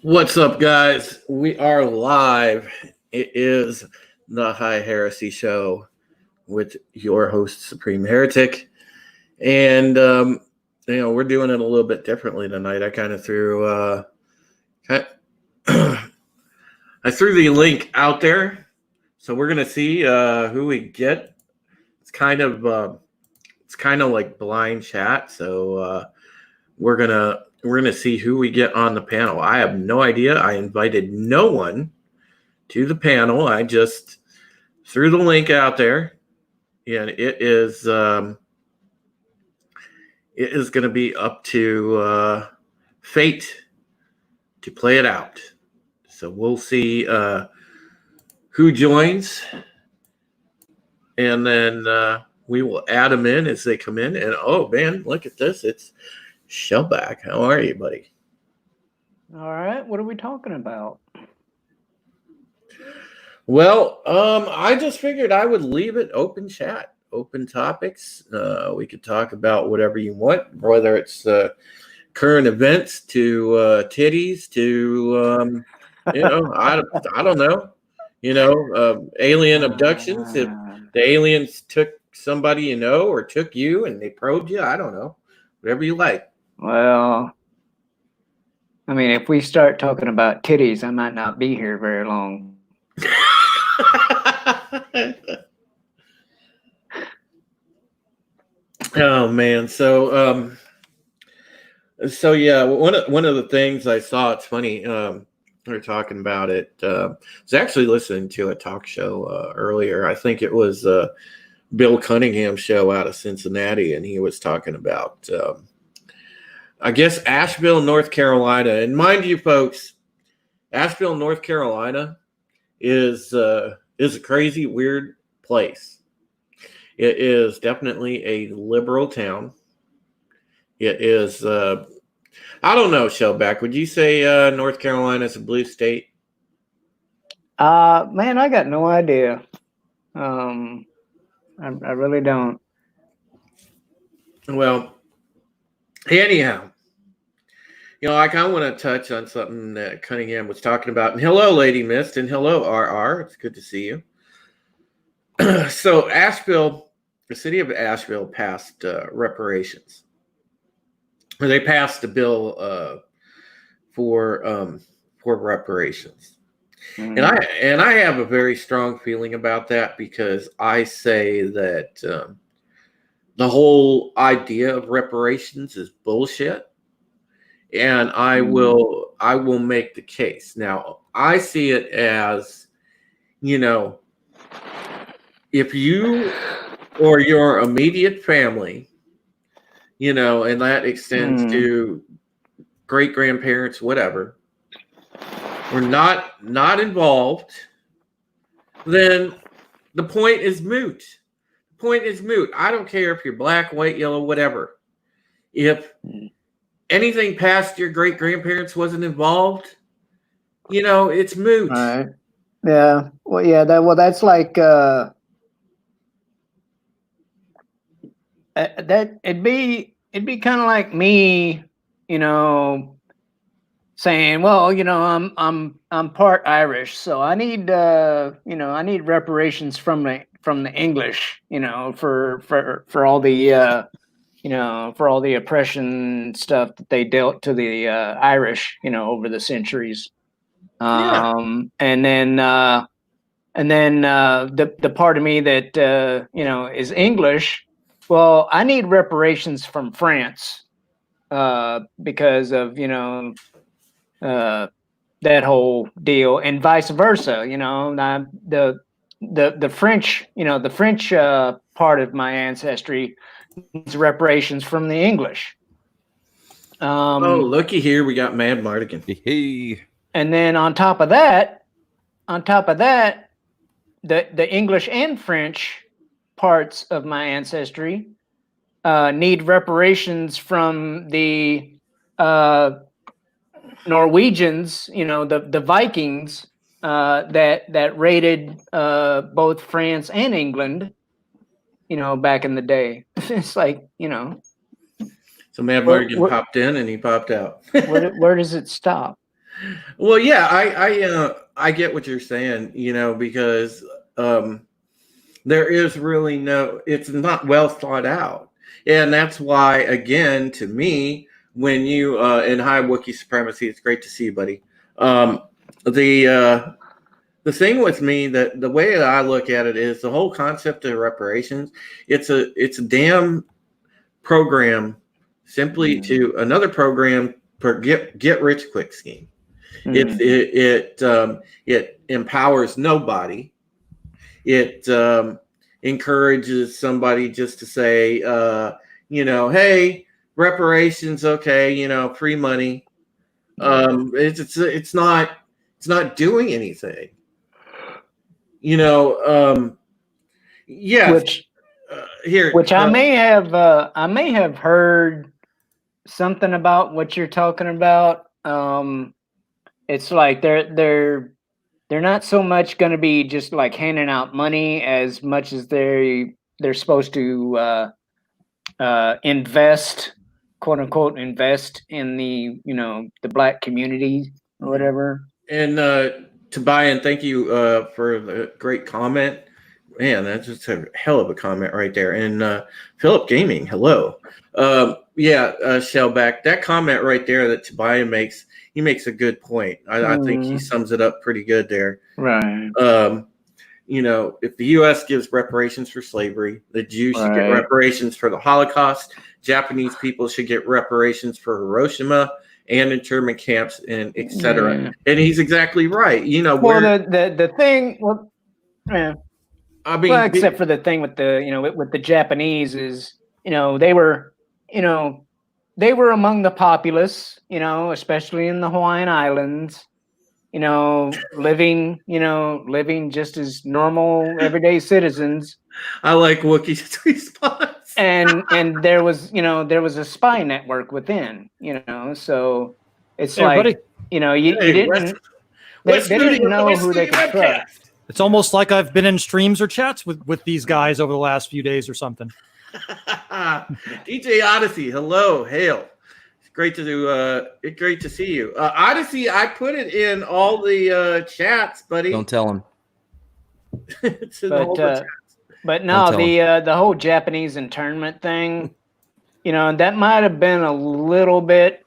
What's up, guys? We are live. It is the High Heresy Show with your host, Supreme Heretic. And, we're doing it a little bit differently tonight. I kind of threw, I threw the link out there. So we're going to see who we get. It's kind of like blind chat. So we're gonna see who we get on the panel. I have no idea. I invited no one to the panel. I just threw the link out there, and it is going to be up to fate to play it out. So we'll see who joins, and then we will add them in as they come in. And oh man, look at this! It's Shellback. How are you, buddy? All right. What are we talking about? Well, I just figured I would leave it open chat, open topics. We could talk about whatever you want, whether it's current events to titties to, I don't know, alien abductions. If the aliens took somebody or took you and they probed you, I don't know, whatever you like. Well, I mean, if we start talking about titties, I might not be here very long. Oh man, so yeah, one of the things I saw, it's funny, we were talking about it. I was actually listening to a talk show earlier. I think it was Bill Cunningham's show out of Cincinnati, and he was talking about I guess Asheville, North Carolina. And mind you, folks, Asheville, North Carolina is a crazy, weird place. It is definitely a liberal town. It is, I don't know, Shellback, would you say North Carolina is a blue state? Man, I got no idea. I really don't. Well, anyhow, I kind of want to touch on something that Cunningham was talking about. And hello, Lady Mist, and hello, RR. It's good to see you. So Asheville, the city of Asheville passed reparations. They passed a bill for reparations. Mm-hmm. And I have a very strong feeling about that, because I say that the whole idea of reparations is bullshit. And I will make the case. Now, I see it as, if you or your immediate family, and that extends to great grandparents, whatever, were not involved, then the point is moot. The point is moot. I don't care if you're black, white, yellow, whatever. If anything past your great grandparents wasn't involved, it's moot. Right. Yeah. Well, yeah. That's like that. It'd be kind of like me, saying, well, I'm part Irish, so I need I need reparations from the English, for all the for all the oppression stuff that they dealt to the Irish, over the centuries. And then the part of me that is English. Well, I need reparations from France because of that whole deal, and vice versa. The French, the French part of my ancestry needs reparations from the English. Looky here, we got Mad Mardigan. Hey. And then on top of that, the English and French parts of my ancestry need reparations from the Norwegians, the Vikings that raided both France and England, back in the day. It's like, So Mad Mardigan popped in and he popped out. where does it stop? Well, yeah, I get what you're saying, because there is really it's not well thought out. And that's why, again, to me, when you, in high Wookiee supremacy, it's great to see you, buddy. The thing with me, that the way that I look at it is the whole concept of reparations. It's a damn program, simply to another program for get rich quick scheme. It empowers nobody. It encourages somebody just to say, hey, reparations, okay, free money. It's not doing anything. Yeah. Which I may have heard something about what you're talking about. It's like they're not so much going to be just like handing out money as much as they're supposed to invest, quote unquote, invest in the the black community or whatever. And Tobias, thank you for the great comment. Man, that's just a hell of a comment right there. And Philip Gaming, hello. Shellback, that comment right there that Tobias makes, he makes a good point. I think he sums it up pretty good there. Right. If the U.S. gives reparations for slavery, the Jews should get reparations for the Holocaust. Japanese people should get reparations for Hiroshima and internment camps and etc. Yeah. And he's exactly right. The thing. Well, yeah. I mean, except for the thing with the with the Japanese is they were among the populace, especially in the Hawaiian Islands, living just as normal everyday citizens. I like Wookiee's response. and there was a spy network within, so it's like you didn't they didn't know who they could trust. It's almost like I've been in streams or chats with these guys over the last few days or something. DJ Odyssey, hello, hail. It's great to see you. Odyssey, I put it in all the chats, buddy. Don't tell him. But no, the whole Japanese internment thing, that might have been a little bit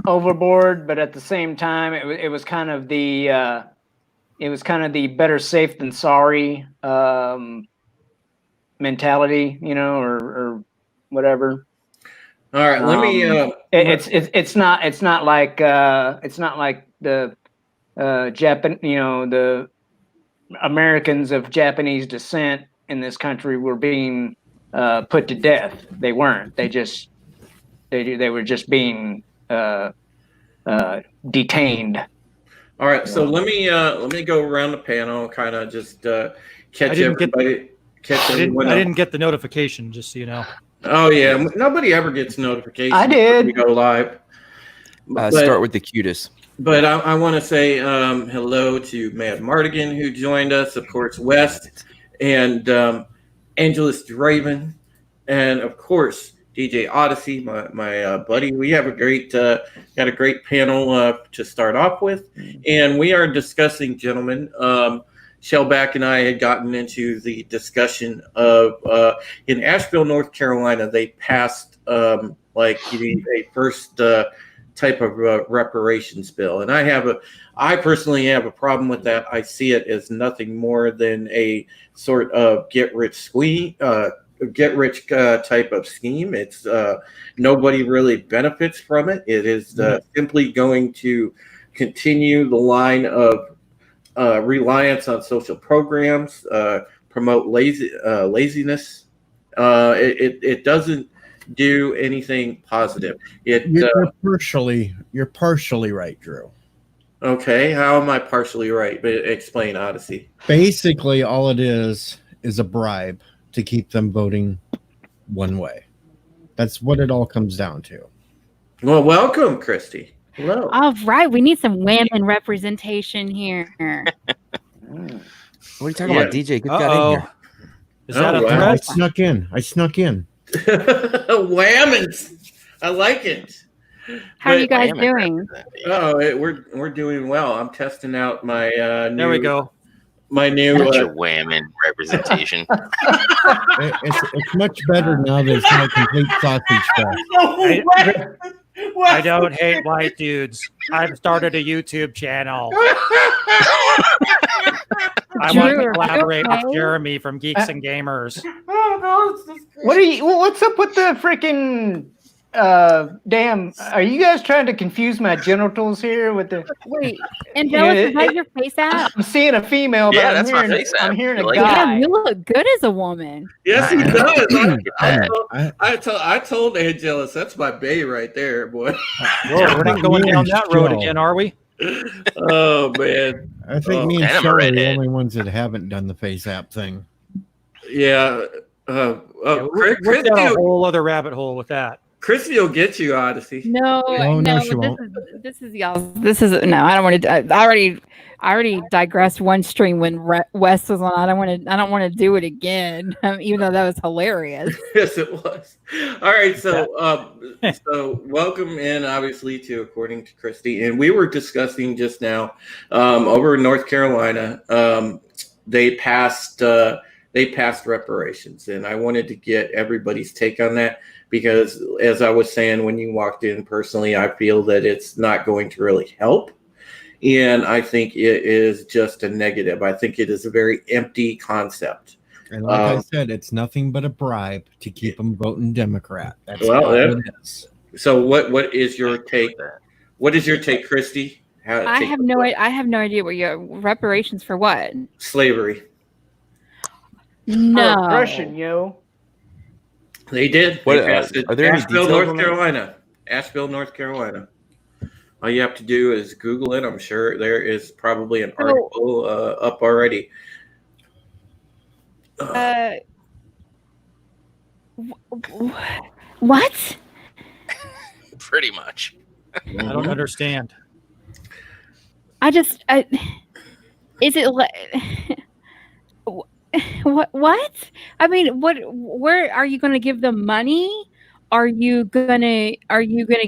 overboard, but at the same time, it was kind of the better safe than sorry mentality, or whatever. All right, let me. It's not like the the Americans of Japanese descent in this country were being put to death. They weren't. They were just being detained. All right, so let me go around the panel, kind of just catch everybody. I didn't get the notification, just so you know. Oh yeah, nobody ever gets notifications. I did. We go live. Start with the cutest. But I want to say hello to Mad Mardigan, who joined us, of course, West, and Angelus Draven, and of course DJ Odyssey, my buddy. We have got a great panel to start off with, and we are discussing, gentlemen. Shellback and I had gotten into the discussion of in Asheville, North Carolina, they passed a first type of reparations bill, and I personally have a problem with that. I see it as nothing more than a sort of get rich type of scheme. It's nobody really benefits from it. It is simply going to continue the line of reliance on social programs, promote laziness. It doesn't do anything positive. You're partially right, Drew. Okay, how am I partially right? But explain, Odyssey. Basically, all it is a bribe to keep them voting one way. That's what it all comes down to. Well, welcome, Christy. Hello. All right, we need some women representation here. What are you talking about, DJ? Get that in here. Is that a threat? I snuck in. Whammons. I like it. How are you guys Women doing? representation. Oh, we're doing well. I'm testing out my new. There we go. My new. Not your women representation. It's much better now that it's not complete sausage fest. I don't hate white dudes. I've started a YouTube channel. I want Drew, to are collaborate you okay? with Jeremy from Geeks and Gamers. What's up with the freaking damn? Are you guys trying to confuse my genitals here with the? Wait, Angela, is that it- your face app? I'm seeing a female, but Yeah, I'm that's my hearing face I'm app. hearing You a like guy. Damn, you look good as a woman. Yes, he does. I- I told Angelus that's my bae right there, boy. Whoa, we're not going down that road again, are we? Oh man, I think me and And I'm a Shell are the redhead. only ones that haven't done the face app thing. yeah. Yeah, Chris, we're down a whole other rabbit hole with that. Christy will get you, Odyssey. No, No, she won't. this is y'all. This is no. I don't want to. I already digressed one stream when Wes was on. I don't want to do it again, even though that was hilarious. Yes, it was. All right, so so welcome in, obviously, to According to Christy, and we were discussing just now over in North Carolina. They passed reparations, and I wanted to get everybody's take on that because, as I was saying when you walked in, personally, I feel that it's not going to really help. And I think it is just a negative. I think it is a very empty concept. And like I said, it's nothing but a bribe to keep them voting Democrat. That's Well, all it is. So what is your take? What is your take, Christy? I have no idea what your reparations for what. Slavery. No, Russian, yo. They did. What, They passed it. are there any Asheville, details North on that? Carolina. Asheville, North Carolina. All you have to do is Google it. I'm sure there is probably an article up already. What? Pretty much. I don't understand. Is it what? I mean, where are you going to give them money? Are you gonna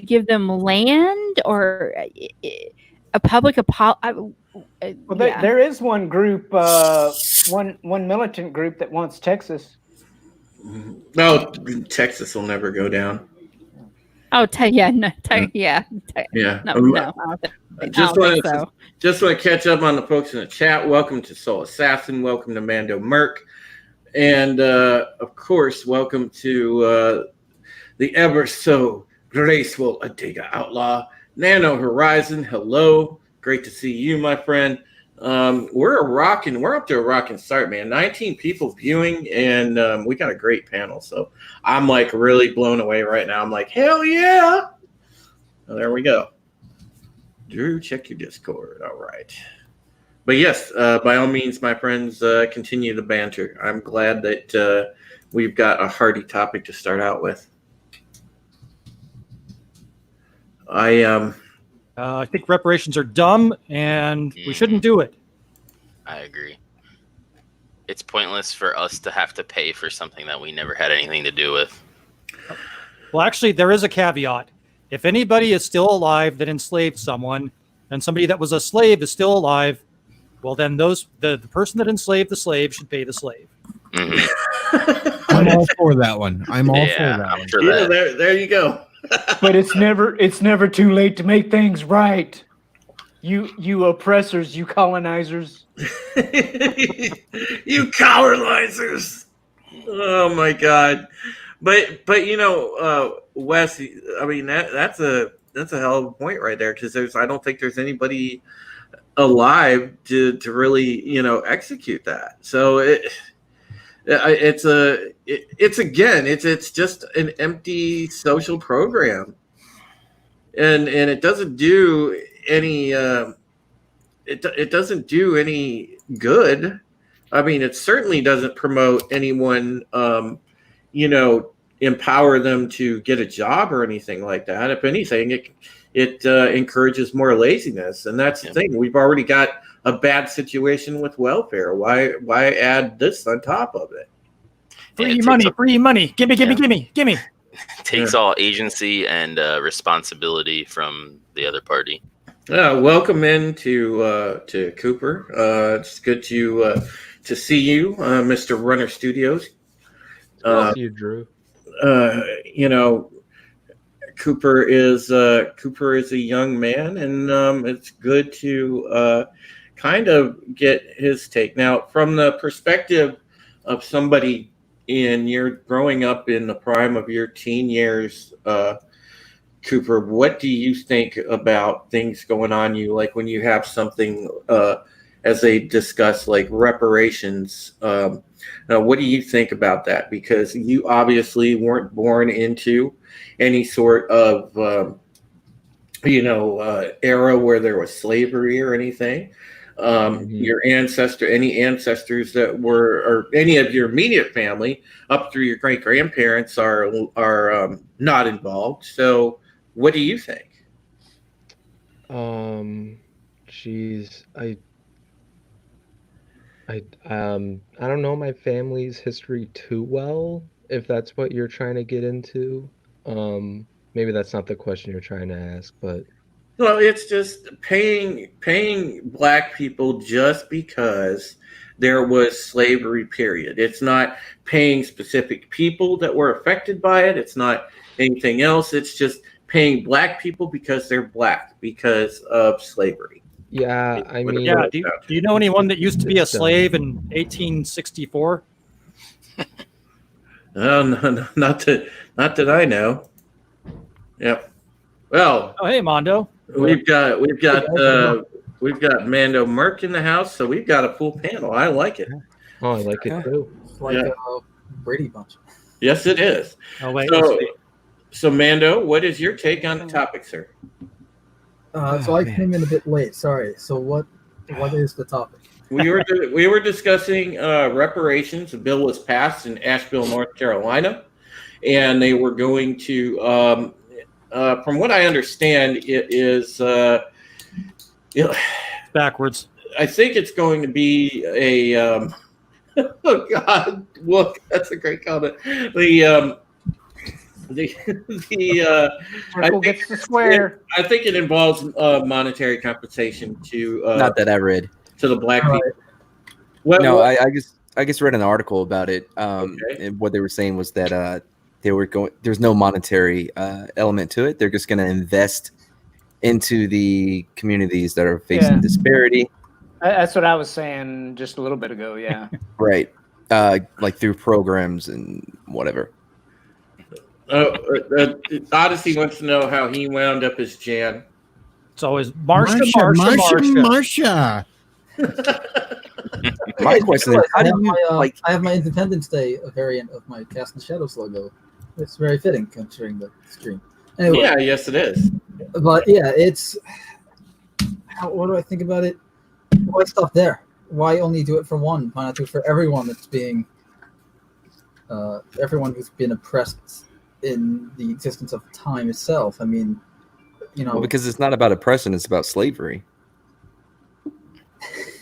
give them land or a public apology? Well, there is one group, one militant group that wants Texas. No, Texas will never go down. Oh, yeah, no, yeah. Yeah. No, I don't think so. Just want to catch up on the folks in the chat. Welcome to Soul Assassin. Welcome to Mando Merc. And, of course, welcome to the ever so graceful Adega Outlaw. Nano Horizon, hello. Great to see you, my friend. We're up to a rocking start, man. 19 people viewing, and we got a great panel. So I'm like really blown away right now. I'm like, hell yeah. Well, there we go. Drew, check your Discord. All right. But yes, by all means, my friends, continue the banter. I'm glad that we've got a hearty topic to start out with. I think reparations are dumb, and we shouldn't do it. I agree. It's pointless for us to have to pay for something that we never had anything to do with. Well, actually, there is a caveat. If anybody is still alive that enslaved someone, and somebody that was a slave is still alive, well, then the person that enslaved the slave should pay the slave. Mm-hmm. I'm all for that one. I'm all for that I'm one. sure Yeah, that. there you go. But it's never too late to make things right. You oppressors, you colonizers. You colonizers. Oh my God. But Wes, I mean that's a hell of a point right there, because I don't think there's anybody alive to really execute that. So it's just an empty social program, and it doesn't do any it doesn't do any good. I mean, it certainly doesn't promote anyone empower them to get a job or anything like that. If anything, it encourages more laziness, and that's the thing. We've already got a bad situation with welfare. Why add this on top of it? Free money. Gimme. takes all agency and responsibility from the other party. Welcome in to Cooper. It's good to see you, Mr. Runner Studios. See you, Drew. You know, Cooper is a young man, and it's good to kind of get his take. Now, from the perspective of somebody in your growing up in the prime of your teen years, Cooper, what do you think about things going on you, like when you have something as they discuss like reparations? What do you think about that? Because you obviously weren't born into any sort of era where there was slavery or anything. Your any ancestors that were, or any of your immediate family up through your great grandparents are not involved. So what do you think? Geez, I don't know my family's history too well, if that's what you're trying to get into. Maybe that's not the question you're trying to ask, but Well, it's just paying black people just because there was slavery, period. It's not paying specific people that were affected by it. It's not anything else. It's just paying black people because they're black because of slavery. yeah, I mean, Yeah. Do you know anyone that used to be a slave in 1864? No, not that I know. Yep. Well, Oh, hey, Mondo. we've got Mando Merck in the house, so we've got a full panel. I like it. oh, I like it too. It's like Yeah. a Brady Bunch. Yes, it is. Oh, wait. let's see. So Mando, what is your take on the topic, sir? So I came in a bit late. Sorry. So what is the topic? We were discussing reparations. A bill was passed in Asheville, North Carolina, and they were going to, from what I understand, it is Backwards. I think it's going to be a. Oh God! Look, that's a great comment. Circle gets the square. I think it involves monetary compensation to Not that I read. to the black All people. right. What, No, what- I just read an article about it. Okay. And what they were saying was that there's no monetary element to it. They're just going to invest into the communities that are facing Yeah. disparity, That's what I was saying just a little bit ago. Yeah. right? Like through programs and whatever. Odyssey wants to know how he wound up as Jan. It's always Marsha. Marsha. My question is, how I do have you my, I have my Independence Day variant of my Cast in Shadows logo. It's very fitting considering the stream. Anyway, Yeah, yes, it is. but yeah, it's what do I think about it? Why stop there? Why only do it for one? Why not do it for everyone that's being everyone who's been oppressed in the existence of time itself? I mean, you know, Well, because it's not about oppression; it's about slavery.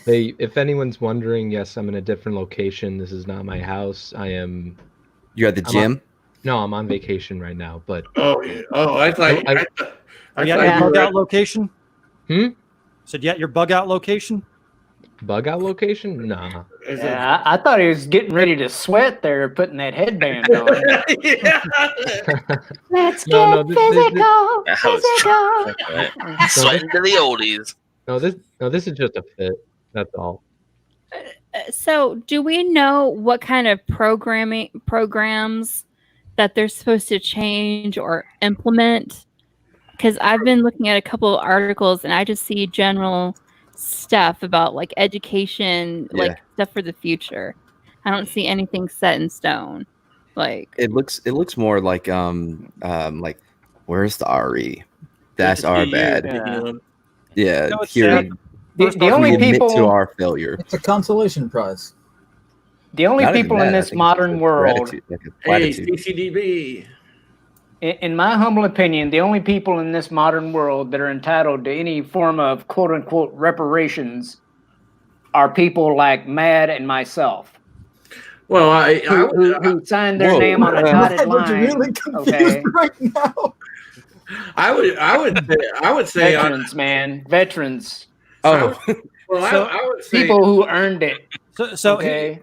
If anyone's wondering, yes, I'm in a different location. This is not my house. You're at the I'm gym. I'm on vacation right now, but I thought. I- Are you at thought your you bug were out location? Hmm? Said you at your bug out location? bug out location? Nah. Is it- Yeah, I thought he was getting ready to sweat there, putting that headband on. Yeah. Let's No, get no, this- physical. That was Physical. sweating to the oldies. This is just a fit. That's all. So, do we know what kind of programs that they're supposed to change or implement? Because I've been looking at a couple of articles and I just see general stuff about like education, like stuff for the future. I don't see anything set in stone. Like It looks more like where's the RE? That's our bad. Yeah. Yeah, No, it's here sad. The only we admit to people, our failure. it's a consolation prize. the only Not even people that, in I this think it's modern just world, gratitude, like a Hey, platitude. CCDB. in my humble opinion, the only people in this modern world that are entitled to any form of quote unquote reparations are people like Mad and myself. Well, who signed their Whoa, name on a dotted I'm line. really confused Okay. right now. I would say Veterans, man, veterans, Oh, well, So- I would say people who earned it. So Okay.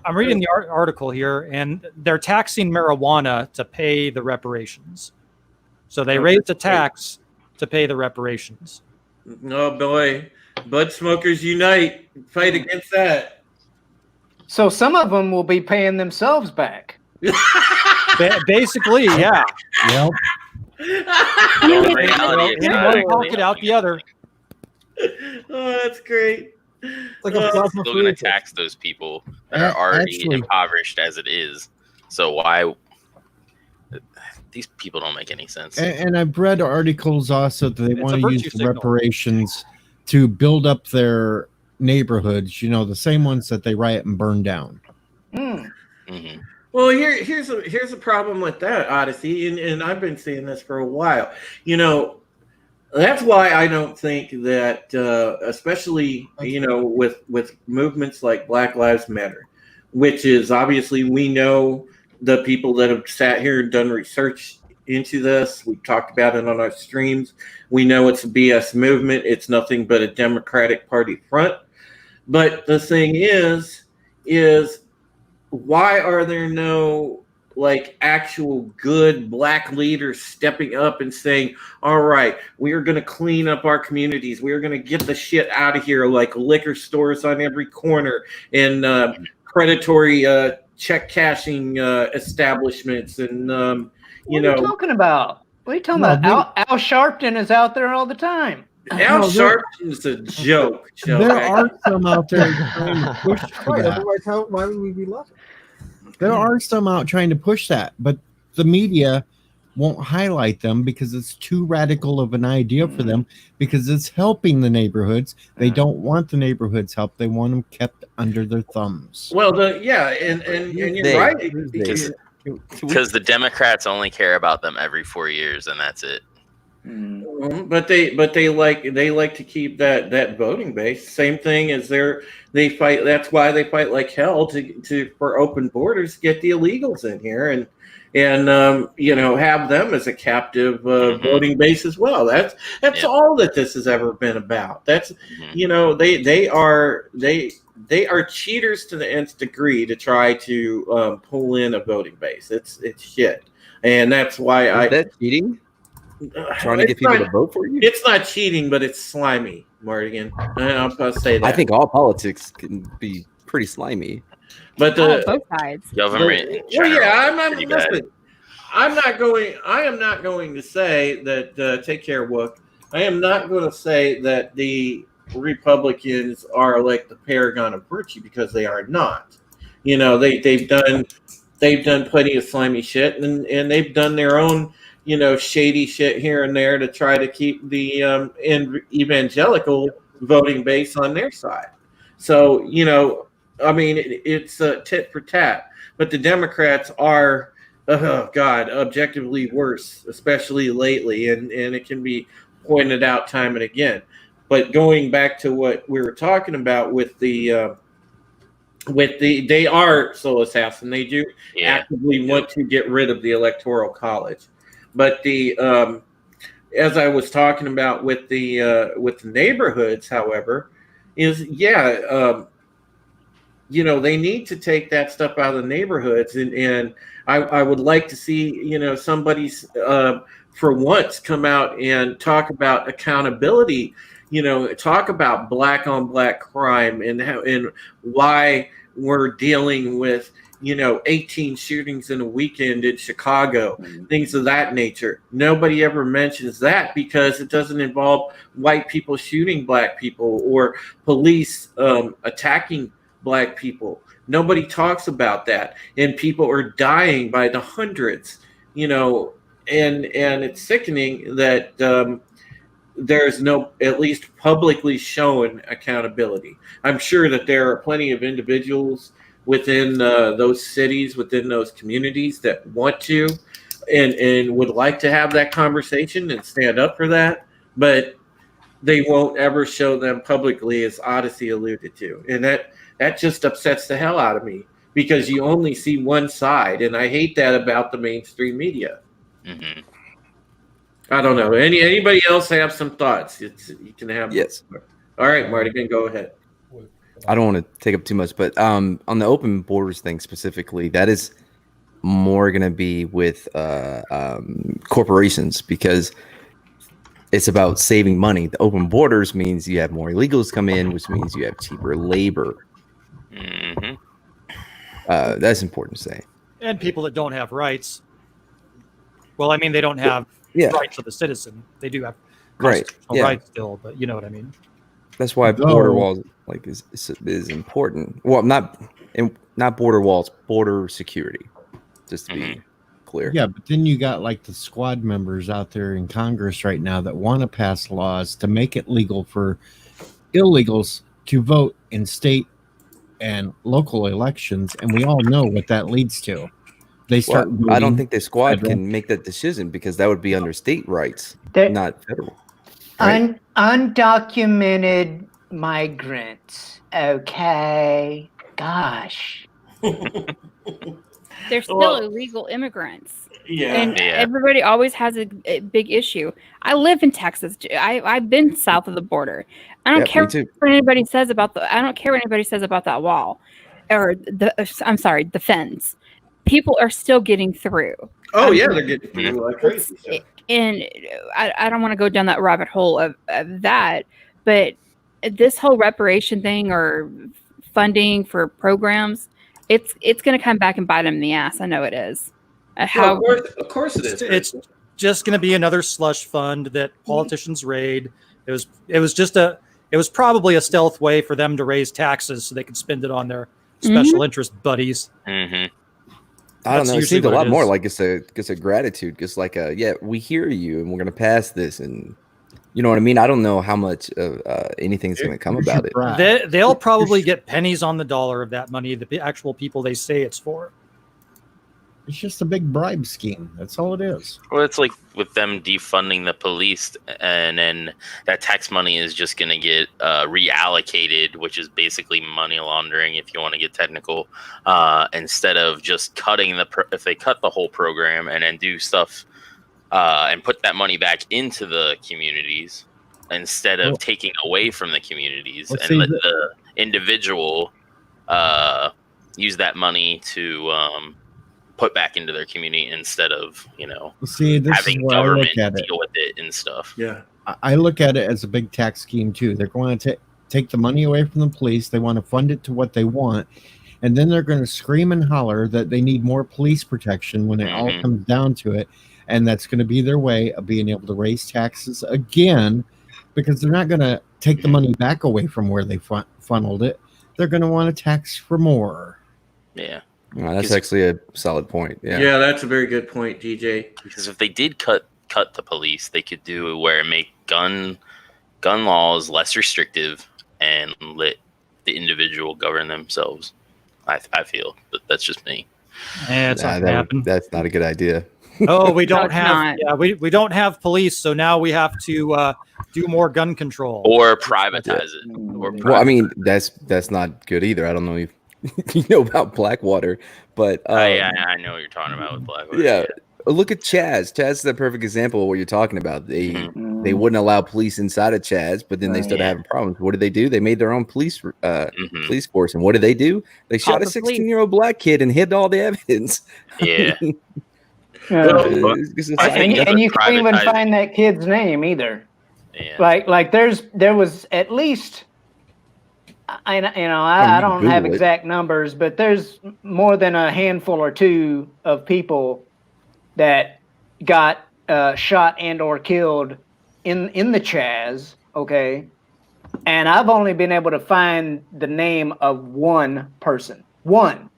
I'm reading the article here, and they're taxing marijuana to pay the reparations. So they raised the tax to pay the reparations. oh boy, Bud Smokers Unite, fight against that. So some of them will be paying themselves back. Basically, yeah. Yep. I mean, In it's reality, In it's one not. pocket, out the other. Oh, that's great. It's like a plasma Still going to freezer. tax those people that are already Actually- impoverished as it is. So why? These people don't make any sense. And I've read articles also that they It's a want to virtue use the signal. reparations to build up their neighborhoods, the same ones that they riot and burn down. Mm. Mhm. Well, here's a problem with that, Odyssey, and I've been seeing this for a while. That's why I don't think that, especially with movements like Black Lives Matter, which is obviously we know the people that have sat here and done research into this. We've talked about it on our streams. We know it's a BS movement. It's nothing but a Democratic Party front. But the thing is why are there no actual good Black leaders stepping up and saying, all right, we are going to clean up our communities. We are going to get the shit out of here, like liquor stores on every corner and predatory check cashing establishments. And, What are you talking about? What are you talking about? Al Sharpton is out there all the time. Al Sharpton's a joke. There are some out there trying to push for Right, that. otherwise, why would we be laughing? There are some out trying to push that, but the media won't highlight them because it's too radical of an idea for them, because it's helping the neighborhoods. They don't want the neighborhoods help. They want them kept under their thumbs. Well, and you're right. Because the Democrats only care about them every 4 years, and that's it. But they like to keep that voting base. Same thing as they fight. That's why they fight like hell to for open borders, get the illegals in here and have them as a captive voting base as well. That's all that this has ever been about. That's they are cheaters to the nth degree to try to pull in a voting base. It's shit, and that's why is that cheating? Trying to get people to vote for you? It's not cheating, but it's slimy, Mardigan. I'll say that. I think all politics can be pretty slimy. But both sides. Government. I am not going to say that. Take care, Wook. I am not going to say that the Republicans are like the paragon of virtue, because they are not. They've done plenty of slimy shit, and they've done their own shady shit here and there to try to keep the evangelical voting base on their side. So it's tit for tat. But the Democrats are, objectively worse, especially lately, and it can be pointed out time and again. But going back to what we were talking about with the they are soul assassin. They do actively want to get rid of the Electoral College. But as I was talking about with the neighborhoods, however, is they need to take that stuff out of the neighborhoods, and I would like to see somebody's for once come out and talk about accountability. Talk about black on black crime and why we're dealing with 18 shootings in a weekend in Chicago, things of that nature. Nobody ever mentions that because it doesn't involve white people shooting black people or police attacking black people. Nobody talks about that, and people are dying by the hundreds. And it's sickening that there's no, at least publicly shown, accountability. I'm sure that there are plenty of individuals within those cities, within those communities that want to and would like to have that conversation and stand up for that, but they won't ever show them publicly, as Odyssey alluded to. And That just upsets the hell out of me because you only see one side, and I hate that about the mainstream media. Mm-hmm. I don't know. Anybody else have some thoughts? You can have. Yes. All right, Marty, then go ahead. I don't want to take up too much, but on the open borders thing specifically, that is more going to be with corporations because it's about saving money. The open borders means you have more illegals come in, which means you have cheaper labor. Mm-hmm. That's important to say. And people that don't have rights. Well, I mean, they don't have rights of the citizen. They do have constitutional rights still, but you know what I mean. That's why border walls is important. Well, not border walls, border security. Just to be clear. Yeah, but then you got like the squad members out there in Congress right now that want to pass laws to make it legal for illegals to vote in state and local elections, and we all know what that leads to. They start. I don't think the squad can make that decision because that would be under state rights, not federal. Right? Undocumented migrants. Okay. Gosh. They're still illegal immigrants. Yeah. And everybody always has a big issue. I live in Texas. I've been south of the border. I don't care what anybody says about that wall or the fence. People are still getting through. Oh, yeah, they're getting through like crazy. And I don't want to go down that rabbit hole of that, but this whole reparation thing or funding for programs, it's going to come back and bite them in the ass. I know it is. Of course it is. It's just going to be another slush fund that politicians raid. It was probably a stealth way for them to raise taxes so they could spend it on their special interest buddies. Mm-hmm. I don't know. It seems a lot more like it's a gratitude. It's like we hear you and we're gonna pass this, and you know what I mean. I don't know how much anything's gonna come about it. They'll probably get pennies on the dollar of that money. The actual people they say it's for. It's just a big bribe scheme. That's all it is. Well, it's like with them defunding the police, and then that tax money is just going to get reallocated, which is basically money laundering, if you want to get technical. Instead of just cutting if they cut the whole program and then do stuff and put that money back into the communities instead of taking away from the communities and let the individual use that money to put back into their community instead of having government deal with it and stuff. Yeah, I look at it as a big tax scheme too. They're going to take the money away from the police. They want to fund it to what they want, and then they're going to scream and holler that they need more police protection when it all comes down to it, and that's going to be their way of being able to raise taxes again, because they're not going to take the money back away from where they funneled it. They're going to want to tax for more. Yeah. That's actually a solid point. Yeah, that's a very good point, DJ. Because if they did cut the police, they could do where make gun laws less restrictive and let the individual govern themselves. I feel, but that's just me. It's not gonna happen. That's not a good idea. Oh, we don't we don't have police, so now we have to do more gun control or privatize it. Well, I mean that's not good either. I don't know if you know about Blackwater, but I know what you're talking about with Blackwater. Yeah. Look at Chaz. Chaz is a perfect example of what you're talking about. They wouldn't allow police inside of Chaz, but then they started having problems. What did they do? They made their own police force, and what did they do? They shot a 16-year-old black kid and hid all the evidence. Yeah. And you can't even find that kid's name either. Yeah. Like there was at least. I don't have exact numbers, but there's more than a handful or two of people that got shot and or killed in the Chaz. Okay, and I've only been able to find the name of one person. One.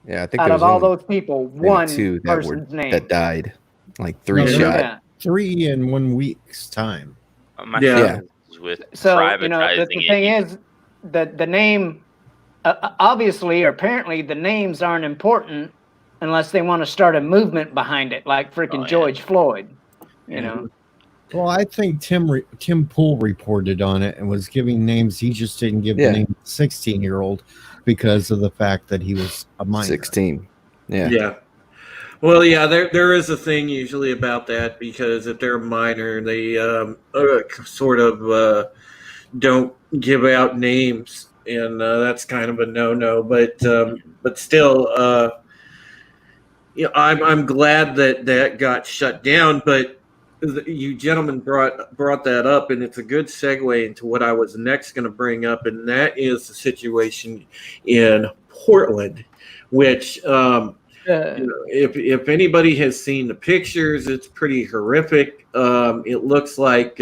Yeah, I think out of all those people, one person's name that died. Like 3 shot. Yeah. 3 in 1 week's time. With so the thing is. The name, obviously or apparently, the names aren't important unless they want to start a movement behind it, like freaking George Floyd. You know. Well, I think Tim Pool reported on it and was giving names. He just didn't give the name 16-year-old because of the fact that he was a minor. 16. Yeah. Yeah. Well, yeah, there is a thing usually about that, because if they're a minor, they sort of don't give out names, and that's kind of a no-no. But still, I'm glad that got shut down. But you gentlemen brought that up, and it's a good segue into what I was next going to bring up, and that is the situation in Portland, which. If anybody has seen the pictures, it's pretty horrific. It looks like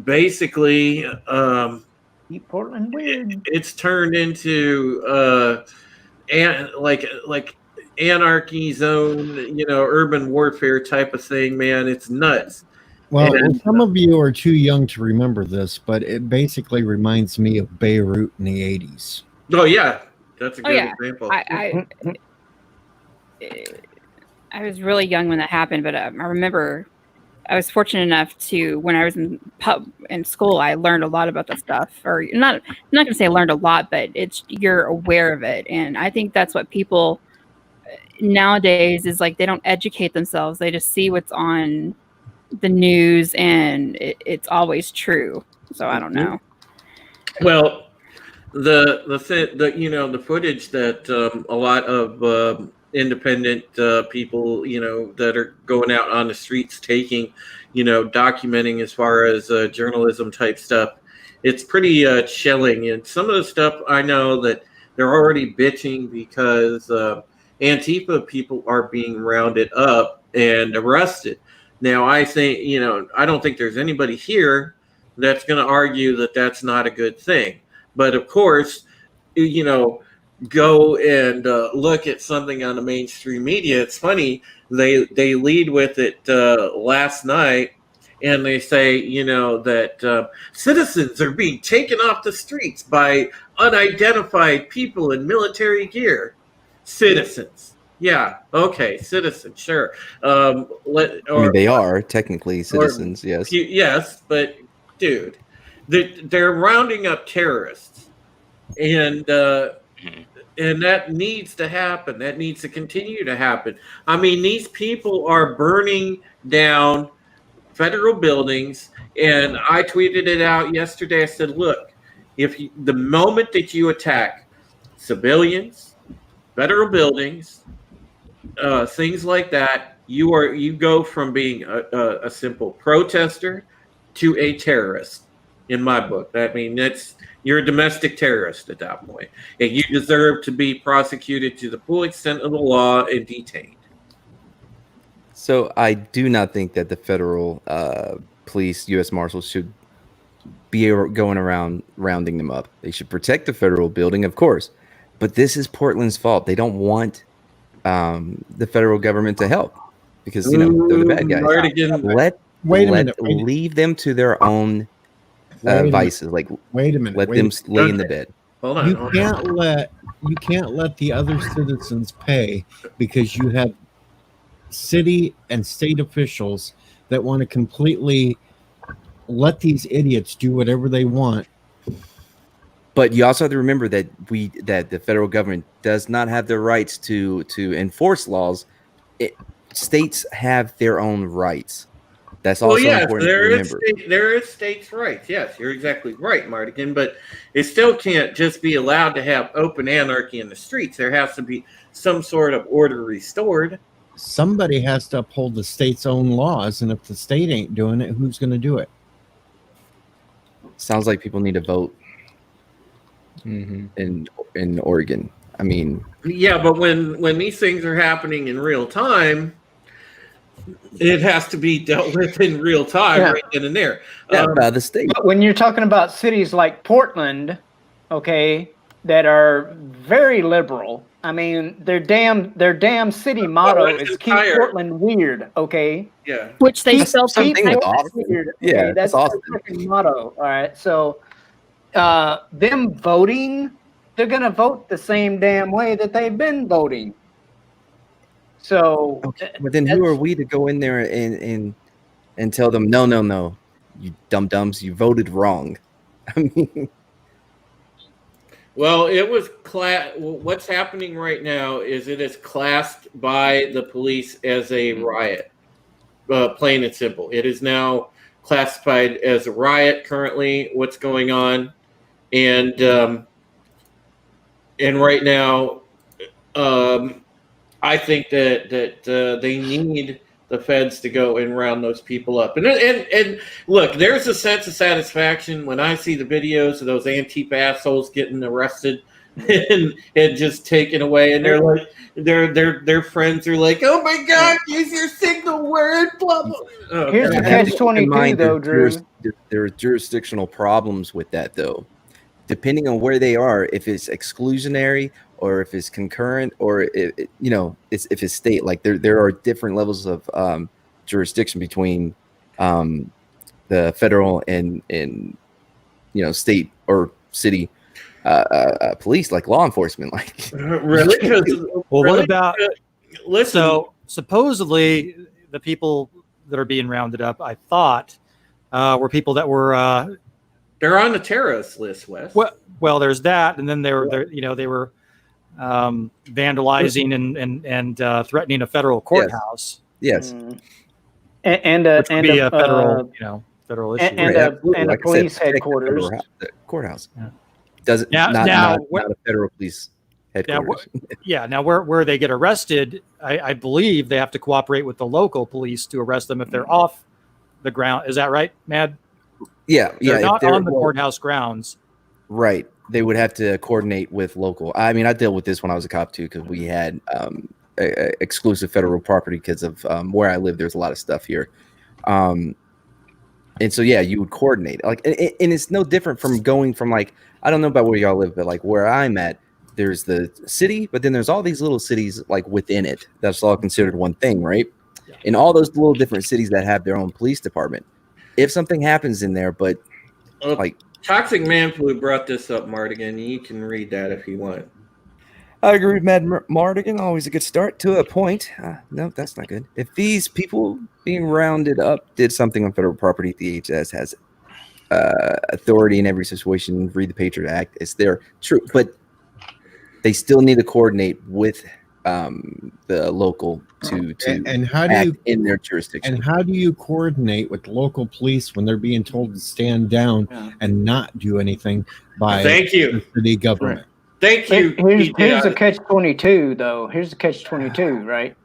basically Keep Portland weird. it's turned into like anarchy zone, urban warfare type of thing. Man, it's nuts. Well, some of you are too young to remember this, but it basically reminds me of Beirut in the 80s. Oh yeah. That's a good example. I was really young when that happened, but I remember I was fortunate enough to, when I was in school, I learned a lot about that stuff. Or I'm not going to say I learned a lot, but you're aware of it, and I think that's what people nowadays is like. They don't educate themselves; they just see what's on the news, and it's always true. So I don't know. Well. The footage that a lot of independent people that are going out on the streets taking, documenting as far as journalism type stuff, it's pretty chilling. And some of the stuff I know that they're already bitching because Antifa people are being rounded up and arrested. Now I think I don't think there's anybody here that's going to argue that that's not a good thing. But of course, go and look at something on the mainstream media. It's funny, they lead with it last night, and they say that citizens are being taken off the streets by unidentified people in military gear. Citizens, yeah, okay, citizens, sure. They are technically citizens, yes. Yes, but dude. They're rounding up terrorists, and that needs to happen. That needs to continue to happen. I mean, these people are burning down federal buildings, and I tweeted it out yesterday. I said, "Look, the moment that you attack civilians, federal buildings, things like that, you go from being a simple protester to a terrorist." In my book, you're a domestic terrorist at that point, and you deserve to be prosecuted to the full extent of the law and detained. So I do not think that the federal police, U.S. Marshals, should be going around rounding them up. They should protect the federal building, of course, but this is Portland's fault. They don't want the federal government to help because they're the bad guys. Leave them to their own vices. Like, wait a minute. Let them lay in the bed. Hold on. You can't let the other citizens pay because you have city and state officials that want to completely let these idiots do whatever they want. But you also have to remember that the federal government does not have the rights to enforce laws. States have their own rights. That's also important to remember. There is states' rights. Yes, you're exactly right, Mardigan. But it still can't just be allowed to have open anarchy in the streets. There has to be some sort of order restored. Somebody has to uphold the state's own laws, and if the state ain't doing it, who's going to do it? Sounds like people need to vote in Oregon. I mean, yeah, but when these things are happening in real time, it has to be dealt with in real time, right then and there. By the state. But when you're talking about cities like Portland, okay, that are very liberal, I mean, their damn city motto is "Keep Portland weird." Okay. Yeah. Which they still keep weird. Okay? That's awesome. their freaking motto. All right. So, them voting, they're gonna vote the same damn way that they've been voting. So, Okay, but then who are we to go in there and tell them no, you dum dums, you voted wrong? I mean, Well, it was what's happening right now is it is classed by the police as a riot, plain and simple. It is now classified as a riot currently. What's going on, and right now, I think that they need the feds to go and round those people up. And look, there's a sense of satisfaction when I see the videos of those Antifa assholes getting arrested and just taken away, and they're like, their friends are like, "Oh my God, use your signal word." Blah blah. Oh, here's the God. catch-22, though, Drew. There are jurisdictional problems with that, though. Depending on where they are, if it's exclusionary or if it's concurrent, or if it's state, like there are different levels of jurisdiction between the federal and state or city police, like law enforcement. Like Really? Well, Really? what about? Listen. So supposedly the people that are being rounded up, I thought, were people that were. They're on the terrorist list, Wes. Well, there's that, and then they were vandalizing and threatening a federal courthouse. Yes. Which would be a federal, federal issue. And a police headquarters. The courthouse. Yeah. Doesn't not a federal police headquarters. Now where they get arrested, I believe they have to cooperate with the local police to arrest them if they're off the ground. Is that right, Mad? Yeah, they're not on the courthouse grounds. Right. They would have to coordinate with local. I mean, I dealt with this when I was a cop too, because we had exclusive federal property because of where I live. There's a lot of stuff here, and so yeah, you would coordinate. Like, and it's no different from going from, like, I don't know about where y'all live, but like where I'm at, there's the city, but then there's all these little cities like within it. That's all considered one thing, right? Yeah. In all those little different cities that have their own police department, if something happens in there, but like. Toxic Manflu brought this up, Mardigan. You can read that if you want. I agree with Mad Mardigan. Always a good start to a point. No, that's not good. If these people being rounded up did something on federal property, DHS has authority in every situation. Read the Patriot Act. It's there. True. But they still need to coordinate with the local to and how do act you in their jurisdiction. And how do you coordinate with local police when they're being told to stand down and not do anything by the city government? Thank you. Here's the catch-22, though. Here's the catch-22, right?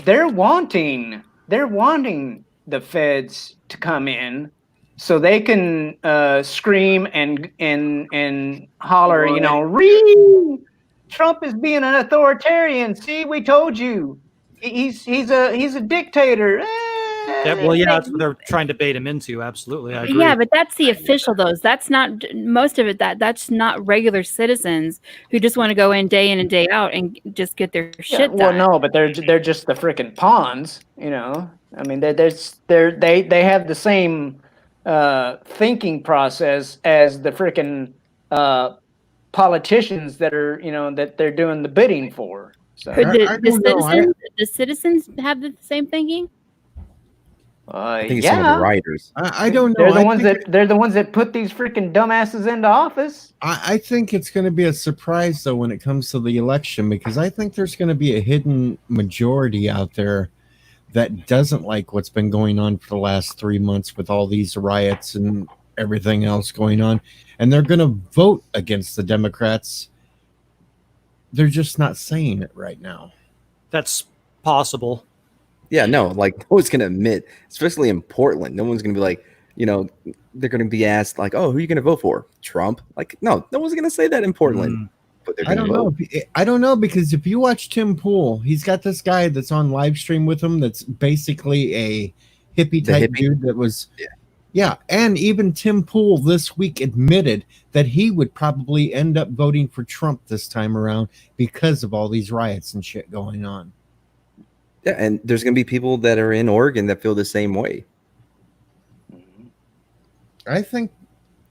They're wanting the feds to come in so they can scream and holler, "Ree! Trump is being an authoritarian. See, we told you. He's a dictator." That's what they're trying to bait him into. Absolutely, I agree. Yeah, but that's the official. That's not most of it. That's not regular citizens who just want to go in and day out and just get their shit done. Well, no, but they're just the freaking pawns. I mean, they have the same thinking process as the freaking politicians that are that they're doing the bidding for. So the citizens have the same thinking. I think it's some of the writers. I don't know. They're the ones that put these freaking dumbasses into office. I think it's going to be a surprise though when it comes to the election, because I think there's going to be a hidden majority out there that doesn't like what's been going on for the last 3 months with all these riots and everything else going on, and they're going to vote against the Democrats. They're just not saying it right now. That's possible. Yeah, no, like no one's going to admit, especially in Portland, no one's going to be like, they're going to be asked like, "Oh, who are you going to vote for? Trump?" Like, no one's going to say that in Portland. But I don't know. I don't know, because if you watch Tim Pool, he's got this guy that's on live stream with him that's basically a hippie type dude that was, yeah. And even Tim Pool this week admitted that he would probably end up voting for Trump this time around because of all these riots and shit going on. Yeah, and there's going to be people that are in Oregon that feel the same way. I think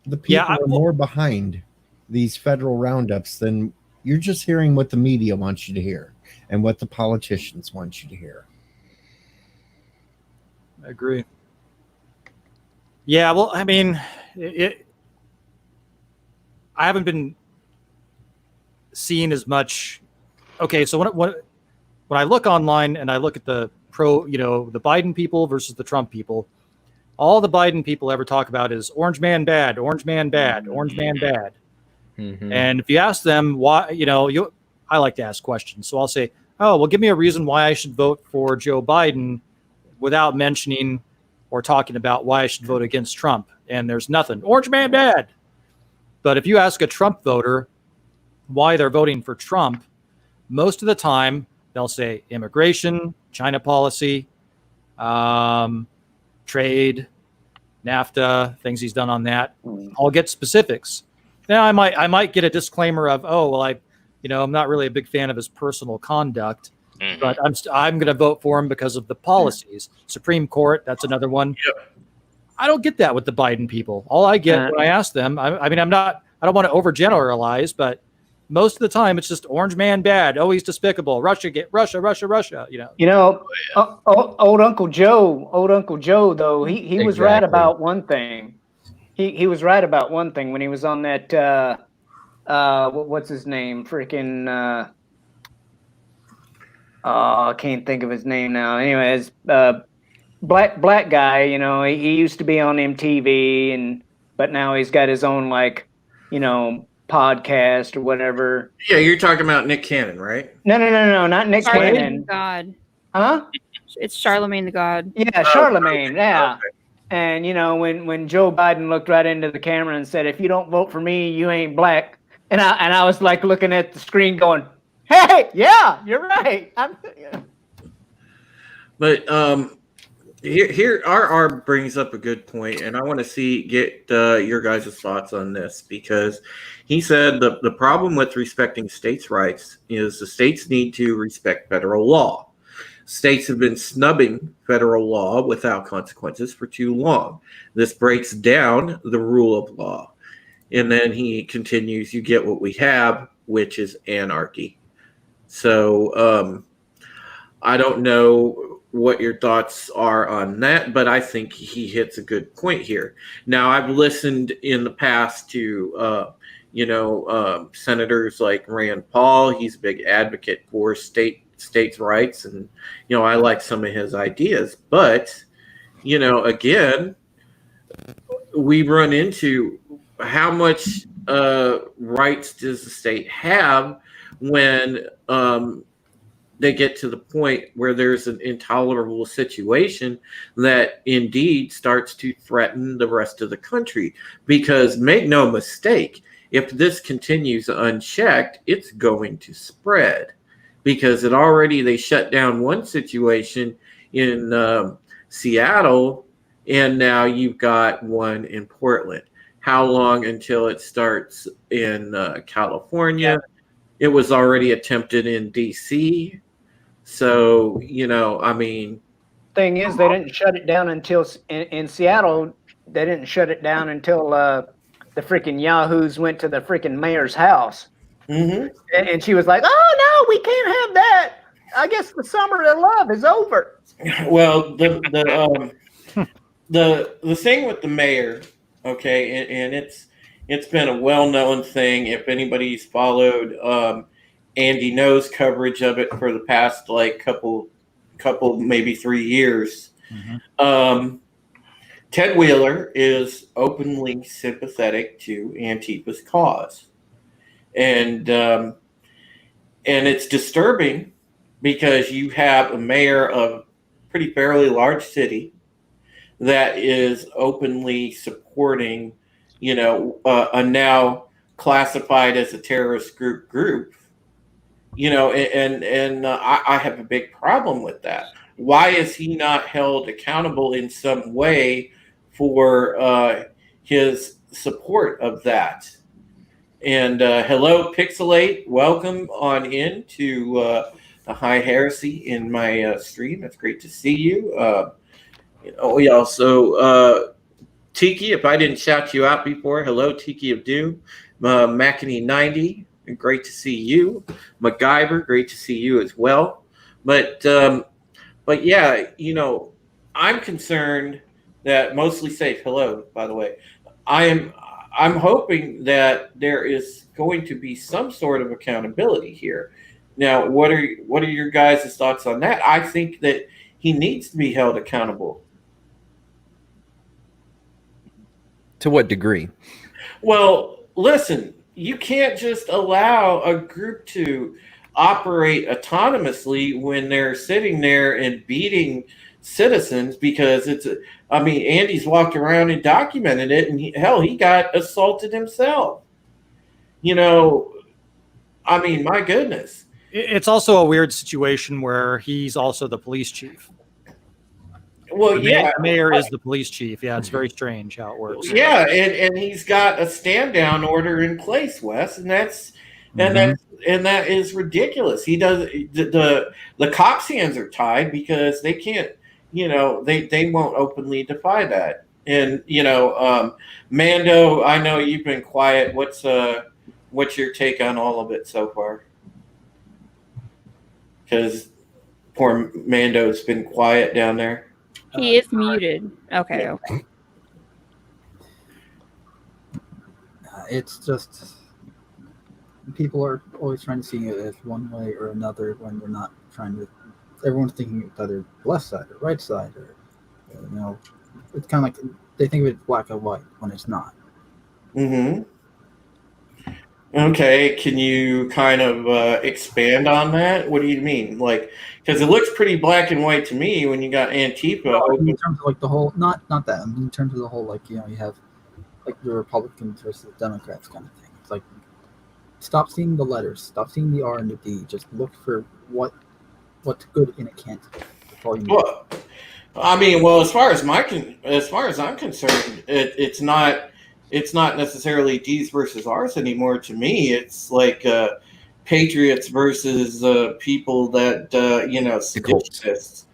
the people are more behind these federal roundups than You're just hearing what the media wants you to hear and what the politicians want you to hear. I agree. Yeah, well, I mean, I haven't been seeing as much. Okay, so when I look online and I look at the the Biden people versus the Trump people, all the Biden people ever talk about is orange man bad, orange man bad, orange man bad. Mhm. And if you ask them why, I like to ask questions. So I'll say, oh, well, give me a reason why I should vote for Joe Biden without mentioning or talking about why I should vote against Trump. And there's nothing. Orange man bad. But if you ask a Trump voter why they're voting for Trump, most of the time they'll say immigration, China policy, trade, NAFTA, things he's done on that. I'll get specifics. Now I might get a disclaimer of, oh, well, I'm not really a big fan of his personal conduct, but I'm going to vote for him because of the policies. Supreme Court, that's another one. Yep. I don't get that with the Biden people. All I get when I ask them, I don't want to overgeneralize, but most of the time it's just orange man bad. Oh, he's despicable. Russia. Old Uncle Joe, though, he was right about one thing. He was right about one thing when he was on that what's his name? Freaking I can't think of his name now. Anyways, black guy, he used to be on MTV but now he's got his own podcast or whatever. Yeah, you're talking about Nick Cannon, right? No, not Nick Cannon. God. Huh? It's Charlemagne the God. Yeah, Charlemagne. Yeah. Okay. And when Joe Biden looked right into the camera and said, "If you don't vote for me, you ain't black," and I was like looking at the screen, going, "Hey, yeah, you're right." But here RR brings up a good point, and I want to get your guys' thoughts on this, because he said the problem with respecting states' rights is the states need to respect federal law. States have been snubbing federal law without consequences for too long. This breaks down the rule of law. And then he continues, you get what we have, which is anarchy. So I don't know what your thoughts are on that, but I think he hits a good point here. Now, I've listened in the past to, senators like Rand Paul. He's a big advocate for states' rights, and I like some of his ideas, but again, we run into how much rights does the state have when they get to the point where there's an intolerable situation that indeed starts to threaten the rest of the country. Because make no mistake, if this continues unchecked, it's going to spread. Because they shut down one situation in Seattle, and now you've got one in Portland. How long until it starts in California? Yeah. It was already attempted in DC. So, thing is, they didn't shut it down until in Seattle. They didn't shut it down until the freaking Yahoos went to the freaking mayor's house. Mm-hmm. And she was like, "Oh no, we can't have that. I guess the summer of love is over." Well, the thing with the mayor, okay, and it's been a well-known thing. If anybody's followed Andy No's coverage of it for the past couple maybe 3 years, Ted Wheeler is openly sympathetic to Antifa's cause. And it's disturbing because you have a mayor of a pretty fairly large city that is openly supporting, a now classified as a terrorist group, and I have a big problem with that. Why is he not held accountable in some way for his support of that? And hello, Pixelate. Welcome on in to the High Heresy in my stream. It's great to see you. Also, Tiki, if I didn't shout you out before, hello, Tiki of Doom. Macany90, great to see you. MacGyver, great to see you as well. But yeah, I'm concerned that mostly safe. Hello, by the way. I'm hoping that there is going to be some sort of accountability here. Now, what are your guys' thoughts on that? I think that he needs to be held accountable. To what degree? Well, listen, you can't just allow a group to operate autonomously when they're sitting there and beating citizens because Andy's walked around and documented it, and he got assaulted himself. My goodness. It's also a weird situation where he's also the police chief. Well, The mayor is the police chief. Yeah, it's very strange how it works. Yeah, and he's got a stand down order in place, Wes, and that is ridiculous. He does the cops' hands are tied because they can't, they won't openly defy that. And Mando, I know you've been quiet. What's your take on all of it so far? Because poor Mando's been quiet down there. He is muted. Okay. Yeah. Okay. It's just people are always trying to see it as one way or another when they're not trying to. Everyone's thinking it's either left side or right side, or it's kind of like they think of it black and white when it's not. Mm-hmm. Okay, can you kind of expand on that? What do you mean? Like, because it looks pretty black and white to me when you got Antifa. In terms of like the whole, not that. In terms of the whole, like you have like the Republicans versus the Democrats kind of thing. It's like stop seeing the letters, stop seeing the R and the D. Just look for what's good in a candidate. That's all you need. Well, as far as I'm concerned, it's not necessarily D's versus R's anymore. To me, it's like patriots versus people that seditionists.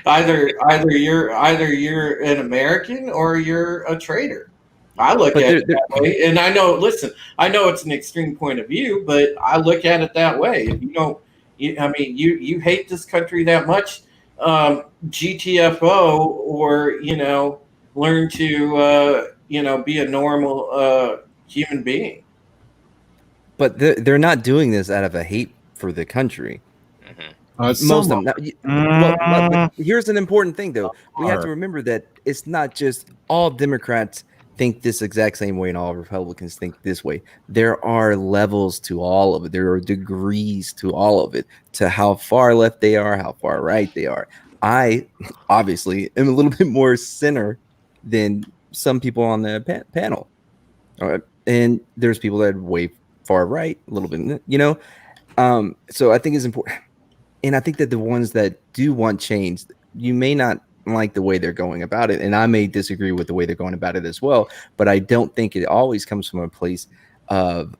Either you're an American or you're a traitor. I look at it that way, and I know. Listen, I know it's an extreme point of view, but I look at it that way. If you don't, you hate this country that much, GTFO, or learn to be a normal human being. But they're not doing this out of a hate for the country. Most of them. But here's an important thing, though. We have to remember that it's not just all Democrats think this exact same way and all Republicans think this way. There are levels to all of it. There are degrees to all of it, to how far left they are, how far right they are. I obviously am a little bit more center than some people on the panel. All right. And there's people that are way far right, a little bit, so I think it's important. And I think that the ones that do want change, you may not like the way they're going about it. And I may disagree with the way they're going about it as well. But I don't think it always comes from a place of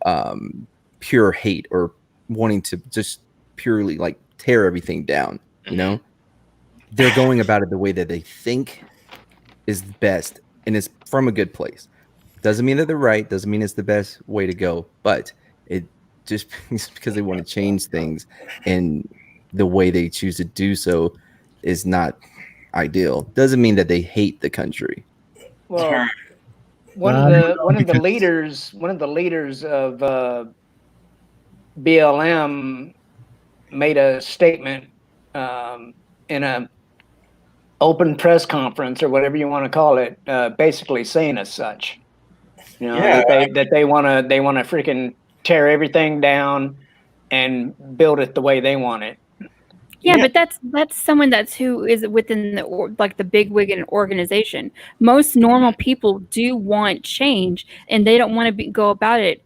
pure hate or wanting to just purely like tear everything down. They're going about it the way that they think is best. And it's from a good place. Doesn't mean that they're right. Doesn't mean it's the best way to go. But it just because they want to change things and the way they choose to do so is not ideal. Doesn't mean that they hate the country. Well, one of the leaders of BLM made a statement in a open press conference or whatever you want to call it, basically saying as such. That they want to freaking tear everything down and build it the way they want it. Yeah, but that's someone who is within the big wig organization. Most normal people do want change, and they don't want to go about it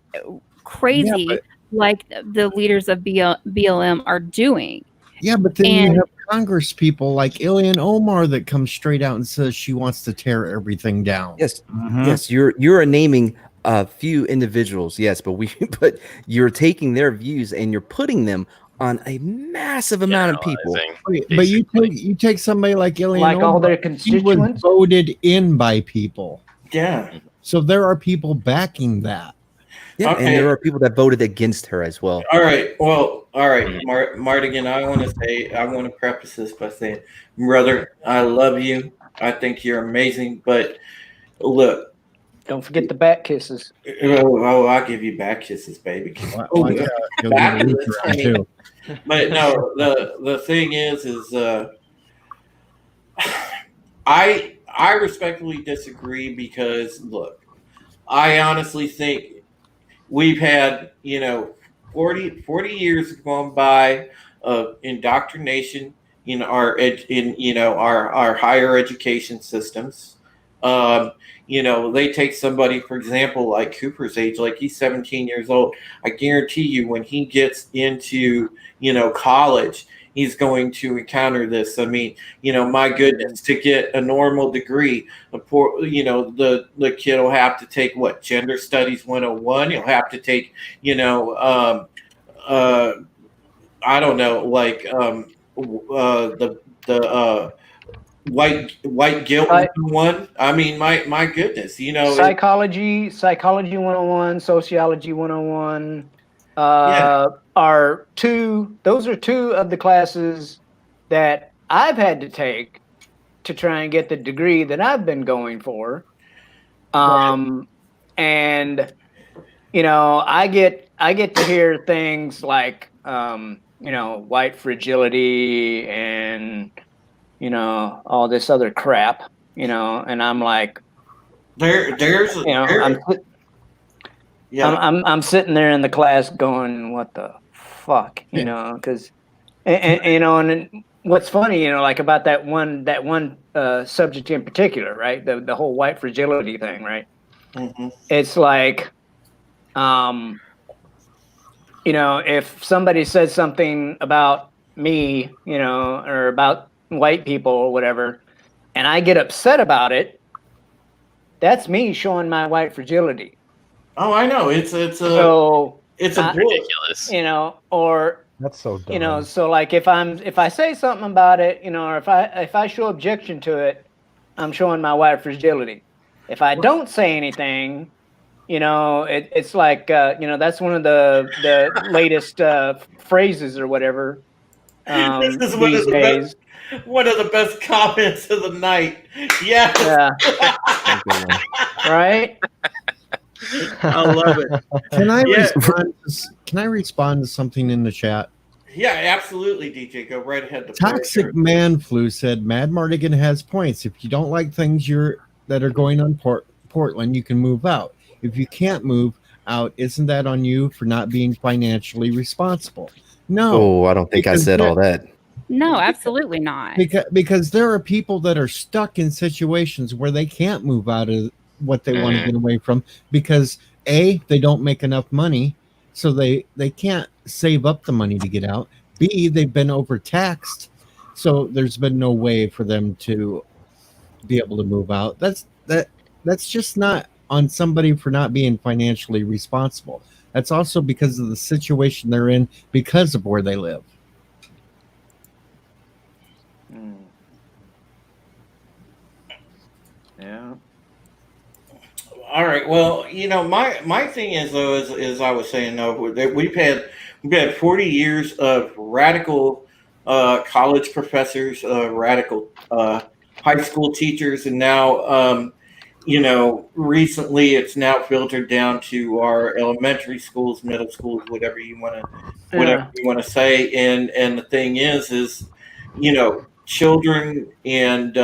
crazy like the leaders of BLM are doing. Yeah, but then you have Congress people like Ilhan Omar that comes straight out and says she wants to tear everything down. Yes, yes, you're naming a few individuals. Yes, but you're taking their views and you're putting them on a massive amount of people. But you take somebody like Ilhan Omar, all their constituents, he was voted in by people. Yeah. So there are people backing that. Yeah, Okay. and there are people that voted against her as well. All right. Well, all right, Mardigan, I want to preface this by saying, brother, I love you. I think you're amazing. But look, Don't forget the back kisses. I'll give you back kisses, baby. Watch out, you'll leave a leak Fabulous. around too. But no, the thing is I respectfully disagree because look, I honestly think we've had 40 years gone by of indoctrination in our higher education systems. They take somebody, for example, like Cooper's age, like he's 17 years old. I guarantee you, when he gets into college, he's going to encounter this. I mean, my goodness, to get a normal degree, the kid will have to take what, gender studies 101. He'll have to take, I don't know, like the white guilt 101. I mean, my goodness, Psychology 101, sociology 101 Yeah. those are two of the classes that I've had to take to try and get the degree that I've been going for. And I get to hear things like white fragility and all this other crap, and I'm like, I'm sitting there in the class going, what the fuck, because and what's funny, like about that one subject in particular, right? The whole white fragility thing, right? Mm-hmm. It's like, if somebody says something about me, or about white people or whatever, and I get upset about it, that's me showing my white fragility. Oh, I know. It's ridiculous. Or that's so dumb. So like if I say something about it, or if I show objection to it, I'm showing my white fragility. If I don't say anything, it's like that's one of the latest phrases or whatever. This is these days. One of the best comments of the night. Yes. Yeah. Right. I love it. Can I respond to something in the chat? Yeah, absolutely, DJ. Go right ahead. Toxic Man Flu said, Mad Mardigan has points. If you don't like things that are going on Portland, you can move out. If you can't move out, isn't that on you for not being financially responsible? No. Oh, I don't think I said all that. No, absolutely not. Because there are people that are stuck in situations where they can't move out of what they want to get away from because A, they don't make enough money, so they can't save up the money to get out. B, they've been overtaxed, so there's been no way for them to be able to move out. That's just not on somebody for not being financially responsible. That's also because of the situation they're in because of where they live. Yeah. All right. Well, my thing is though, as I was saying though, we've had 40 years of radical college professors, radical high school teachers, and now recently it's now filtered down to our elementary schools, middle schools, whatever you want to say. And the thing is children and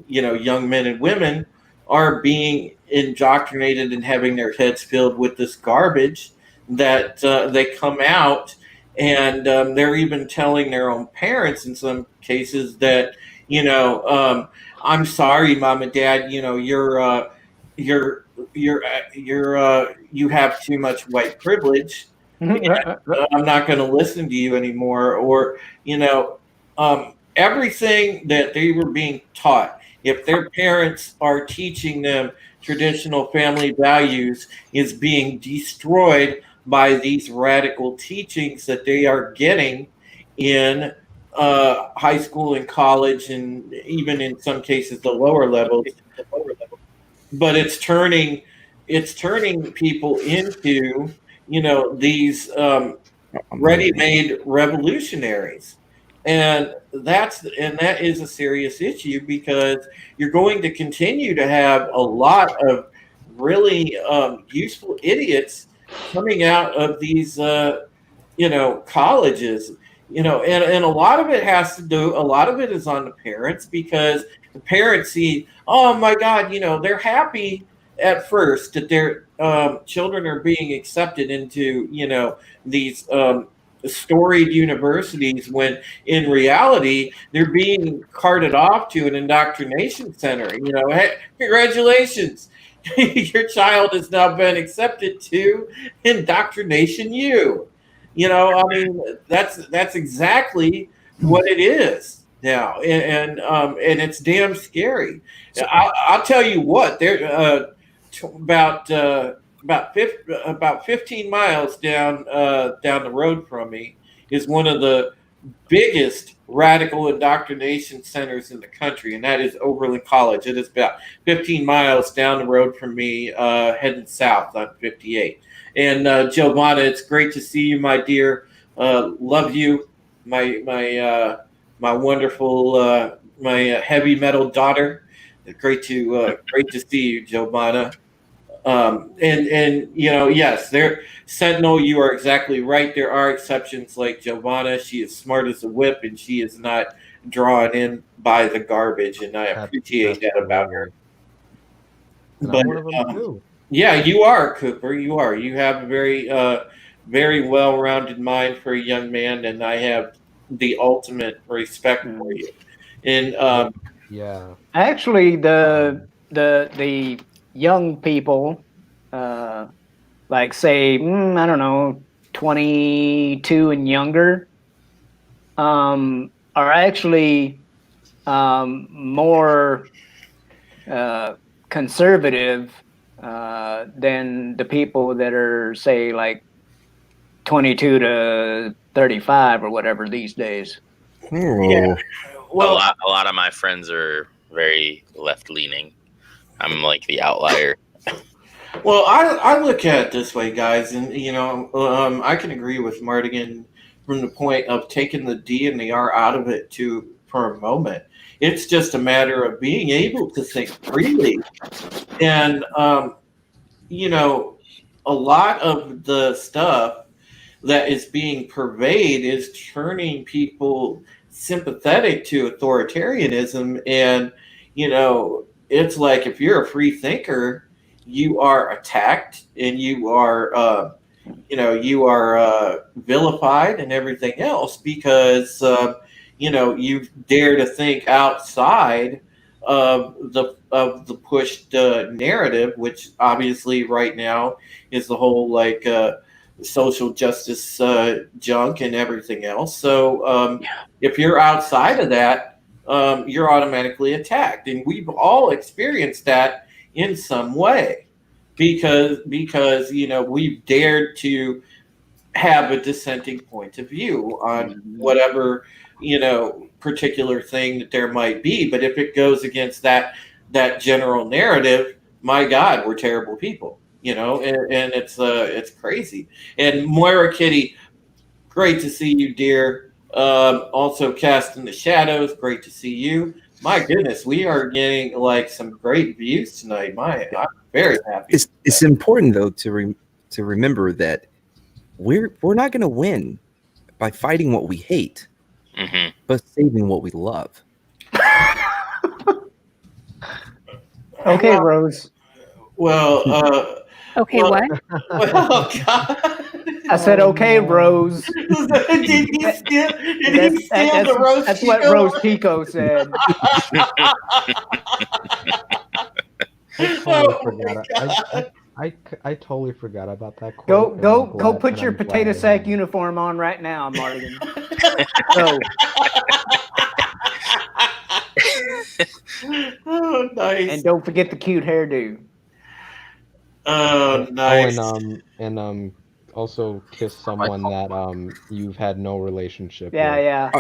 young men and women are being indoctrinated and having their heads filled with this garbage that they come out and they're even telling their own parents in some cases that I'm sorry, mom and dad, you have too much white privilege. I'm not going to listen to you anymore. Or everything that they were being taught, if their parents are teaching them traditional family values, is being destroyed by these radical teachings that they are getting in high school and college, and even in some cases the lower levels. But it's turning it's turning people into, these ready-made revolutionaries. And that is a serious issue, because you're going to continue to have a lot of really useful idiots coming out of these colleges, and a lot of it a lot of it is on the parents, because the parents see, oh my God, they're happy at first that their children are being accepted into, these storied universities, when in reality they're being carted off to an indoctrination center. Hey, congratulations, your child has now been accepted to indoctrination U. I mean, that's exactly what it is now, and it's damn scary. I'll tell you what, there about 15 miles down the road from me is one of the biggest radical indoctrination centers in the country, and that is Oberlin College. It is about 15 miles down the road from me, heading south on 58. And Giovanna, it's great to see you, my dear. Love you, my wonderful, my heavy metal daughter. Great to see you, Giovanna. And yes, Sentinel, you are exactly right. There are exceptions like Giovanna. She is smart as a whip, and she is not drawn in by the garbage, and I appreciate that about her. And But I'm one of them too. yeah, you are, Cooper. You are. You have a very well-rounded mind for a young man, and I have the ultimate respect for you. And yeah, actually, the young people, like say, I don't know, 22 and younger, are actually more conservative than the people that are, say, like 22 to 35 or whatever these days. yeah, well, a lot of my friends are very left-leaning. I'm like the outlier. well, I look at it this way, guys, and I can agree with Mardigan from the point of taking the D and the R out of it for a moment. It's just a matter of being able to think freely, and a lot of the stuff that is being purveyed is turning people sympathetic to authoritarianism. And it's like, if you're a free thinker, you are attacked, and you are vilified and everything else, because you dare to think outside of the pushed narrative, which obviously right now is the whole social justice junk and everything else. So if you're outside of that, you're automatically attacked, and we've all experienced that in some way, because we've dared to have a dissenting point of view on whatever particular thing that there might be. But if it goes against that general narrative, my God, we're terrible people. And it's crazy. And Moira Kitty, great to see you, dear. Also, Cast in the Shadows, great to see you. My goodness, we are getting some great views tonight. I'm very happy. It's important though to remember that we're not going to win by fighting what we hate, but saving what we love. Okay, Rose. Well, okay, what? Well, God. I said, okay, Rose. Did he steal the Rose? That's what Rose Pico said. I totally forgot about that quote. Go put your potato sack uniform on right now, Martin. Go. Oh, nice. And don't forget the cute hairdo. Oh, nice. And also kiss someone that you've had no relationship with. Yeah.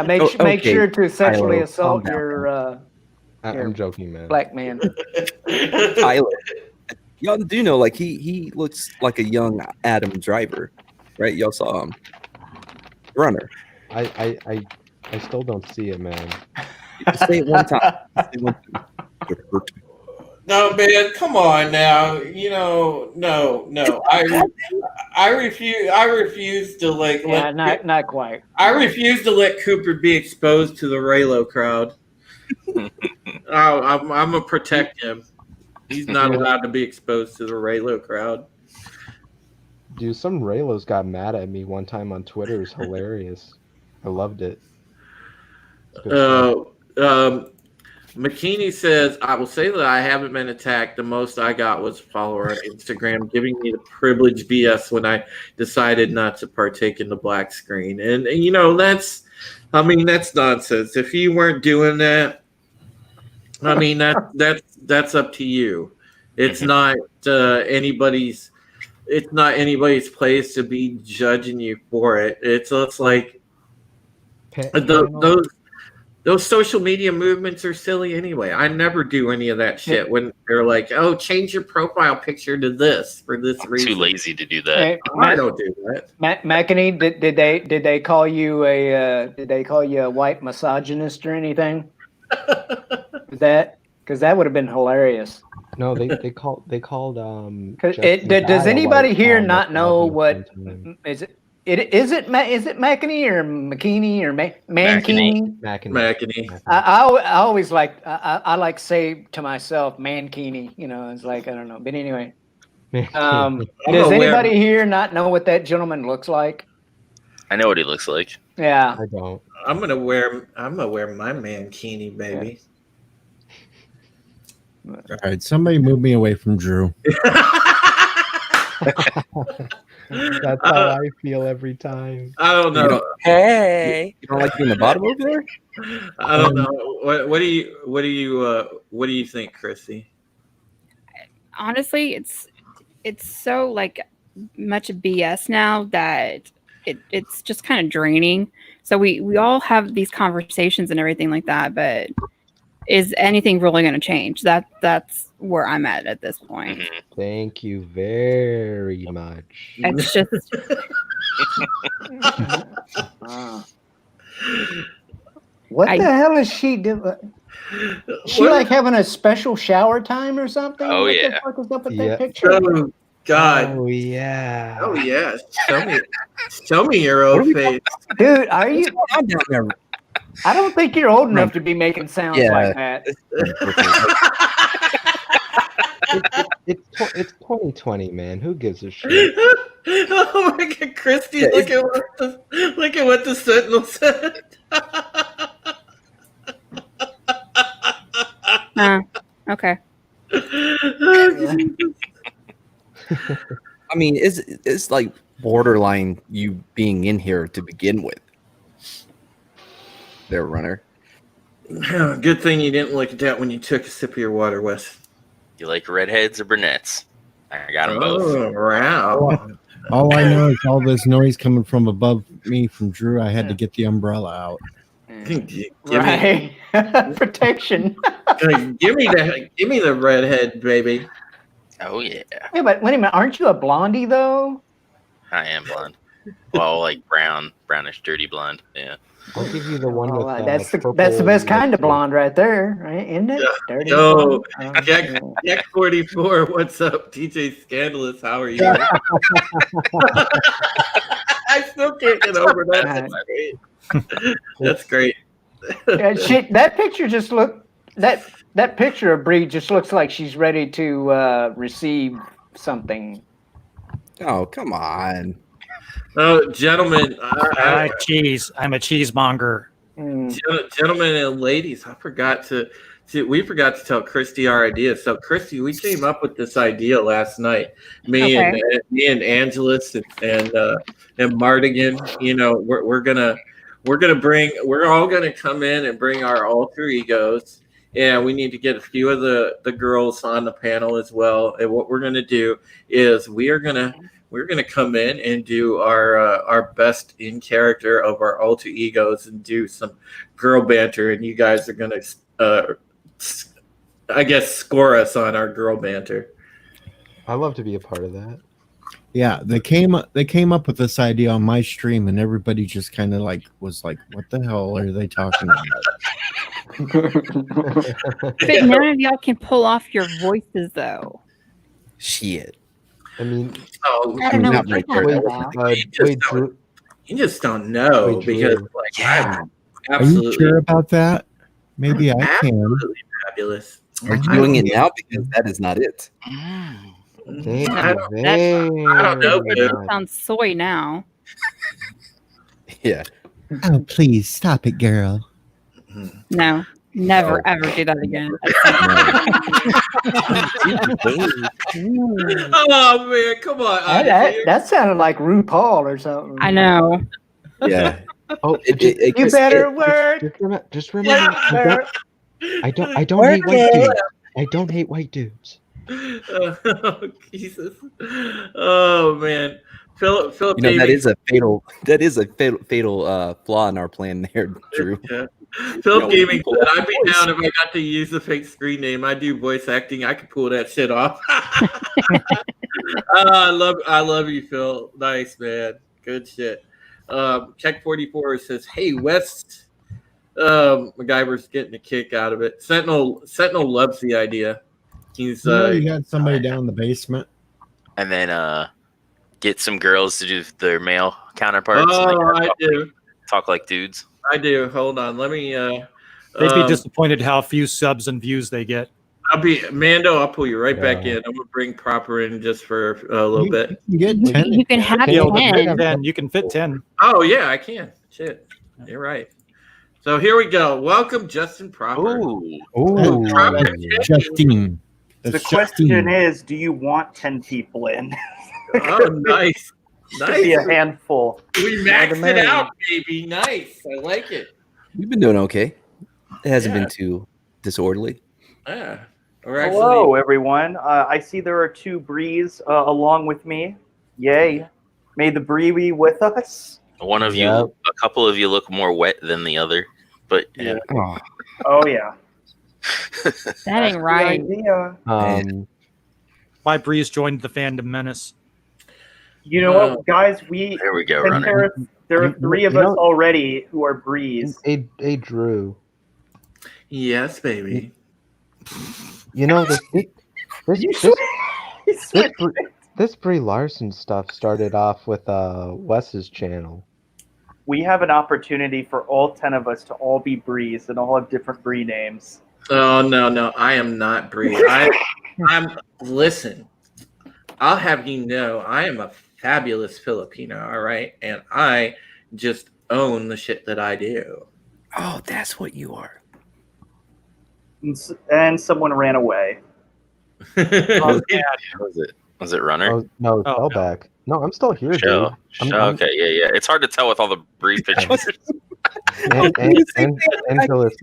Make sure to sexually assault your I'm joking, man. black man. Y'all do know, like he looks like a young Adam Driver, right? Y'all saw him. Runner. I still don't see it, man. Say it one time. Say it one time. No, man, come on now. No. I refuse to Yeah, not quite. I refuse to let Cooper be exposed to the Raylo crowd. I'm gonna protect him. He's not allowed to be exposed to the Raylo crowd. Dude, some Raylos got mad at me one time on Twitter. It was hilarious. I loved it. It's good stuff. McKinney says, I will say that I haven't been attacked. The most I got was a follower on Instagram giving me the privilege BS when I decided not to partake in the black screen. And that's nonsense. If you weren't doing that, I mean, that's up to you. It's not anybody's place to be judging you for it. It's like those social media movements are silly anyway. I never do any of that shit when they're like, "Oh, change your profile picture to this for this reason." Too lazy to do that. Hey, I don't do that. McEnany, did they call you a white misogynist or anything? Because that would have been hilarious. No, they called Does anybody here not know what is it? Is it McEnany or McKinney or Mankini? McEnany. I always I like say to myself Mankini. It's like I don't know, but anyway. Does anybody here not know what that gentleman looks like? I know what he looks like. Yeah, I don't. I'm gonna wear my Mankini, baby. All right, somebody move me away from Drew. That's how I feel every time. I don't know. Hey, you don't like being the bottom over there? I don't know. What do you think, Chrissy? Honestly, it's so like much BS now that it's just kind of draining. So we all have these conversations and everything like that, but is anything really going to change? That's where I'm at this point. Thank you very much. It's just what the hell is she doing? She like having a special shower time or something? Oh, what yeah. the fuck is up with Yeah. that picture? Oh God! Oh yeah. Oh yeah! Show me your old face, Dude, are you? I'm down there. I don't think you're old enough to be making sounds Yeah. like that. It's 2020, man. Who gives a shit? Oh my God, Christy! Yeah, look at what the Sentinel said. okay. I mean, it's like borderline you being in here to begin with. There, runner. Good thing you didn't look at that when you took a sip of your water, Wes. You like redheads or brunettes? I got them both. Oh, wow. All I know is all this noise coming from above me from Drew. I had to get the umbrella out. Right. Protection. Give me the redhead, baby. Oh yeah, Yeah, but wait a minute. Aren't you a blondie though? I am blonde. Well, like brownish, dirty blonde. Yeah. I'll give you the one with That's the purple best kind of lipstick. blonde right there, right? Isn't it? Dirty Yo, blonde. Jack 44, what's up? DJ Scandalous, how are you? I still can't get over that. That's great. That's great. Yeah, that picture just that picture of Bree just looks like she's ready to receive something. Oh, come on. Oh, gentlemen, Cheese. I'm a cheesemonger. Gentlemen and ladies, we forgot to tell Christy our idea. So, Christy, we came up with this idea last night. Me and Angelus and Mardigan. We're all gonna come in and bring our alter egos. And we need to get a few of the girls on the panel as well. And what we're gonna do is we're gonna come in and do our best in character of our alter egos and do some girl banter, and you guys are gonna I guess score us on our girl banter. I love to be a part of that. Yeah, they came up with this idea on my stream, and everybody just kind of was like, "What the hell are they talking about?" But none of y'all can pull off your voices though. Shit. I mean, Oh, I don't know not what right you're there. talking about. you just don't know Wait, because Drew. I'm Are you absolutely, sure about that? Maybe I can. absolutely fabulous. Are you I doing it don't- now? Because that is not it. Thank I you don't- very I don't know, It dude. much. sounds soy now. Yeah. Oh, please stop it, girl. No, never Oh. ever do that again. Oh man, come on, Odyssey. That sounded like RuPaul or something. I know. Yeah. Oh, You better work. just remember, I don't hate white dudes. I don't hate white dudes. Oh, Jesus. Oh man, Philip You know, that Gaming. is a fatal flaw in our plan there, Drew. Yeah. You Philip know, Gaming people said, have "I'd be voice." down if I got to use the fake screen name. I do voice acting. I could pull that shit off." I love you, Phil. Nice, man. Good shit. Check 44 says, "Hey, West." MacGyver's getting a kick out of it. Sentinel loves the idea. He's You got somebody down in the basement. And then get some girls to do their male counterparts. and Oh, they I do. talk like dudes. I do. Hold on. Let me. They'd be disappointed how few subs and views they get. I'll be Mando. I'll pull you right back Yeah. in. I'm gonna bring Proper in just for a little bit. You can get 10. You can have Be able to fit 10. 10. You can fit 10. Oh yeah, I can. Shit, you're right. So here we go. Welcome, Justin Proper. Ooh. Ooh. Justine. The That's question Justine. is, do you want 10 people in? Oh, nice, Could be nice. a handful. We maxed it out, baby. Nice. I like it. We've been doing okay. It hasn't Yeah. been too disorderly. Yeah. We're actually. Hello, everyone. I see there are 2 Brees along with me. Yay. May the Bree be with us. One of you, a couple of you look more wet than the other, but Yeah. Oh, yeah. That ain't right. Idea. Why Breeze joined the fandom menace. You know what, guys? there we go, and runner. there are 3 of us already who are Brees. Hey, Drew. Yes, baby. You know You this Brie Larson stuff started off with Wes's channel. We have an opportunity for all 10 of us to all be Brees and all have different Bree names. Oh no, I am not Bree. I'm listen. I'll have you know, I am a fabulous Filipino, all right, and I just own the shit that I do. Oh, that's what you are. And someone ran away. Was it runner? Oh, no, Oh, fell no. back. No, I'm still here, Show. dude. Okay, yeah. It's hard to tell with all the brief pictures. Angelus,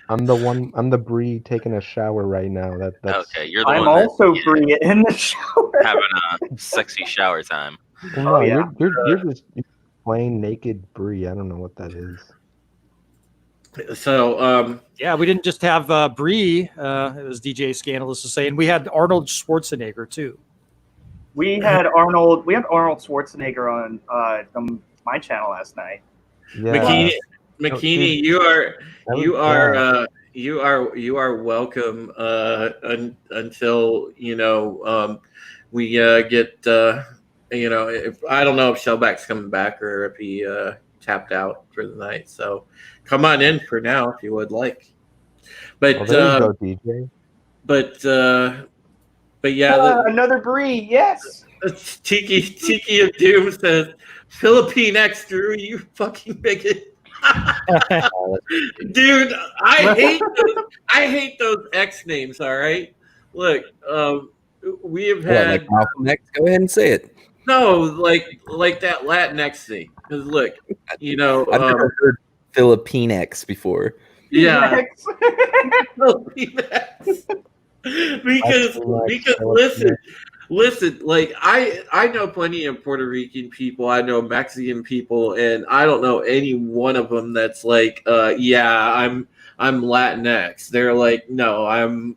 I'm the one. I'm the Bree taking a shower right now. That's Okay, you're the I'm one also Bree in the shower. that's having a sexy shower time. No, yeah. you're just plain naked Bree. I don't know what that is. So, Yeah, we didn't just have Bree, as DJ Scandalous is saying. We had Arnold Schwarzenegger, too. We had Arnold Schwarzenegger on my channel last night. Yeah. McKinney, you are welcome until we get if I don't know if Shellback's coming back or if he tapped out for the night. So come on in for now if you would like. But there you go, DJ. but yeah, Another Bree, yes. Tiki of Doom says Philippine X Drew, you fucking bigot. Dude, I hate those X names. All right, look, we have had Like Malcolm X? Go ahead and say it. no like that Latinx thing. Because look, I've never heard Philippine X before. yeah, Philippine X. because listen, like I know plenty of Puerto Rican people, I know Mexican people, and I don't know any one of them that's like, I'm Latinx. They're like, no, I'm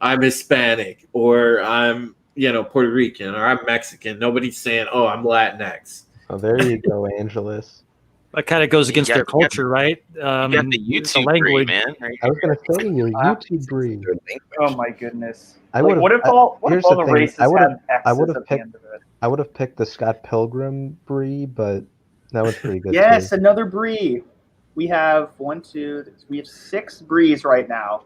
I'm Hispanic or I'm, Puerto Rican or I'm Mexican. Nobody's saying, oh, I'm Latinx. Oh, there you go, Angelus. That kind of goes against their culture, right? You got the YouTube language. man. I was gonna say your YouTube breed. Oh my goodness! I Like, would've- what if all here's the the thing, races I would've- had I X's would've at the picked- end of it? I would have picked the Scott Pilgrim brie, but that was pretty good. Yes, too. another brie. We have 6 bries right now.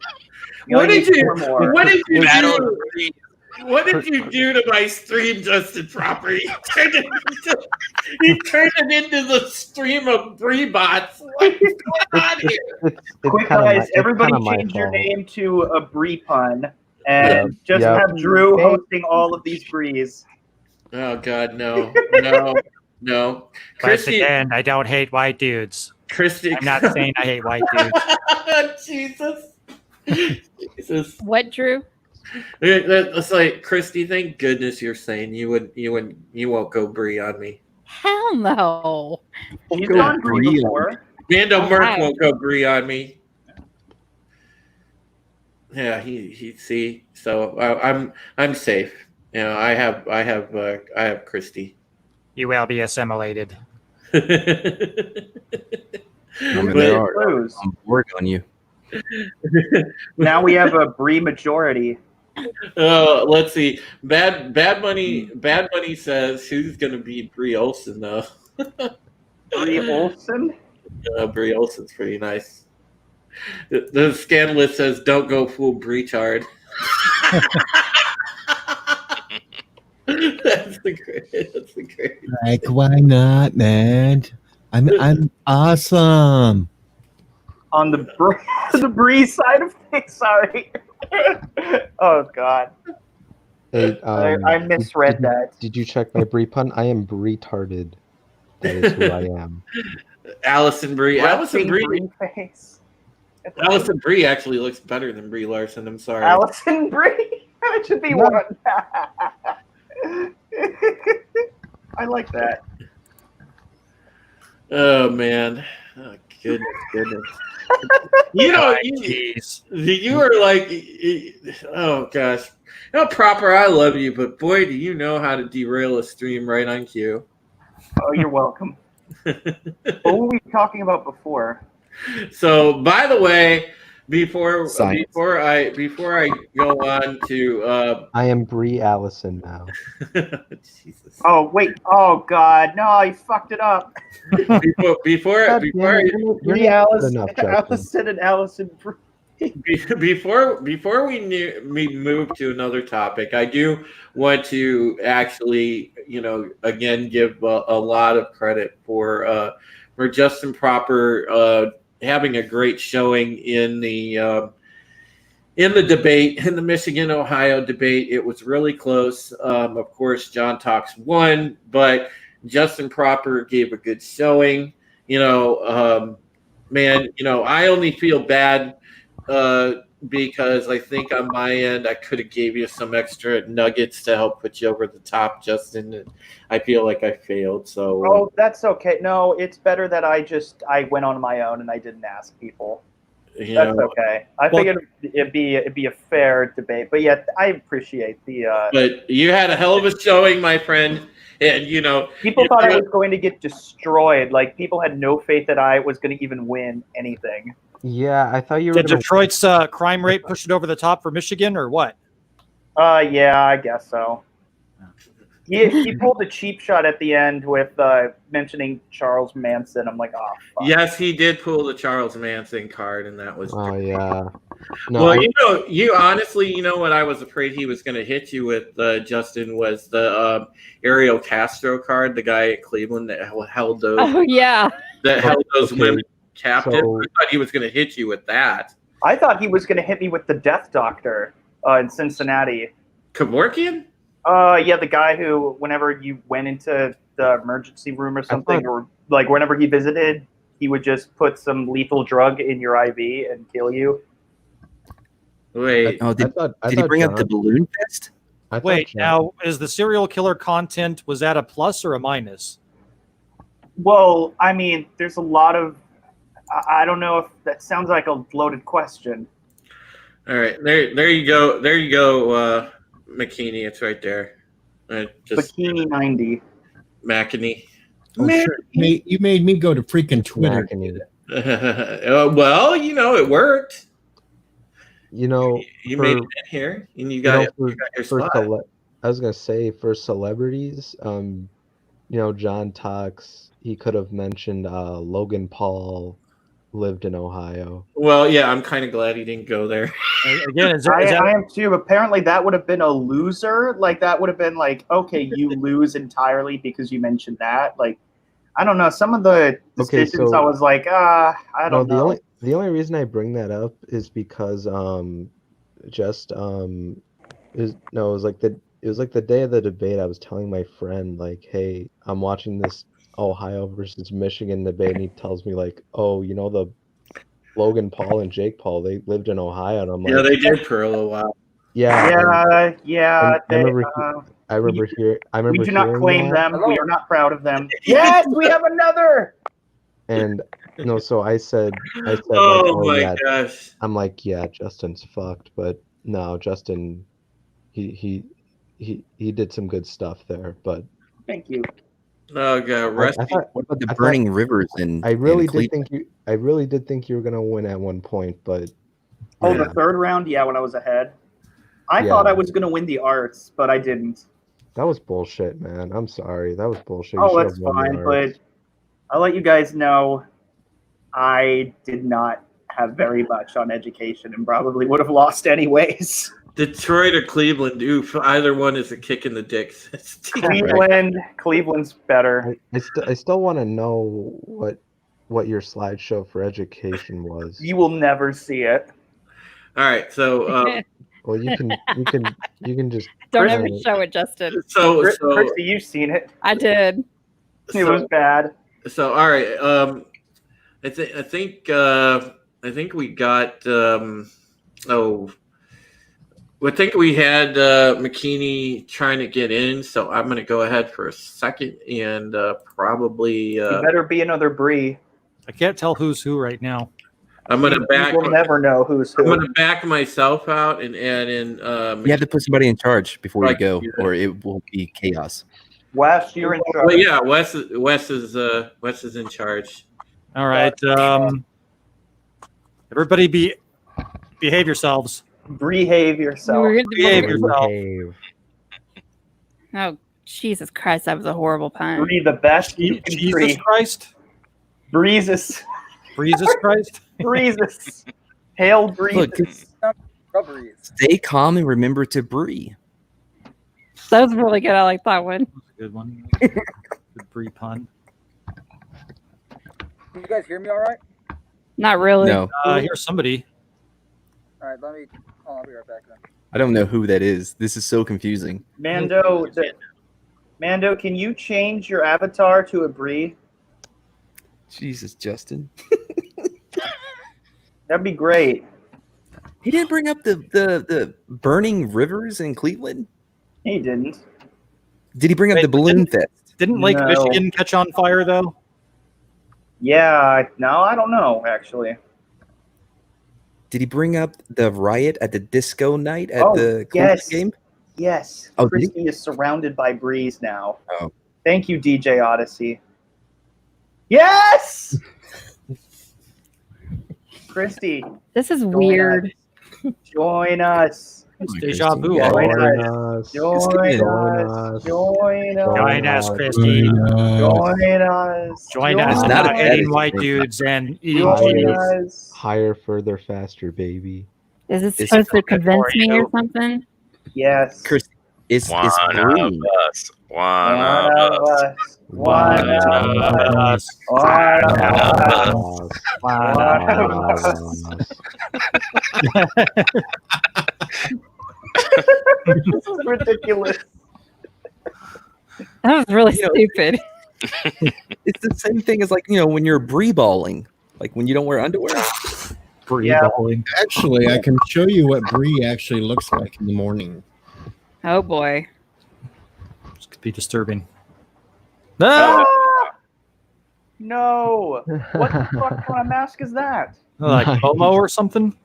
We What only did need you? 4 more. What did you Battle of do? the Breed. What did you do to my stream, Justin Proper? You turned it into the stream of brie bots. What is going on here? It's Quick kinda guys, my- it's everybody kinda my change your fault. name to a brie pun, and just Yep. have Drew hosting all of these bries. Oh God, no. Once Christy, again, I don't hate white dudes. Christy, I'm not saying I hate white dudes. Jesus. What, Drew? It's like, Christy, thank goodness you're saying you won't go brie on me. Hell no. She's Go gone brie brie on before. Mando All Merc right. won't go brie on me. Yeah, he see. So I'm safe. I have Christy. You will be assimilated. I mean, they are Clues. on board on you. Now we have a brie majority. Let's see. Bad Bunny says who's gonna beat Brie Olson though. Brie Olson? Brie Olson's pretty nice. The scandalous says don't go full Breechard. That's the great. Like, why not, man? I'm awesome. On the the brie side of things, sorry. Oh God. Hey, I misread that. Did you check my brie pun? I am retarded. That is who I am. Allison Brie. Allison Resting Brie. face. Allison Brie actually looks better than Brie Larson. I'm sorry. Allison Brie. That should be one. I like that. Oh man. Oh, goodness. You are like, oh gosh. Proper, I love you, but boy, do you know how to derail a stream right on cue. Oh, you're welcome. What were we talking about before? So, by the way, before I go on to I am Brie Allison now. Jesus. Oh wait! Oh God! No, you fucked it up. Before Brie Allison and Allison Brie. Before we move to another topic, I do want to actually, again give a lot of credit for Justin Proper having a great showing in the debate, in the Michigan-Ohio debate. It was really close. Of course, John Talks won, but Justin Proper gave a good showing. Man, I only feel bad because I think on my end I could have gave you some extra nuggets to help put you over the top, Justin. And I feel like I failed. So Oh, that's okay. No, it's better that I went on my own and I didn't ask people. That's okay. I figured it'd be a fair debate, but yet I appreciate the. But you had a hell of a showing, my friend, and people thought I was going to get destroyed. Like people had no faith that I was going to even win anything. Yeah, I thought you were. Did Detroit's crime rate push it over the top for Michigan, or what? Yeah, I guess so. He pulled a cheap shot at the end with mentioning Charles Manson. I'm like, oh, fuck. Yes, he did pull the Charles Manson card, and that was. Oh yeah. No, well, you honestly, what I was afraid he was going to hit you with, Justin, was the Ariel Castro card, the guy at Cleveland that held those. Oh yeah. That held those women captive. So- I thought he was going to hit you with that. I thought he was going to hit me with the Death Doctor in Cincinnati. Kevorkian? Yeah, the guy who, whenever you went into the emergency room or something, or like whenever he visited, he would just put some lethal drug in your IV and kill you. Wait. Did he bring up the balloon fist? Wait, now is the serial killer content, was that a plus or a minus? Well, I mean, there's a lot of. I don't know if that sounds like a loaded question. All right, there you go. There you go, McKinney. It's right there. Just Bikini 90. McKinney. Oh, sure. You made me go to freaking Twitter. McKinney. Well, it worked. You know, You for, made it in here, and you you got, know, for, you got your for spot. I was gonna say for celebrities, John Tox, he could have mentioned Logan Paul lived in Ohio. Well, yeah, I'm kind of glad he didn't go there. Again, I am too. Apparently, that would have been a loser. Like, that would have been like, okay, you lose entirely because you mentioned that. Like, I don't know. Some of the decisions, I was like, I don't know. The only reason I bring that up is because it was like the day of the debate. I was telling my friend, like, hey, I'm watching this Ohio versus Michigan debate, and he tells me, like, oh, the Logan Paul and Jake Paul, they lived in Ohio, and I'm like, Yeah, they did for a little while. Yeah. I remember We do not hearing claim that. them. We are not proud of them. Yes, we have another. And so I said, Oh my gosh. I'm like, yeah, Justin's fucked, but no, Justin, he did some good stuff there, but Thank you. Oh god, Rusty. What about the burning rivers in? I really in did Cleveland? think you were gonna win at one point, but Oh, the third round? Yeah, when I was ahead. I thought I was gonna win the arts, but I didn't. that was bullshit, man. I'm sorry, that was bullshit. You Oh, should that's have won the fine, arts. but I'll let you guys know I did not have very much on education and probably would have lost anyways. Detroit or Cleveland? Oof, either one is a kick in the dick. Cleveland's better. I still want to know what your slideshow for education was. You will never see it. All right, so Well, you can just Don't ever show it, Justin. so Christy, you've seen it. I did. It was bad. So all right, I think we got I think we had McKinney trying to get in, so I'm going to go ahead for a second and probably. You better be another Bree. I can't tell who's who right now. I'm going to back. We'll never know who's who. I'm going to back myself out and add in. You have to put somebody in charge before you go, or it will be chaos. Wes, you're in charge. Well, yeah, Wes is in charge. All right, everybody, behave yourselves. Behave yourself. Behave yourself. Oh, Jesus Christ, that was a horrible pun. Bree, the best you can Jesus Bree. Christ. Breezes. Jesus Christ. Breezes. Hail breezes. Look, stay calm and remember to breathe. That was really good. I like that one. Good one. Good Brie pun. Can you guys hear me all right? Not really. No, Here's somebody. All right, I'll be right back then. I don't know who that is. This is so confusing. Mando, can you change your avatar to a Bree? Jesus, Justin. That'd be great. He didn't bring up the burning rivers in Cleveland. He didn't. Did he bring up the balloon fest? Didn't Lake Michigan catch on fire though? Yeah, no, I don't know actually. Did he bring up the riot at the disco night at the Colts game? Yes. Oh, Christy is surrounded by Breeze now. Oh. Thank you, DJ Odyssey. Yes! Christy. This is weird. Join us. It's deja vu. Join us. Join us. Join us, Christy. Join us. Join us. It's not Not a bad eating white experience. dudes and eating cheese. Higher, further, faster, baby. Is it supposed to convince me or something? Yes. Chris, it's One of Brew. us. One of us. One of us. One of us. This is ridiculous. That was really stupid. It's the same thing as when you're bree-balling, like when you don't wear underwear. Bree-balling. Actually, I can show you what Bree actually looks like in the morning. Oh boy. This could be disturbing. Ah! No. What the fuck kind of mask is that? Like Momo or something?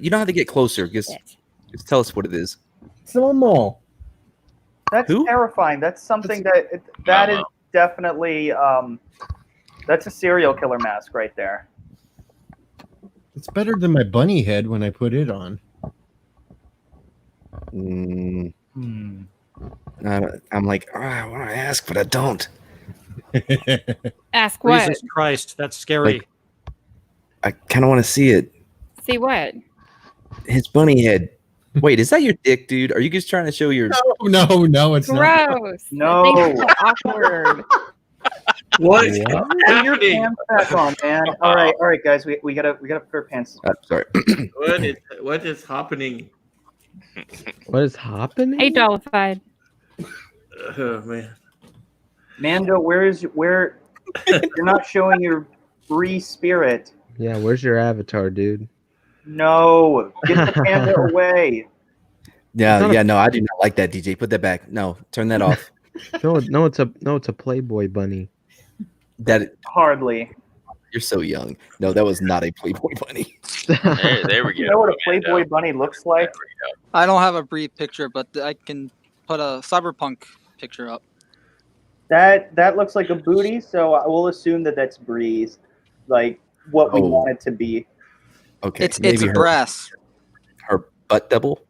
You don't have to get closer. Just tell us what it is. Momo. That's Who? terrifying. That's something that is definitely that's a serial killer mask right there. It's better than my bunny head when I put it on. I'm like, I want to ask, but I don't. Ask what? Jesus Christ, that's scary. Like, I kind of want to see it. See what? His bunny head. Wait, is that your dick, dude? Are you just trying to show your? No, it's not. Gross. No. That makes it so awkward. What is Put your happening? pants back on, man. All right, guys. We gotta put our pants. Sorry. What is happening? What is happening? Hey, Dollified. Oh man. Mando, where you're not showing your free spirit. Yeah, where's your avatar, dude? No, get the panda away. No, I do not like that, DJ. Put that back. No, turn that off. No, it's a Playboy bunny. That Hardly. you're so young. No, that was not a Playboy bunny. There we go. You know what a Playboy bunny looks like? I don't have a brief picture, but I can put a cyberpunk picture up. That looks like a booty, so I will assume that that's Breeze, like what we want it to be. Okay, It's maybe a breast. her butt double.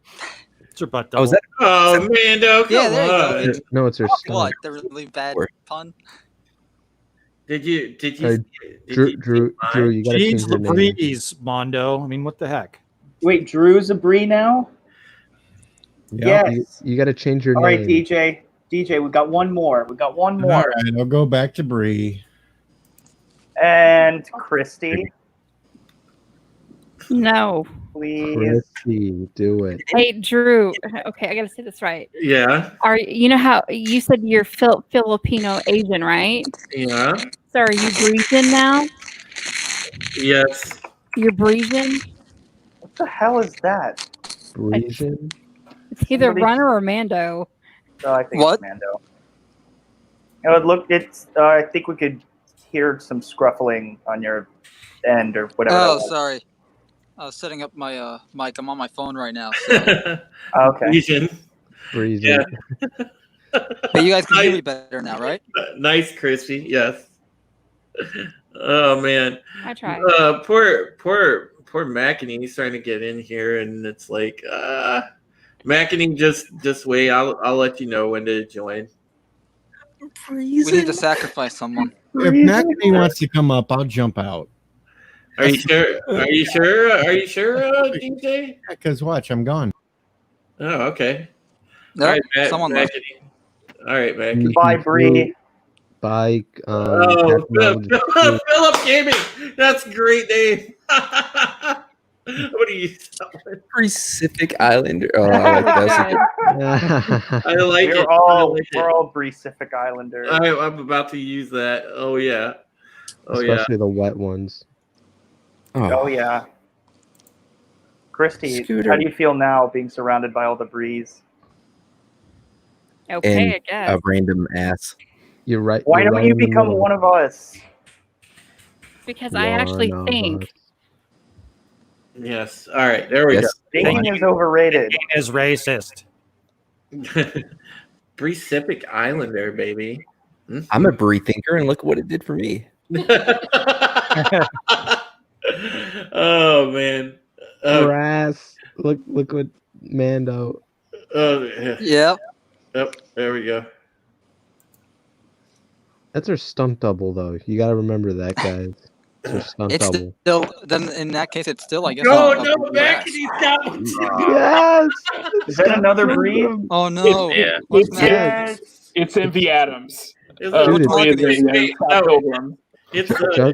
It's her butt Oh, double. is that? Oh, Mando, come Yeah, there you on. go. It's No, it's her stomach. what? The really bad pun. Did you Drew, you gotta Jeez change your name. Louise, Mondo. I mean, what the heck? Wait, Drew's a Bree now? Yeah, Yes. you gotta change your All name. right, DJ, we got one more. All right, I'll go back to Bree. And Christy, No. please. Chrissy, do it. Hey, Drew. Okay, I gotta say this right. Yeah. You know how you said you're Filipino Asian, right? Yeah. So are you breathing now? Yes. You're breathing? What the hell is that? Breathing? It's either Somebody- Runner or Mando. Oh, I think What? it's Mando. I think we could hear some scruffling on your end or whatever. Oh, that was. sorry. I was setting up my mic. I'm on my phone right now. So. Okay. Asian. Breathing. Yeah. Hey, you guys can hear me better now, right? Nice, Christy. Yes. Oh man. I tried. Poor McEnany. He's trying to get in here, and it's like, McEnany, just wait. I'll let you know when to join. We need to sacrifice someone. If McEnany wants to come up, I'll jump out. Are you sure? Are you sure, DJ? Because watch, I'm gone. Oh, okay. No, All right, someone left. McEnany. All right, McEnany. Bye, Bree. Bye. Philip Gaming. That's a great name. What are you selling? Pacific Islander. Oh, I like that. I like it. We're all Pacific Islanders. I'm about to use that. Oh yeah. Especially the wet ones. Oh yeah. Christy, Scooter. how do you feel now being surrounded by all the breeze? Okay, And I guess. a random ass. You're right. Why you're don't right you in the become middle. one of us? Because I actually One of think. us. Yes. All right. There we Yes. Thinking is overrated. Is racist. go. Pacific Islander, baby. I'm a Brie thinker, and look what it did for me. Oh man. Grass. Look what Mando. Yeah. Yep. Yep. There we go. That's her stunt double, though. You got to remember that, guys. It's her stunt It's double. still then in that case it's still I guess. No, a no, grass. McEnany's got one too. Yes. Is that another breeze? Oh no. Yeah. What's It's, next? it's Envy Adams. It's Dude, Bree is it's- Envy Adams. Scott Pilgrim. It's Justin.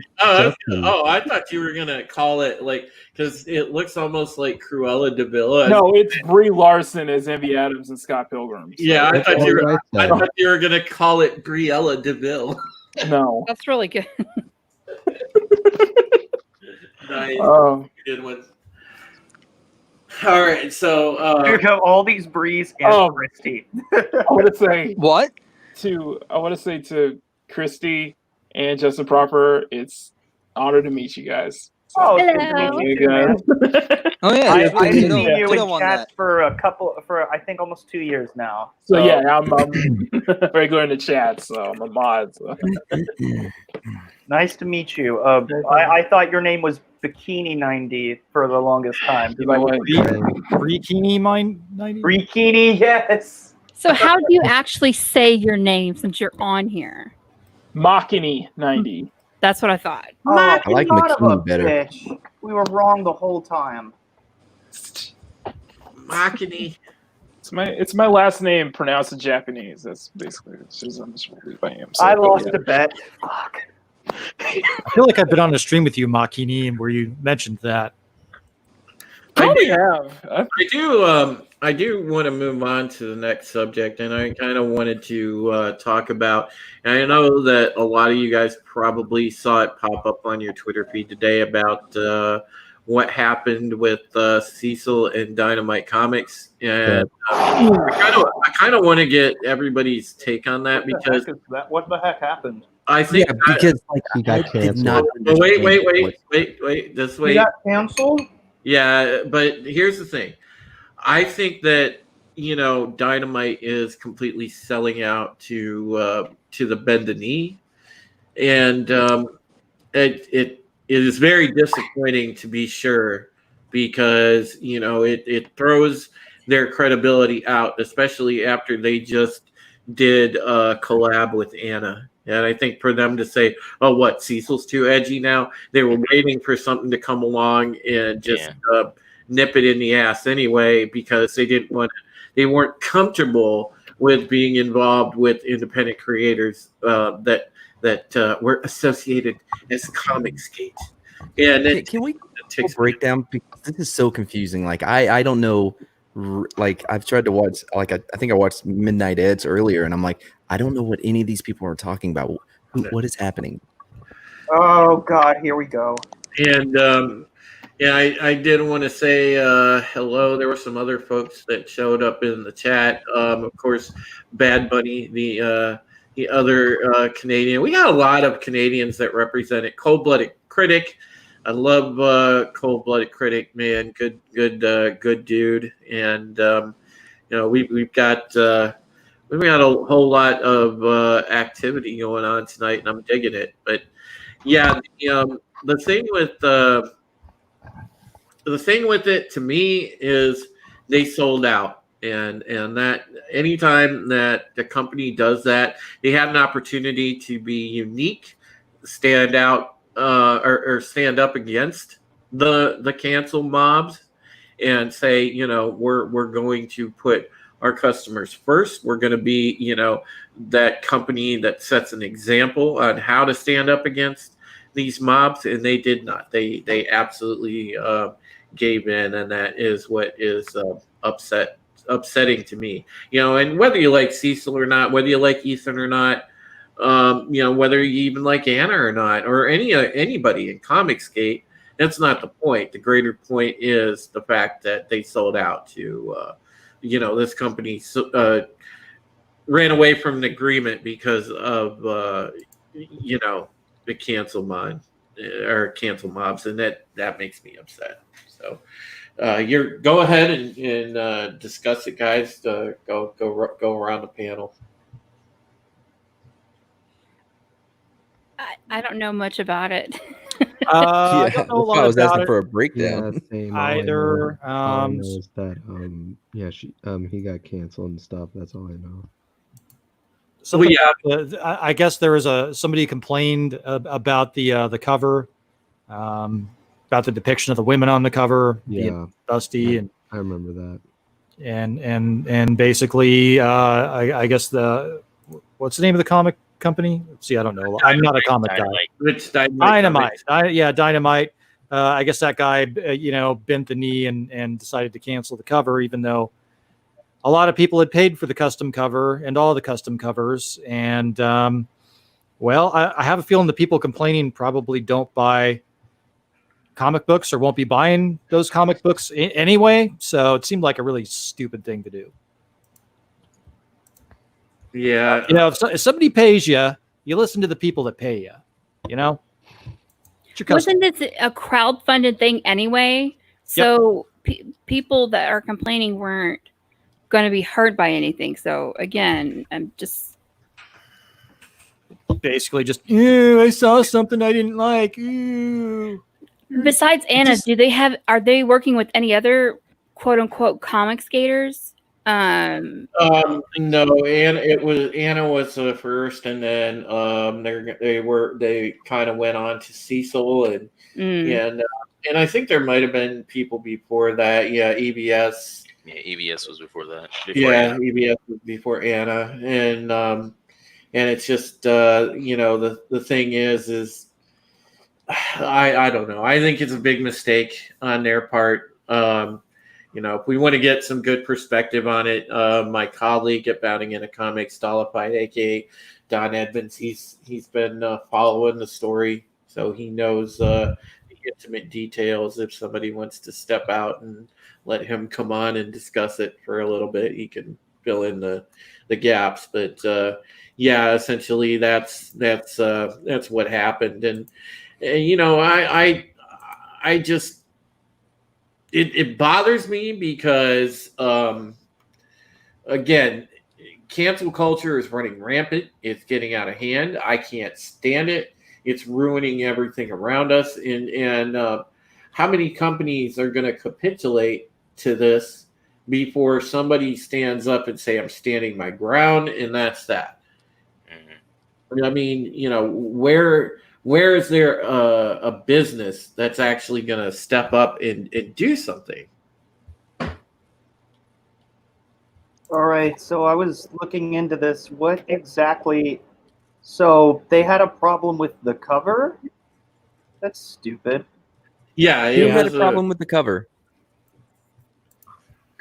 I thought you were gonna call it like because it looks almost like Cruella de Vil. No, it's Brie Larson as Envy Adams and Scott Pilgrim. So, Yeah, I That's thought what you were. I I said. thought you were gonna call it Briella DeVille. no. That's really good. Nice, Um, good one. All right, so Here come all these breeze and Oh. Christy. I want to say What? to Christy and Justin Proper, it's an honor to meet you guys. Oh, Hello. good to meet Hey, you, too, man. Oh yeah, I've Ditto seen you in won chats that. for I think almost 2 years now. So yeah, I'm regular in the chat, so I'm a mod. So. Nice to meet you. I thought your name was Bikini 90 for the longest time. You know what? Bikini mine 90? Bikini, yes. So how do you actually say your name since you're on here? Machini 90. That's what I thought. Oh, I like son of a McKinney better. bitch. We were wrong the whole time. Machini. It's my last name pronounced in Japanese. That's basically it's just I'm just believe I am. So, I but lost yeah. a bet. Fuck. I feel like I've been on a stream with you, Makini, where you mentioned that. Probably have. I do want to move on to the next subject, and I kind of wanted to talk about. And I know that a lot of you guys probably saw it pop up on your Twitter feed today about what happened with Cecil and Dynamite Comics, and I kind of want to get everybody's take on that because What the heck happened? I think because like he got I did canceled. not. Well, wait. He got canceled? Yeah, but here's the thing. I think that Dynamite is completely selling out to the Bend the Knee, and it is very disappointing to be sure because it throws their credibility out, especially after they just did a collab with Anna. And I think for them to say, "Oh, what Cecil's too edgy now," they were waiting for something to come along and just nip it in the ass anyway because they weren't comfortable with being involved with independent creators that were associated as Comicsgate. And can we break down because this is so confusing. Like I don't know. Like I've tried to watch, like I think I watched Midnight Eds earlier, and I'm like, I don't know what any of these people are talking about. What is happening? Oh God, here we go. And I did want to say hello. There were some other folks that showed up in the chat. Of course, Bad Bunny, the other Canadian. We got a lot of Canadians that represented Cold Blooded Critic. I love Cold Blooded Critic, man. Good dude. And we've got a whole lot of activity going on tonight, and I'm digging it. But yeah, the thing with it to me is they sold out, and that anytime that the company does that, they have an opportunity to be unique, stand out, or stand up against the cancel mobs, and say, we're going to put our customers first. We're going to be, that company that sets an example on how to stand up against these mobs, and they did not. They absolutely gave in, and that is what is upsetting to me. And whether you like Cecil or not, whether you like Ethan or not, whether you even like Anna or not, or anybody in Comicsgate, that's not the point. The greater point is the fact that they sold out to, this company ran away from an agreement because of, the cancel mobs, and that makes me upset. So, go ahead and discuss it, guys. Go around the panel. I don't know much about it. I don't know a lot I was about asking it. for a breakdown. Yeah, same. Either. All I know is that he got canceled and stuff. That's all I know. Something I guess there was somebody complained about the cover, about the depiction of the women on the cover, being dusty, and I remember that. And basically, I guess what's the name of the comic company? Let's see, I don't know. I'm not a comic guy. It's Dynamite. Dynamite. I guess that guy, bent the knee and decided to cancel the cover, even though a lot of people had paid for the custom cover and all the custom covers. And, I have a feeling the people complaining probably don't buy comic books or won't be buying those comic books anyway. So it seemed like a really stupid thing to do. Yeah. If somebody pays you, you listen to the people that pay you, Wasn't this a crowdfunded thing anyway? So people that are complaining weren't going to be hurt by anything. So again, I'm just basically just, ew, I saw something I didn't like. Ew. Besides Anna, are they working with any other quote unquote comic skaters? No, Anna was the first, and then they kind of went on to Cecil, and I think there might have been people before that. Yeah, EBS. Yeah, EBS was before that. EBS was before Anna, and it's just the thing is I don't know. I think it's a big mistake on their part. If we want to get some good perspective on it, my colleague at Bounding into Comics, Dollified, aka Don Edmonds, he's been following the story, so he knows the intimate details. If somebody wants to step out and let him come on and discuss it for a little bit, he can fill in the gaps. But essentially that's what happened, and I just. It bothers me because, again, cancel culture is running rampant. It's getting out of hand. I can't stand it. It's ruining everything around us. And how many companies are going to capitulate to this before somebody stands up and say, I'm standing my ground, and that's that. Mm-hmm. I mean, where is there a business that's actually going to step up and do something? All right, so I was looking into this. What exactly? So they had a problem with the cover? That's stupid. Yeah, you had a problem with the cover.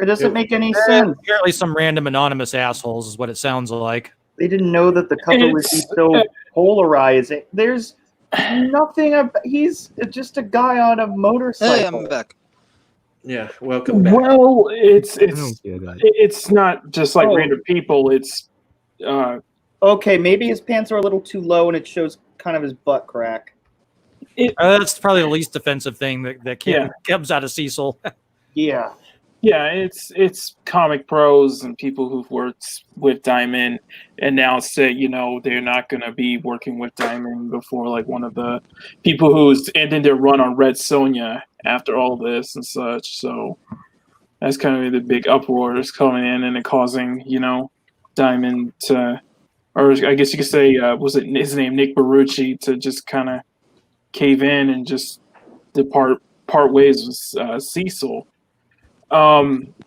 It doesn't make any sense. Apparently, some random anonymous assholes is what it sounds like. They didn't know that the cover would be so polarizing. There's nothing. He's just a guy on a motorcycle. Hey, I'm back. Yeah, welcome back. Well, it's not just like random people. It's okay. Maybe his pants are a little too low, and it shows kind of his butt crack. That's probably the least offensive thing that comes out of Cecil. Yeah. Yeah, it's comic pros and people who've worked with Diamond announced that they're not going to be working with Diamond before like one of the people who's ending their run on Red Sonja after all this and such. So that's kind of the big uproar that's coming in and it causing Diamond to, or I guess you could say, was it his name Nick Barucci, to just kind of cave in and just part ways with Cecil.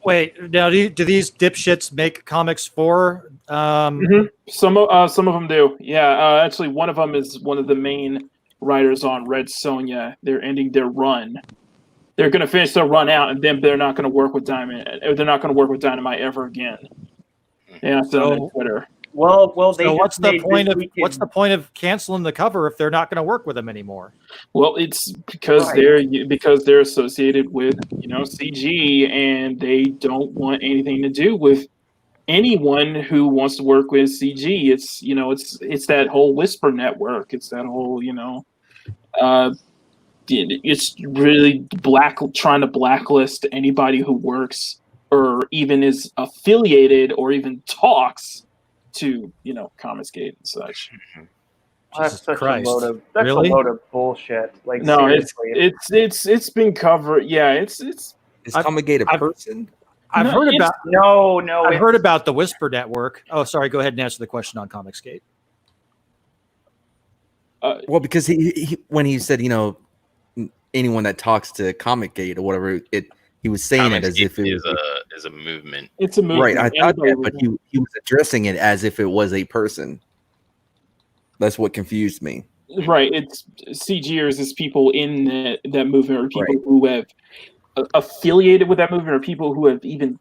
Wait, now do these dipshits make comics for? Some of them do. Yeah, actually, one of them is one of the main writers on Red Sonja. They're ending their run. They're going to finish their run out, and then they're not going to work with Diamond. They're not going to work with Dynamite ever again. Yeah, so on Twitter. Well. So what's the point of canceling the cover if they're not going to work with them anymore? Well, it's because they're associated with CG, and they don't want anything to do with anyone who wants to work with CG. It's that whole Whisper network. It's that whole it's really trying to blacklist anybody who works or even is affiliated or even talks to Comicsgate and such. That's such Christ. a load of bullshit. Like no, seriously. it's been covered. Yeah, it's Is Comicsgate a person? I've heard about I've heard about the Whisper Network. Oh, sorry. Go ahead and answer the question on Comicsgate. Well, because he when he said anyone that talks to Comicsgate or whatever, he was saying it as if it is a movement. It's a movement. Right, I thought that, but he was addressing it as if it was a person. That's what confused me. Right, it's CGers is people in that movement, or people who have affiliated with that movement, or people who have even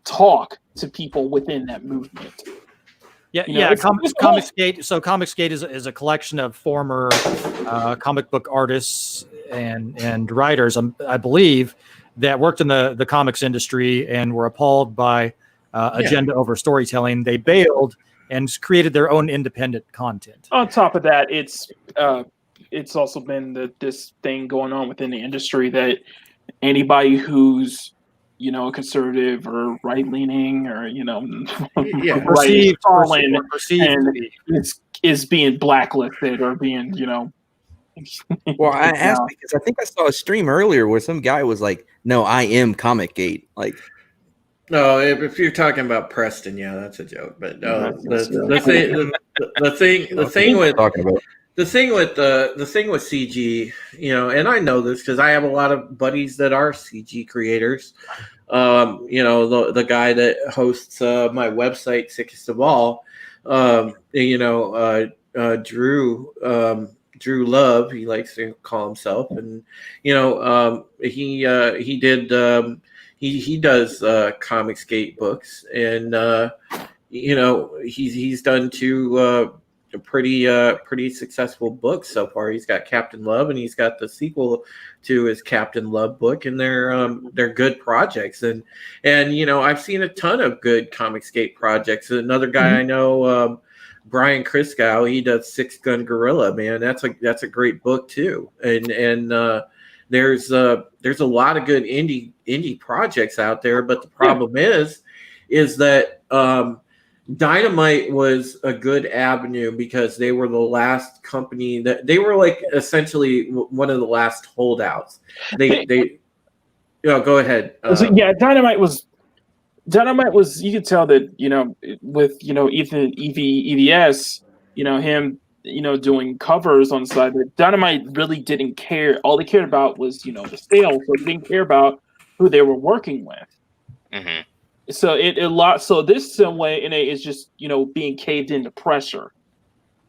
talk to people within that movement. Comicsgate. So Comicsgate is a collection of former comic book artists and writers, I believe, that worked in the comics industry and were appalled by agenda over storytelling. They bailed and created their own independent content. On top of that, it's it's also been this thing going on within the industry that anybody who's a conservative or right leaning or perceived and is being blacklisted or being Well, I asked because I think I saw a stream earlier where some guy was like, "No, I am Comic Gate." Like, no, if you're talking about Preston, yeah, that's a joke. But the thing with CG, and I know this because I have a lot of buddies that are CG creators. The guy that hosts my website, Sickest of All, Drew Love, he likes to call himself, and he does Comicsgate books, and he's done two pretty successful books so far. He's got Captain Love, and he's got the sequel to his Captain Love book, and they're good projects. And I've seen a ton of good Comicsgate projects. Another guy I know, Brian Kriskow, he does Six Gun Gorilla. Man, that's a great book too. And there's a lot of good indie projects out there, but the problem is that Dynamite was a good avenue because they were the last company that they were like essentially one of the last holdouts. They go ahead. Dynamite was you could tell that with Ethan EVS him doing covers on the side, that Dynamite really didn't care. All they cared about was the sales, so they didn't care about who they were working with. Mm-hmm. So this some way is just being caved into pressure.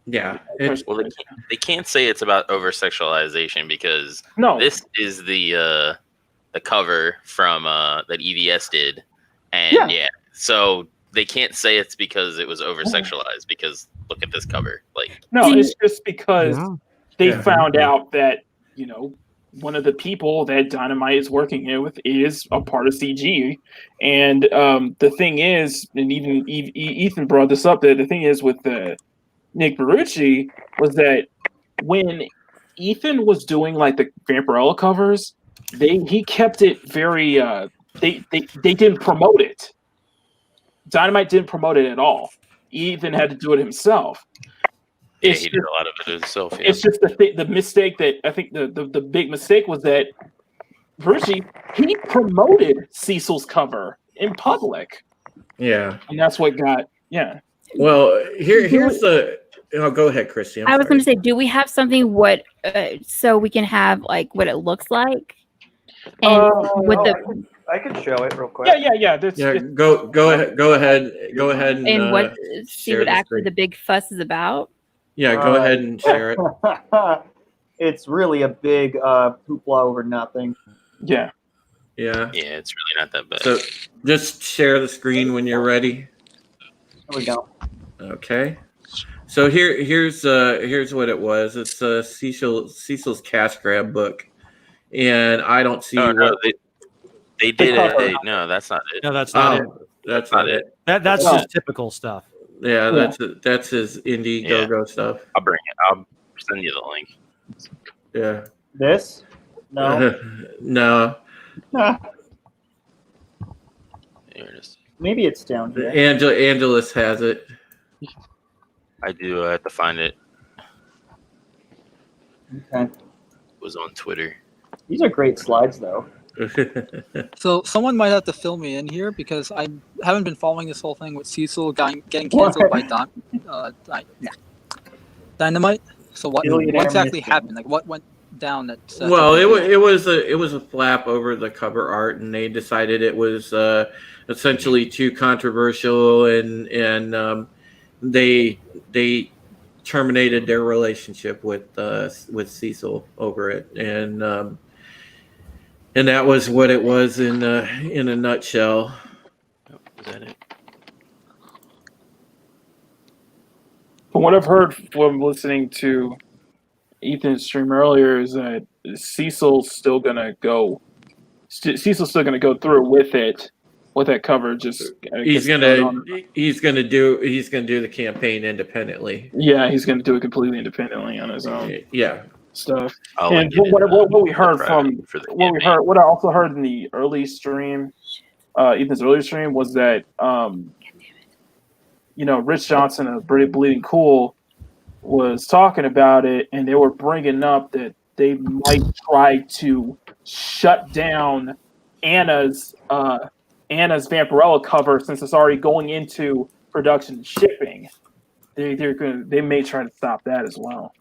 Yeah. Well, they can't say it's about over sexualization because this is the cover from that EVS did, and so they can't say it's because it was over sexualized because look at this cover. It's just because they found out that one of the people that Dynamite is working with is a part of CG, and the thing is, and even Ethan brought this up, that the thing is with Nick Barucci was that when Ethan was doing like the Vampirella covers, he kept it very they didn't promote it. Dynamite didn't promote it at all. Ethan had to do it himself. He did a lot of it himself. Yeah. It's just the mistake that I think the big mistake was that Barucci, he promoted Cecil's cover in public. Yeah, and that's what got Well, here's the. Go ahead, Christy. I was going to say, do we have something so we can have like what it looks like, and I could show it real quick. Yeah. Go ahead. And see what actually the big fuss is about. Yeah, go ahead and share it. It's really a big hoopla over nothing. Yeah. Yeah. Yeah, it's really not that bad. So just share the screen when you're ready. There we go. Okay. So here's what it was. It's Cecil's Cash Grab book, and I don't see they did it. No, that's not it. No, that's not it. That's not it. That's just typical stuff. Yeah, that's his Indiegogo stuff. I'll bring it. I'll send you the link. Yeah. This? No. No. Here it is. Maybe it's down here. Angelus has it. I do. I have to find it. Okay. It was on Twitter. These are great slides, though. So someone might have to fill me in here because I haven't been following this whole thing with Cecil getting canceled by Dynamite. So what exactly happened? Like what went down? Well, it was a flap over the cover art, and they decided it was essentially too controversial, and they terminated their relationship with Cecil over it, and that was what it was in a nutshell. Was that it? From what I've heard from listening to Ethan's stream earlier, is that Cecil's still gonna go through with it, with that cover. Just he's gonna do the campaign independently. Yeah, he's gonna do it completely independently on his own. Yeah. stuff. I'll And link it what we in heard the from for the what I also heard in the early stream, Ethan's early stream, was that Rich Johnson of Bleeding Cool was talking about it, and they were bringing up that they might try to shut down Anna's Vampirella cover since it's already going into production and shipping. They may try to stop that as well.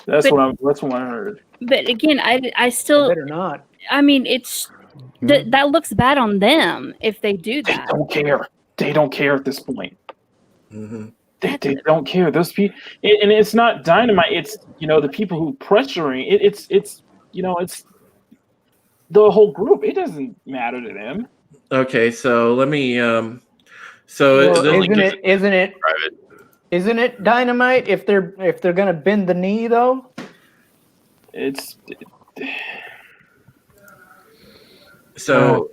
That's what I heard. But again, I still better not. I mean, it's that looks bad on them if they do that. They don't care. They don't care at this point. Mm-hmm. They don't care. Those people, and it's not Dynamite. It's the people who pressuring it. It's it's the whole group. It doesn't matter to them. Okay, so let me. Well, isn't it Dynamite if they're gonna bend the knee though? So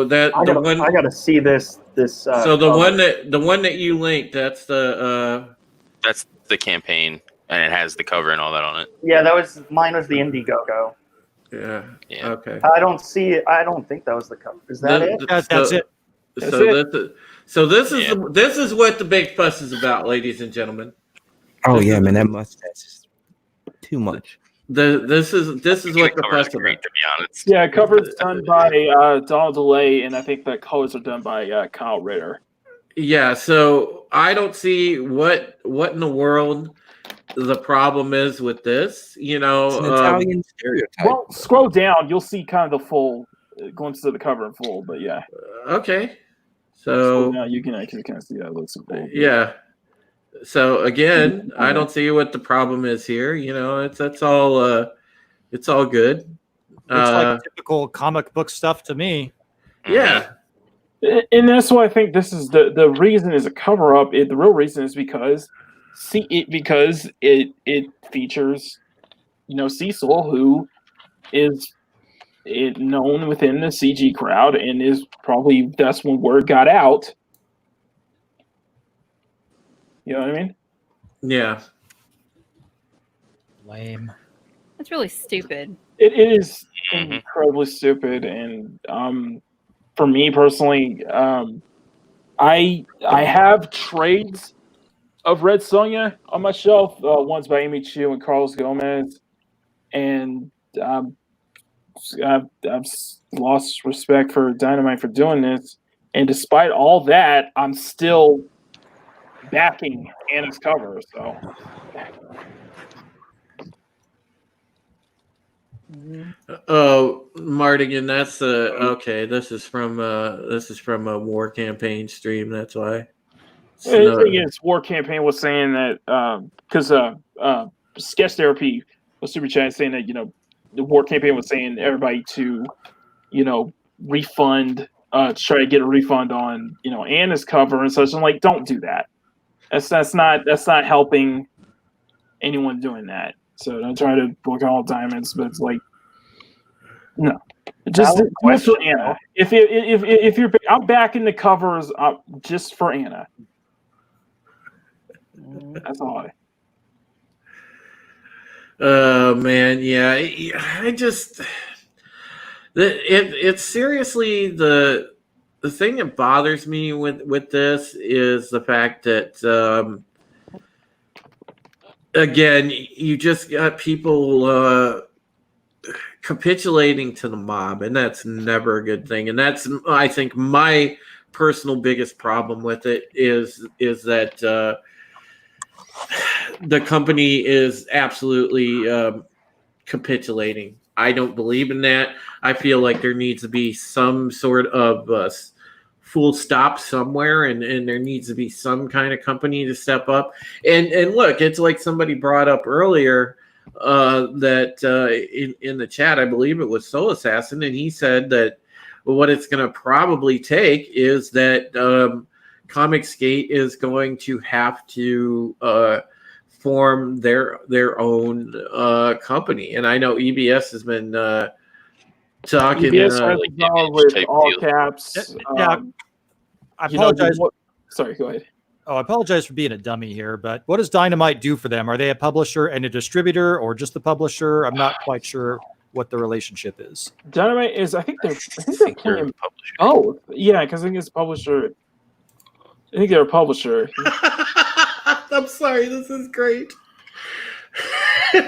that I gotta see this. So the one that you linked, that's the campaign, and it has the cover and all that on it. Yeah, mine was the Indiegogo. Yeah. Okay. I don't see it. I don't think that was the cover. Is that it? That's it. This is what the big fuss is about, ladies and gentlemen. Oh yeah, man, that mustache is too much. This is what the fuss is about. To be honest. Yeah, cover's done by Donald DeLay, and I think the colors are done by Kyle Ritter. Yeah, so I don't see what in the world the problem is with this. It's an Italian stereotype. Well, scroll down, you'll see kind of the full glimpses of the cover in full. But yeah. Okay. So now you can actually kind of see that it looks cool. Yeah. So again, I don't see what the problem is here. It's all good. Looks like typical comic book stuff to me. Yeah. And that's why I think this is the reason is a cover up. The real reason is because it features Cecil, who is known within the CG crowd, and is probably that's when word got out. You know what I mean? Yeah. Lame. That's really stupid. It is incredibly stupid, and for me personally, I have trades of Red Sonja on my shelf. One's by Amy Chu and Carlos Gomez, and I've lost respect for Dynamite for doing this. And despite all that, I'm still backing Anna's cover. So. Oh, Mardigan, that's okay. This is from a war campaign stream. That's why. It's War Campaign was saying that because Sketch Therapy was super chat saying that the War Campaign was saying everybody to refund, try to get a refund on Anna's cover and such. I'm like, don't do that. That's not helping anyone doing that. So don't try to book all diamonds, but it's like no, just do it for Anna. If you're, I'm backing the covers just for Anna. That's all. Oh man, yeah. I just it's seriously the thing that bothers me with this is the fact that again, you just got people capitulating to the mob, and that's never a good thing. And that's, I think, my personal biggest problem with it is that the company is absolutely capitulating. I don't believe in that. I feel like there needs to be some sort of full stop somewhere, and there needs to be some kind of company to step up. And look, it's like somebody brought up earlier that in the chat, I believe it was Soul Assassin, and he said that what it's going to probably take is that Comicsgate is going to have to form their own company. And I know EBS has been talking with all caps. I apologize. Sorry, go ahead. Oh, I apologize for being a dummy here, but what does Dynamite do for them? Are they a publisher and a distributor, or just the publisher? I'm not quite sure what the relationship is. Dynamite is, I think they're they're playing. the publisher. Oh, yeah, because I think it's a publisher. I think they're a publisher. I'm sorry, this is great. What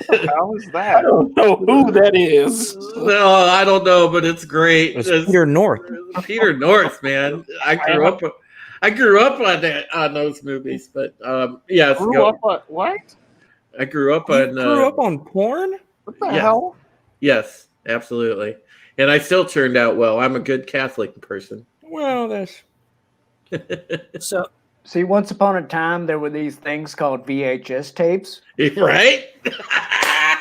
the hell is that? I don't know who that is. No, I don't know, but it's great. It's Peter North. Peter North, man. I grew up on that, on those movies, but yes. Grew up on what? I grew up You on. grew up on porn? What the Yes. hell? Yes, absolutely. And I still turned out well. I'm a good Catholic person. Well, that's So, see, once upon a time, there were these things called VHS tapes. Right?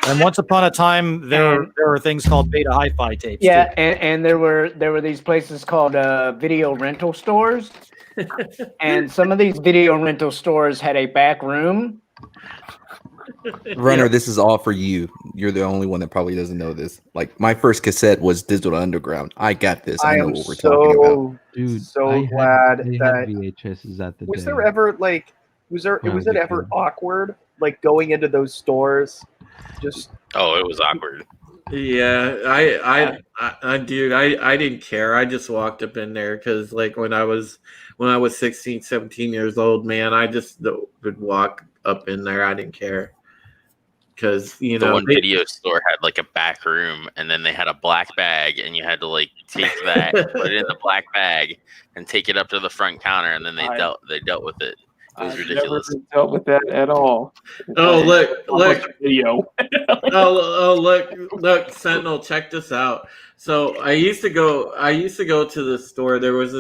And once upon a time, there were things called beta hi-fi tapes. Yeah, too. and there were these places called video rental stores, and some of these video rental stores had a back room. Runner, this is all for you. You're the only one that probably doesn't know this. Like, my first cassette was Digital Underground. I got this. I know am what we're talking about. Dude, so glad they that had VHSs at the was day. there ever like was it ever awkward like going into those stores? Just Oh, it was awkward. Yeah, I dude, I didn't care. I just walked up in there because like when I was 16, 17 years old, man, I just would walk up in there. I didn't care because The one video store had like a back room, and then they had a black bag, and you had to like take that, put it in the black bag, and take it up to the front counter, and then they dealt with it. It was ridiculous. Never dealt with that at all. Oh look video. look, Sentinel, check this out. So I used to go to the store. There was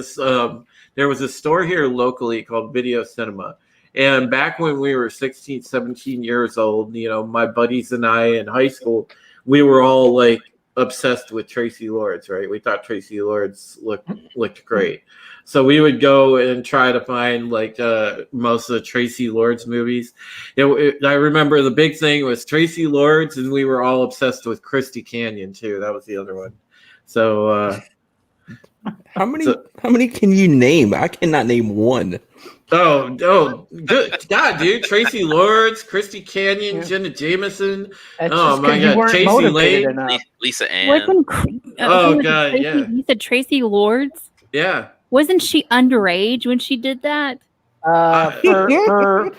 a store here locally called Video Cinema. And back when we were 16, 17 years old, you know, my buddies and I in high school, we were all like obsessed with Tracy Lords, right? We thought Tracy Lords looked great. So we would go and try to find like most of the Tracy Lords movies. I remember the big thing was Tracy Lords, and we were all obsessed with Christy Canyon too. That was the other one. So how many can you name? I cannot name one. Oh, good God, dude! Tracy Lords, Christy Canyon, Jenna Jameson. Oh my God, Chasey Lane, Lisa Ann. Wasn't Oh God, Tracy, yeah. You said Tracy Lords? Yeah. Wasn't she underage when she did that? For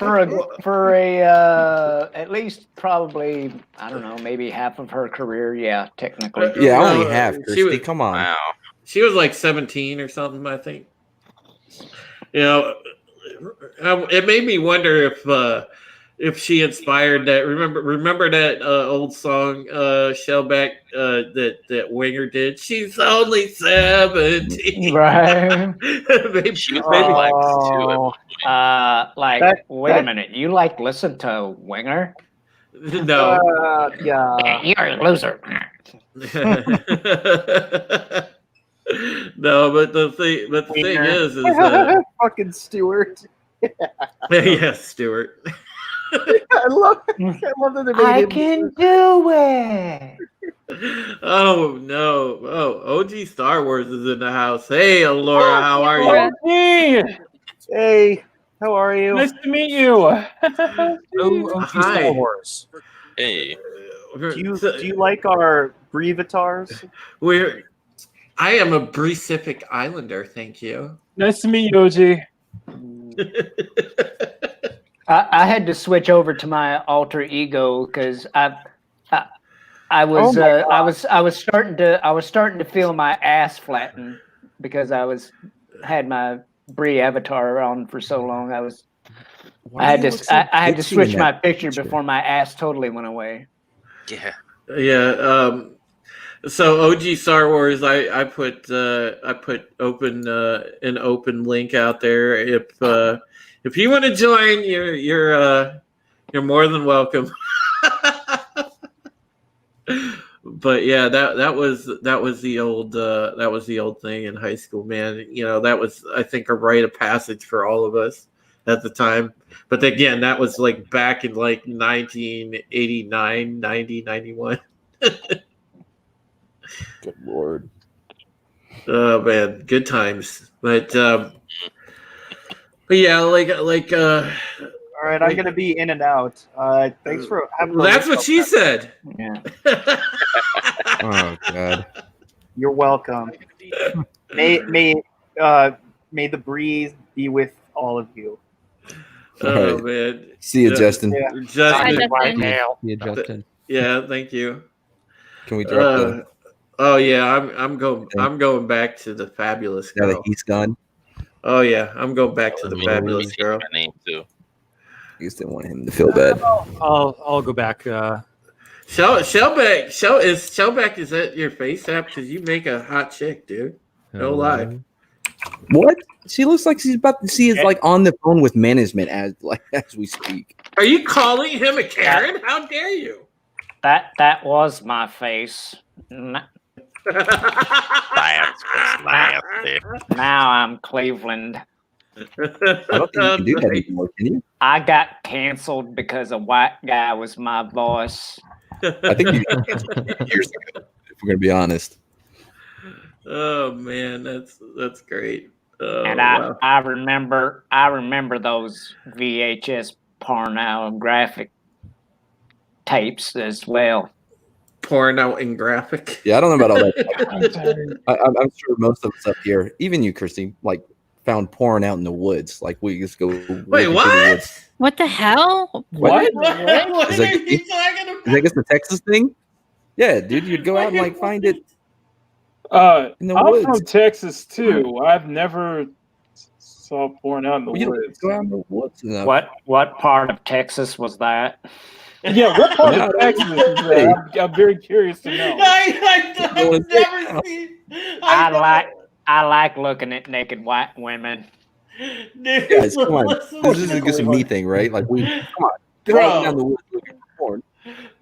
at least probably, I don't know, maybe half of her career. Yeah, technically. Yeah, only half. Christy, come on. Wow. She was like 17 or something, I think. You know, it made me wonder if she inspired that. Remember that old song Shellback that Winger did? She's only 17. Right. maybe, She was black too. Wait a minute. You like listen to Winger? No. yeah. You're a loser. No, but the thing is fucking Stewart. yeah, Stewart. I love that they made I him- can do it. Oh no! Oh, OG Star Wars is in the house. Hey, Laura, how are you? Hey, Hey, how are you? nice to meet you. Hi. Star Wars. Hey. Do you like our brevetars? I am a Pacific Islander, thank you. Nice to meet you, OG. I had to switch over to my alter ego because I was starting to feel my ass flatten because had my Bree avatar on for so long. I had to switch my picture before my ass totally went away. Yeah. Yeah. So OG Star Wars, I put open an open link out there. If you want to join, you're more than welcome. But yeah, that was the old thing in high school, man. You know, that was, I think, a rite of passage for all of us at the time. But again, that was like back in like 1989, 90, 91. Good Lord. Oh man, good times. But yeah, All right, I'm gonna be in and out. Thanks for having. That's what she said. Yeah. Oh God. You're welcome. May the breeze be with all of you. Oh right. man. See you, Justin. Yeah. Justin. Justin. Yeah, Justin. Yeah, thank you. Can we drop the Oh yeah, I'm going back to the fabulous now that girl. he's gone? Oh yeah, I'm going back to the Let me fabulous change girl. my name too. I just didn't want him to feel bad. I'll go back. Shellback, Shellback is that your face app? Because you make a hot chick, dude. No lie. What? She looks like she's about to see is like on the phone with management as we speak. Are you calling him a Karen? How dare you? That was my face. That's nasty. Now I'm Cleveland. I don't think you can do that anymore, can you? I got canceled because a white guy was my boss. I think you got canceled years ago, if we're gonna be honest. Oh man, that's great. Oh, And wow. I remember those VHS pornographic tapes as well. Porno and graphic. Yeah, I don't know about all that. I'm sure most of us up here, even you, Christy, like found porn out in the woods. Like we just go. Wait, looking through the what? woods. What the hell? What Is are that- you talking about? Is that just the Texas thing? Yeah, dude, you'd go out and like find it. In the I'm woods. from Texas too. I've never saw porn out in the Well, you woods. go out in the woods enough. What part of Texas was that? Yeah, what part No, of Texas is that? I'm very curious to know. I've never seen. I like looking at naked white women. Dude, Guys, come on. listen This is to just a me thing, right? Like we come on. Go Bro. out down the woods looking for porn.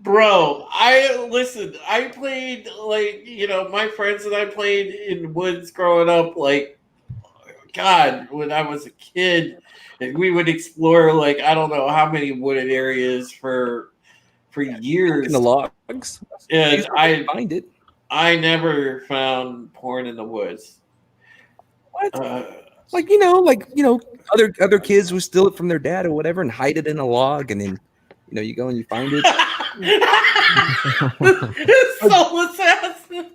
Bro, I played my friends and I played in woods growing up. Like, God, when I was a kid, and we would explore like I don't know how many wooded areas for years. In the logs. And I find it. I never found porn in the woods. What? Other kids would steal it from their dad or whatever and hide it in a log, and then you go and you find it. Soul assassin.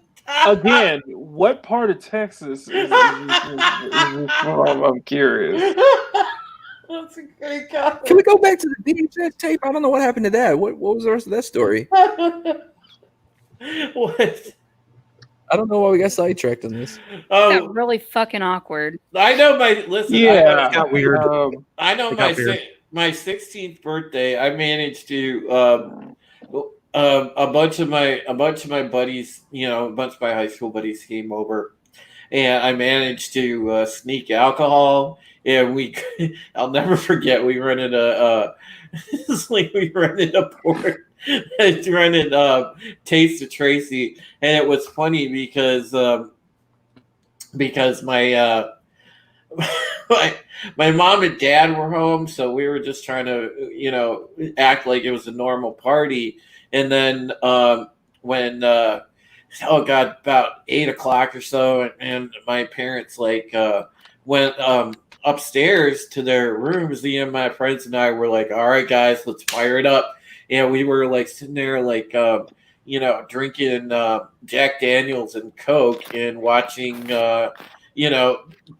Again, what part of Texas is I'm curious. That's a great comment. Can we go back to the VHS tape? I don't know what happened to that. What was the rest of that story? What? I don't know why we got sidetracked on this. That really fucking awkward. I know listen. Yeah, It got weird. I know It got weird. my 16th birthday. I managed to a bunch of my buddies, a bunch of my high school buddies came over, and I managed to sneak alcohol. And I'll never forget. We rented we rented a port. rented Taste of Tracy, and it was funny because my my mom and dad were home, so we were just trying to act like it was a normal party. And then when about 8 o'clock or so, and my parents went upstairs to their rooms. My friends and I were like, all right guys, let's fire it up. And we were like sitting there drinking Jack Daniels and Coke and watching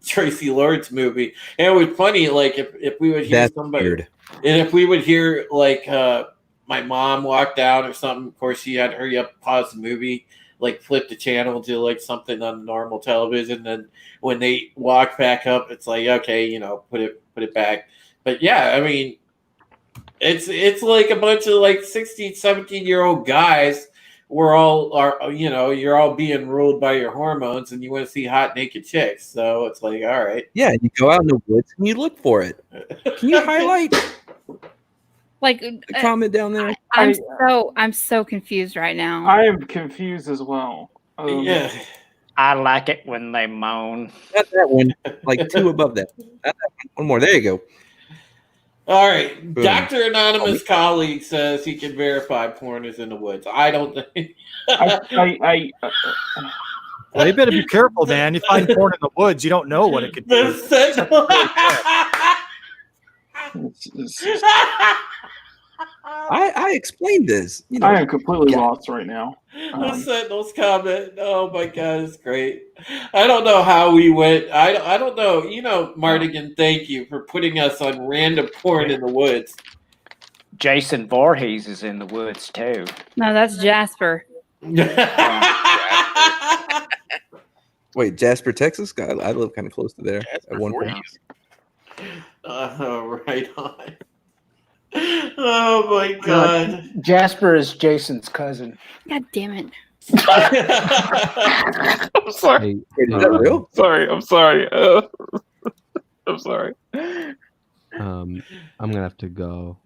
Tracy Lord's movie. And it was funny, like if we would hear somebody weird. And if we would hear my mom walked out or something, of course she had to hurry up, pause the movie, flip the channel to something on normal television. And when they walk back up, it's like, okay, put it back. But yeah, I mean, it's like a bunch of 16, 17-year-old guys. You're all being ruled by your hormones, and you want to see hot naked chicks. So it's like, all right. Yeah, you go out in the woods and you look for it. Can you highlight the comment down there? I'm so confused right now. I am confused as well. Yeah. I like it when they moan. Not that one. Two above that. Not that one more. There you go. All right. Boom. Dr. Anonymous colleague says he can verify porn is in the woods. I don't think. Well, you better be careful, man. You find porn in the woods, you don't know what it could do. I explained this. You know, I am completely lost right now. The Sentinels comment. Oh my god, it's great. I don't know how we went. I don't know. You know, Mardigan, thank you for putting us on random porn in the woods. Jason Voorhees is in the woods too. No, that's Jasper. Wait, Jasper, Texas? God, I live kind of close to there at one point. Right on. Oh my god. Jasper is Jason's cousin. God damn it. I'm sorry. Is that real? I'm sorry. I'm sorry. I'm gonna have to go.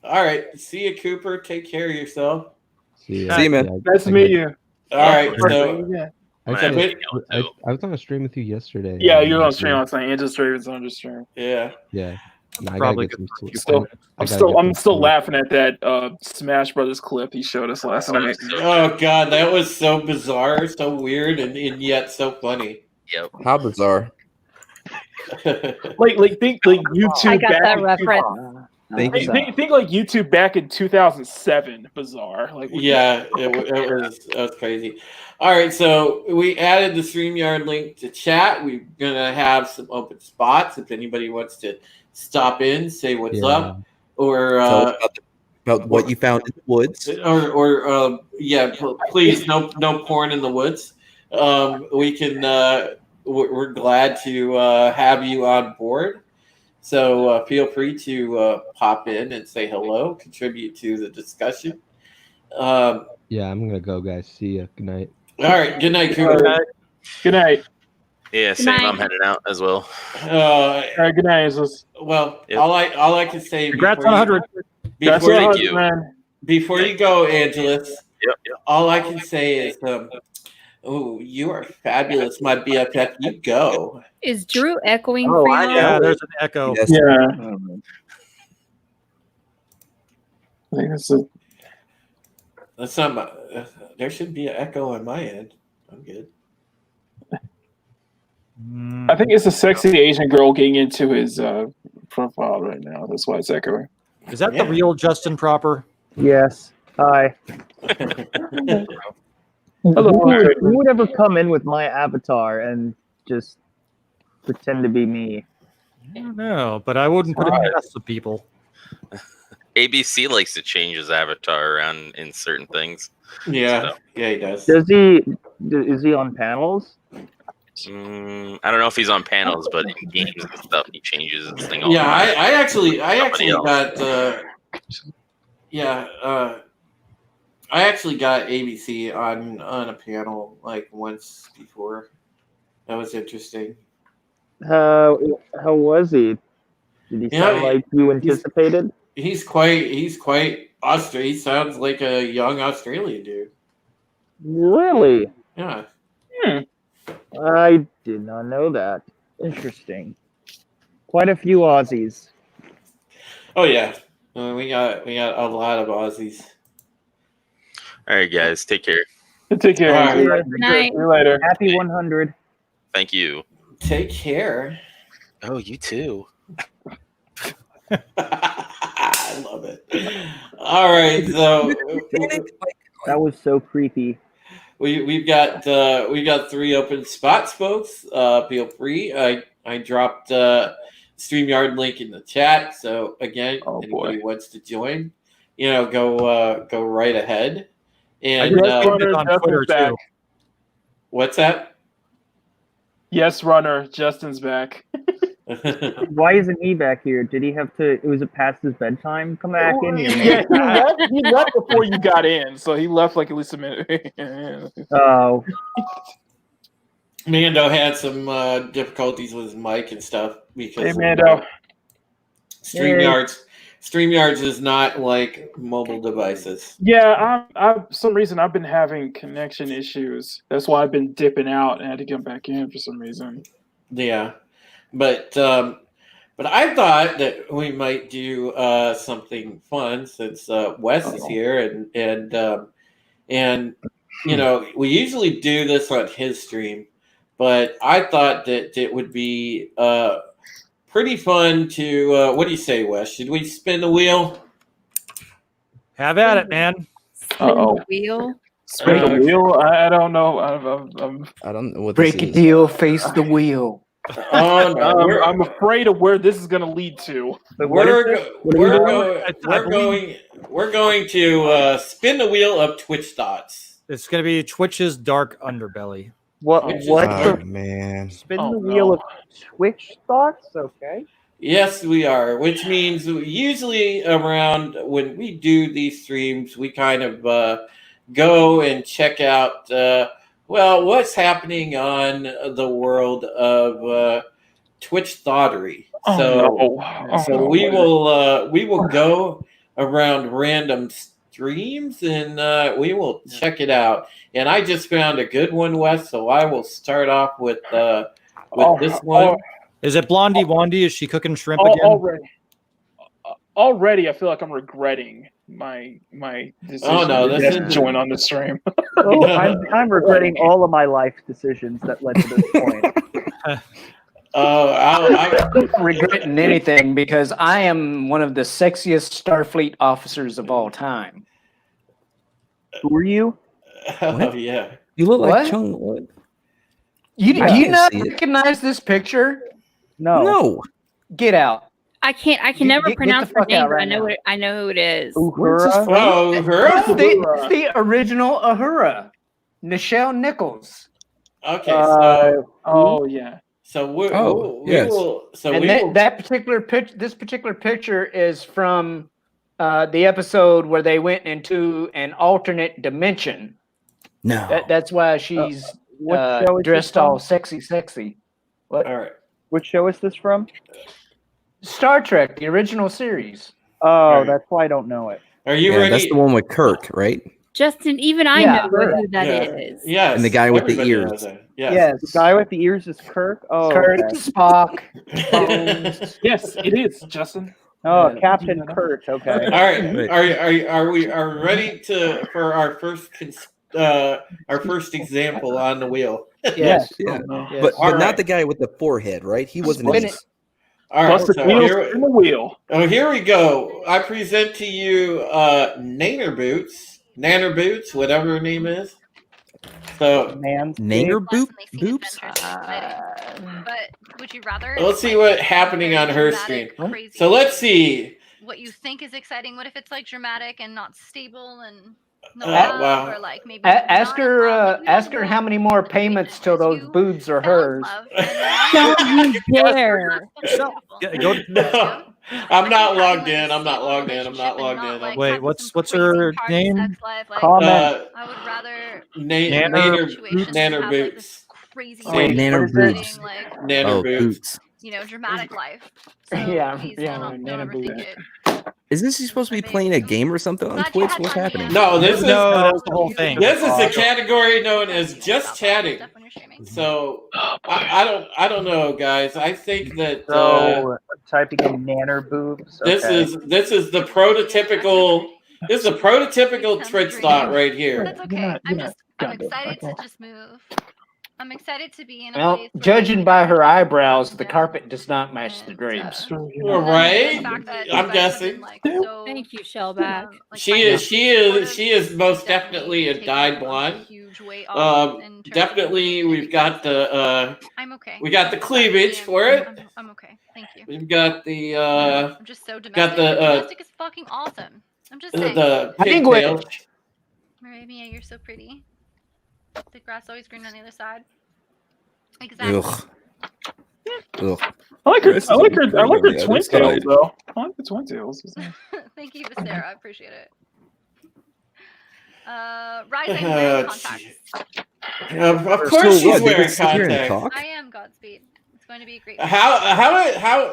All right. See you, Cooper. Take care of yourself. See you, man. Nice to meet you. All right. So, Actually, I was on a stream with you yesterday. Yeah, you were on stream last night. Angel Stray was on the stream. Yeah. Yeah. No, Probably I'm still laughing at that Smash Brothers clip he showed us last night. Oh god, that was so bizarre, so weird, and yet so funny. Yep. How bizarre. like think like YouTube. I got back that in reference. Think like YouTube back in 2007. Bizarre. Like Yeah, it was crazy. All right, so we added the StreamYard link to chat. We're gonna have some open spots if anybody wants to stop in, say what's up, or about what you found in the woods, or please no porn in the woods. We can. We're glad to have you on board. So feel free to pop in and say hello, contribute to the discussion. Yeah, I'm gonna go, guys. See ya. Good night. All right. Good night, Cooper. Good night. Yeah, same. I'm heading out as well. All right, good night, Azus. Well, Yep. all I can say. Congrats on 100. Before you go, Angelus. Yep. All I can say is, oh, you are fabulous, my BFF. You go. Is Drew echoing Oh, for you? I know. Yeah, there's an echo. Yes. Yeah. I think that's it. That's not. There should be an echo on my end. I'm good. I think it's a sexy Asian girl getting into his profile right now. That's why it's echoing. Is that the real Justin Proper? Yes. Hi. Who would ever come in with my avatar and just pretend to be me? I don't know, but I wouldn't put it past the people. ABC likes to change his avatar around in certain things. Yeah, So, yeah, he does. Is he on panels? I don't know if he's on panels, but in games and stuff, he changes his thing. All Yeah, the time. I actually else. got. I actually got ABC on a panel like once before. That was interesting. How was he? Did he sound like you anticipated? He's quite Australian. He sounds like a young Australian dude. Really? Yeah. I did not know that. Interesting. Quite a few Aussies. Oh yeah. We got a lot of Aussies. All right, guys, take care. Take care. All right. Good night. See you later. Happy 100. Thank you. Take care. Oh, you too. I love it. All right, so That was so creepy. we've got 3 open spots, folks. Feel free. I dropped StreamYard link in the chat. So again, anybody wants to join, go right ahead. And I just it on Twitter too. What's that? Yes, runner. Justin's back. Why isn't he back here? Did he have to? Was it past his bedtime? Come back in here. Yeah, he left before you got in, so he left like at least a minute. Oh. Mando had some difficulties with his mic and stuff because Hey, Mando. StreamYards is not like mobile devices. Yeah, I for some reason I've been having connection issues. That's why I've been dipping out and had to come back in for some reason. Yeah, but I thought that we might do something fun since Wes is here and you know, we usually do this on his stream, but I thought that it would be pretty fun to. What do you say, Wes? Should we spin the wheel? Have at it, man. Uh-oh. The wheel. Spin the wheel? I don't know. I don't know what Break this a is. deal, face the wheel. Oh no, I'm afraid of where this is going to lead to. We're going to spin the wheel of Twitch thoughts. It's going to be Twitch's dark underbelly. What? Oh man! Spin the wheel of Twitch thoughts. Okay. Yes, we are. Which means usually around when we do these streams, we kind of go and check out. Well, what's happening on the world of Twitch thoughterry? So we will go around random streams and we will check it out. And I just found a good one, Wes. So I will start off with this one. Is it Blondie Wandy? Is she cooking shrimp again? Already, I feel like I'm regretting my decision to join on the stream. Oh, I'm regretting all of my life decisions that led to this point. I'm not regretting anything because I am one of the sexiest Starfleet officers of all time. Who are you? Oh yeah, you look like What? Chung. What? Do you not recognize this picture? No. Get out. I can never pronounce the her fuck name, out but right now. I know who it is. Uhura? Uhura? It's the original Uhura. Nichelle Nichols. Okay, so oh yeah. So we yes. will. So and we that, will. that particular this particular picture is from the episode where they went into an alternate dimension. No. That's why she's what show is dressed this from? all sexy. What? All right. Which show is this from? Star Trek, the original series. Oh, that's why I don't know it. Are you Yeah, ready? that's the one with Kirk, right? Justin, even I Yeah, know who that is. Yes. And the guy with the everybody ears. knows that. Yes. The guy with the ears is Kirk. Oh, Kirk, okay. Spock. Yes, it is, Justin. Oh, Captain Kirk. Okay. All right. Are we ready for our first example on the wheel? Yes. Yeah. Yes. But All not right. the guy with the forehead, right? He wasn't in Spin this. it. All right. Plus the So wheels here, in the wheel. here we go. I present to you Nanner Boots, whatever her name is. So Nanger boops? But would you rather? let's see what's happening on her screen. Crazy, So let's see. what you think is exciting. What if it's like dramatic and not stable and no wow. or like maybe Ask her how many more payments till those boobs are hers. Don't you dare. No, I'm not logged in. I'm not logged in. Wait, what's her name? Comment. I would rather Nanner Boots. crazy Nanner Boots. Nanner Boots. Dramatic life. So Yeah, please yeah, don't Nanner overthink Boots. it. Is this supposed to be playing a game or something on Twitch? What's happening? No, this is that's the whole thing. This is a category known as just chatting. So I don't know, guys. I think that Typing in nanner boobs. this is the prototypical. This is a prototypical Twitch thought right here. That's okay. I'm excited to just move. I'm excited to be in a Well, place where judging by her eyebrows, the carpet does not match the drapes. Right? I'm guessing. Thank you, Shellback. She is most definitely a dyed blonde. Definitely we've got the I'm okay. we got the cleavage for it. I'm okay. Thank you. We've got the I'm just so domestic. got the domestic is fucking awesome. I'm just saying. the pigtails. Arabia, you're so pretty. The grass always green on the other side. Exactly. Ugh. Ugh. I like her. This I like is her. I pretty like on her the twin other tails side. though. I like the twin tails. Thank you, Sarah. I appreciate it. Rising wearing contacts. Of course she's wearing You're gonna contacts. talk? I am Godspeed. It's going to be a great. How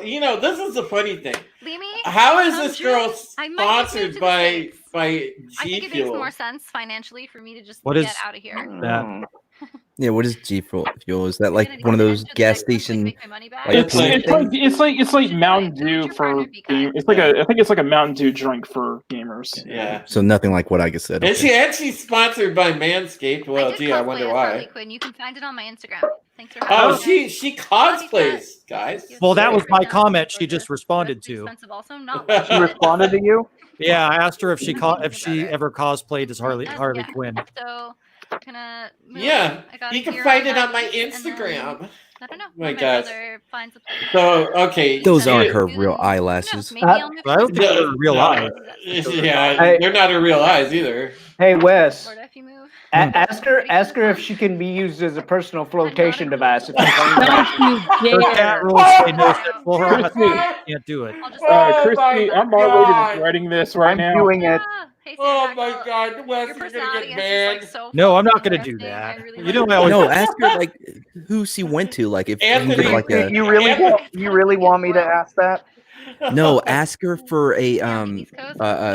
this is the funny thing. Leave me. How is Come this girl join. I might take you to sponsored the by States. I G think it makes Fuel? more sense financially for me to just What get is out of here. that? Yeah, what is G Fuel? Is that like one of those gas station? It's like Mountain Dew for game. It's like I think it's like a Mountain Dew drink for gamers. Yeah. So nothing like what I just said. And Okay. she's sponsored by Manscaped. Well, gee, I wonder why. Harley Quinn. You can find it on my Instagram. Thanks for having me. She cosplays, guys. Well, that was my comment. She just responded to. Expensive also, not She responded to you. Yeah, I asked her if she ever cosplayed as Harley Quinn. So, gonna move. Yeah, I got you a can year find it that, on my and then, Instagram. I don't know. My My gosh. brother finds a place. So okay, Those aren't her real eyelashes. Maybe I'll move I don't think they're real eyes. Yeah, they're not her real eyes either. Hey Wes, Florida if you move. ask her if she can be used as a personal flotation device. If Her cat rules say no sexual harassment. You can't do it. Christy, I'm already regretting this right now. Doing it. Oh my God, Wes, you're gonna get banned. No, I'm not going to do that. You know, I always No, ask her like who she went to. Like if you can get like a. You really want me to ask that? No, ask her for a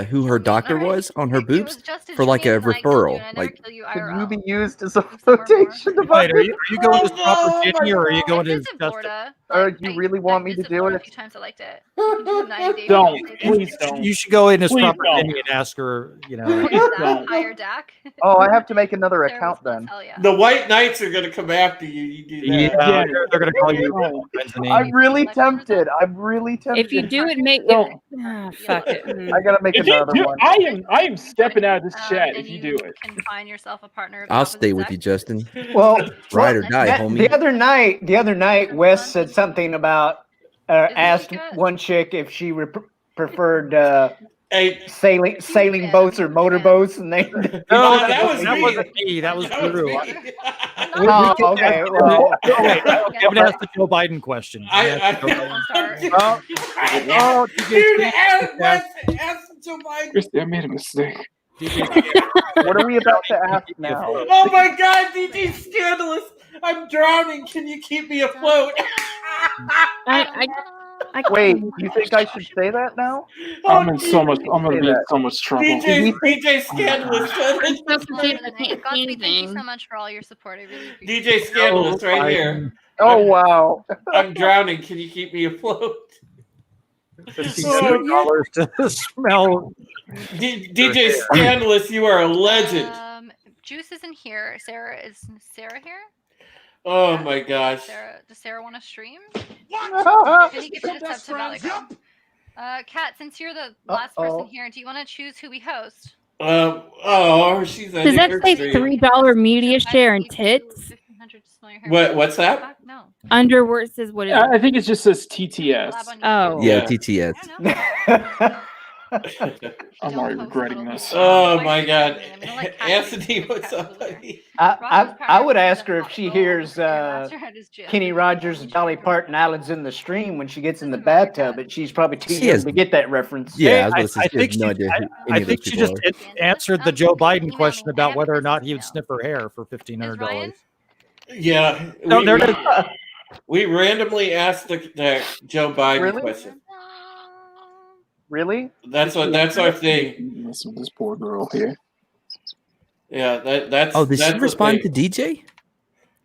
who her doctor was on her boobs for like a referral. Like Could you be used as a flotation device? Wait, are you going to Proper Ginny or are you going to Justin? Or do you really want me to do it? A few times I liked it. You can do 90 days. Don't, please don't. You should go in as Please Proper don't. Ginny and ask her, you know. Higher DAC. Oh, I have to make another account then. The White Knights are gonna come after you. You do that. Yeah, they're going to call you. I'm really tempted. I'm really tempted. If you do it, make No. fuck it. I gotta make If you another do, one. I am stepping out of this chat if you do it. Can find yourself a partner. Of I'll stay with you, Justin. Well, Ride or die, homie. The other night, Wes said something about asked one chick if she preferred sailing boats or motorboats, and they. No, that wasn't me. That was Drew. Oh, okay. Well, we haven't asked the Joe Biden question. Dude, ask Joe Biden. Christy, I made a mistake. What are we about to ask now? Oh my God, DJ Scandalous! I'm drowning. Can you keep me afloat? Wait, you think I should say that now? I'm in so much. I'm gonna be in so much trouble. DJ Scandalous. Godspeed, thank you so much for all your support. I really appreciate DJ Scandalous, right here. Oh wow! I'm drowning. Can you keep me afloat? $50 to smell. DJ Scandalous, you are a legend. Juice isn't here. Is Sarah here? Oh my gosh. Does Sarah want to stream? Can you give me a sub to Valico? Kat, since you're the last person here, do you want to choose who we host? She's Does that say $3 media share and tits? What's that? No. Under where it says what is it? I think it just says TTS. Oh. Yeah, TTS. I'm already regretting this. Oh my God, Anthony, what's up, buddy? I would ask her if she hears Kenny Rogers and Dolly Parton Islands in the stream when she gets in the bathtub, but she's probably too young to get that reference. Yeah, I think she just answered the Joe Biden question about whether or not he would sniff her hair for $1,500. Yeah, we randomly asked the Joe Biden question. Really? That's our thing. Listen, this poor girl here. Yeah, that's. Oh, did that's she respond to DJ?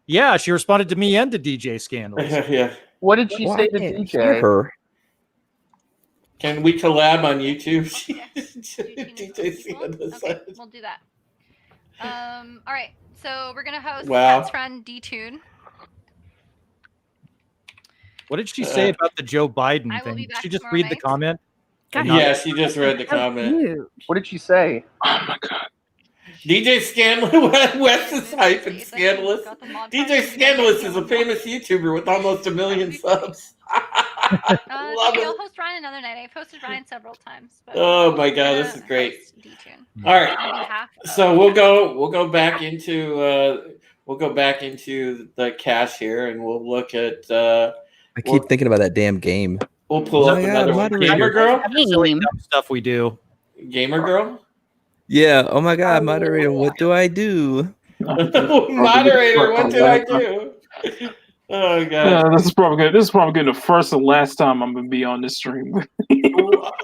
Yeah, she responded to me and to DJ Scandalous. Yeah. What did she say to DJ? Her. Can we collab on YouTube? Okay, we'll do that. All right. So we're gonna host Wow. Kat's friend D-Tune. What did she say about the Joe Biden I will be thing? Did back she just tomorrow read the night. comment? Yeah, she just read the comment. What did she say? Oh my God. DJ Scandalous, Wes is hyping Scandalous. DJ Scandalous is a famous YouTuber with almost 1 million subs. Love Maybe it. I'll host Ryan another night. I've hosted Ryan several times. But Oh my God, this is great. D-Tune. All On right, behalf of- so we'll go back into the cache here, and we'll look at. I keep thinking about that damn game. We'll pull up another one. Gamer Girl. Silly dumb stuff we do. Gamer Girl. Yeah. Oh my God, moderator, what do I do? Moderator, what do I do? Oh God. Yeah, this is probably good. This is probably good. The first and last time I'm gonna be on this stream.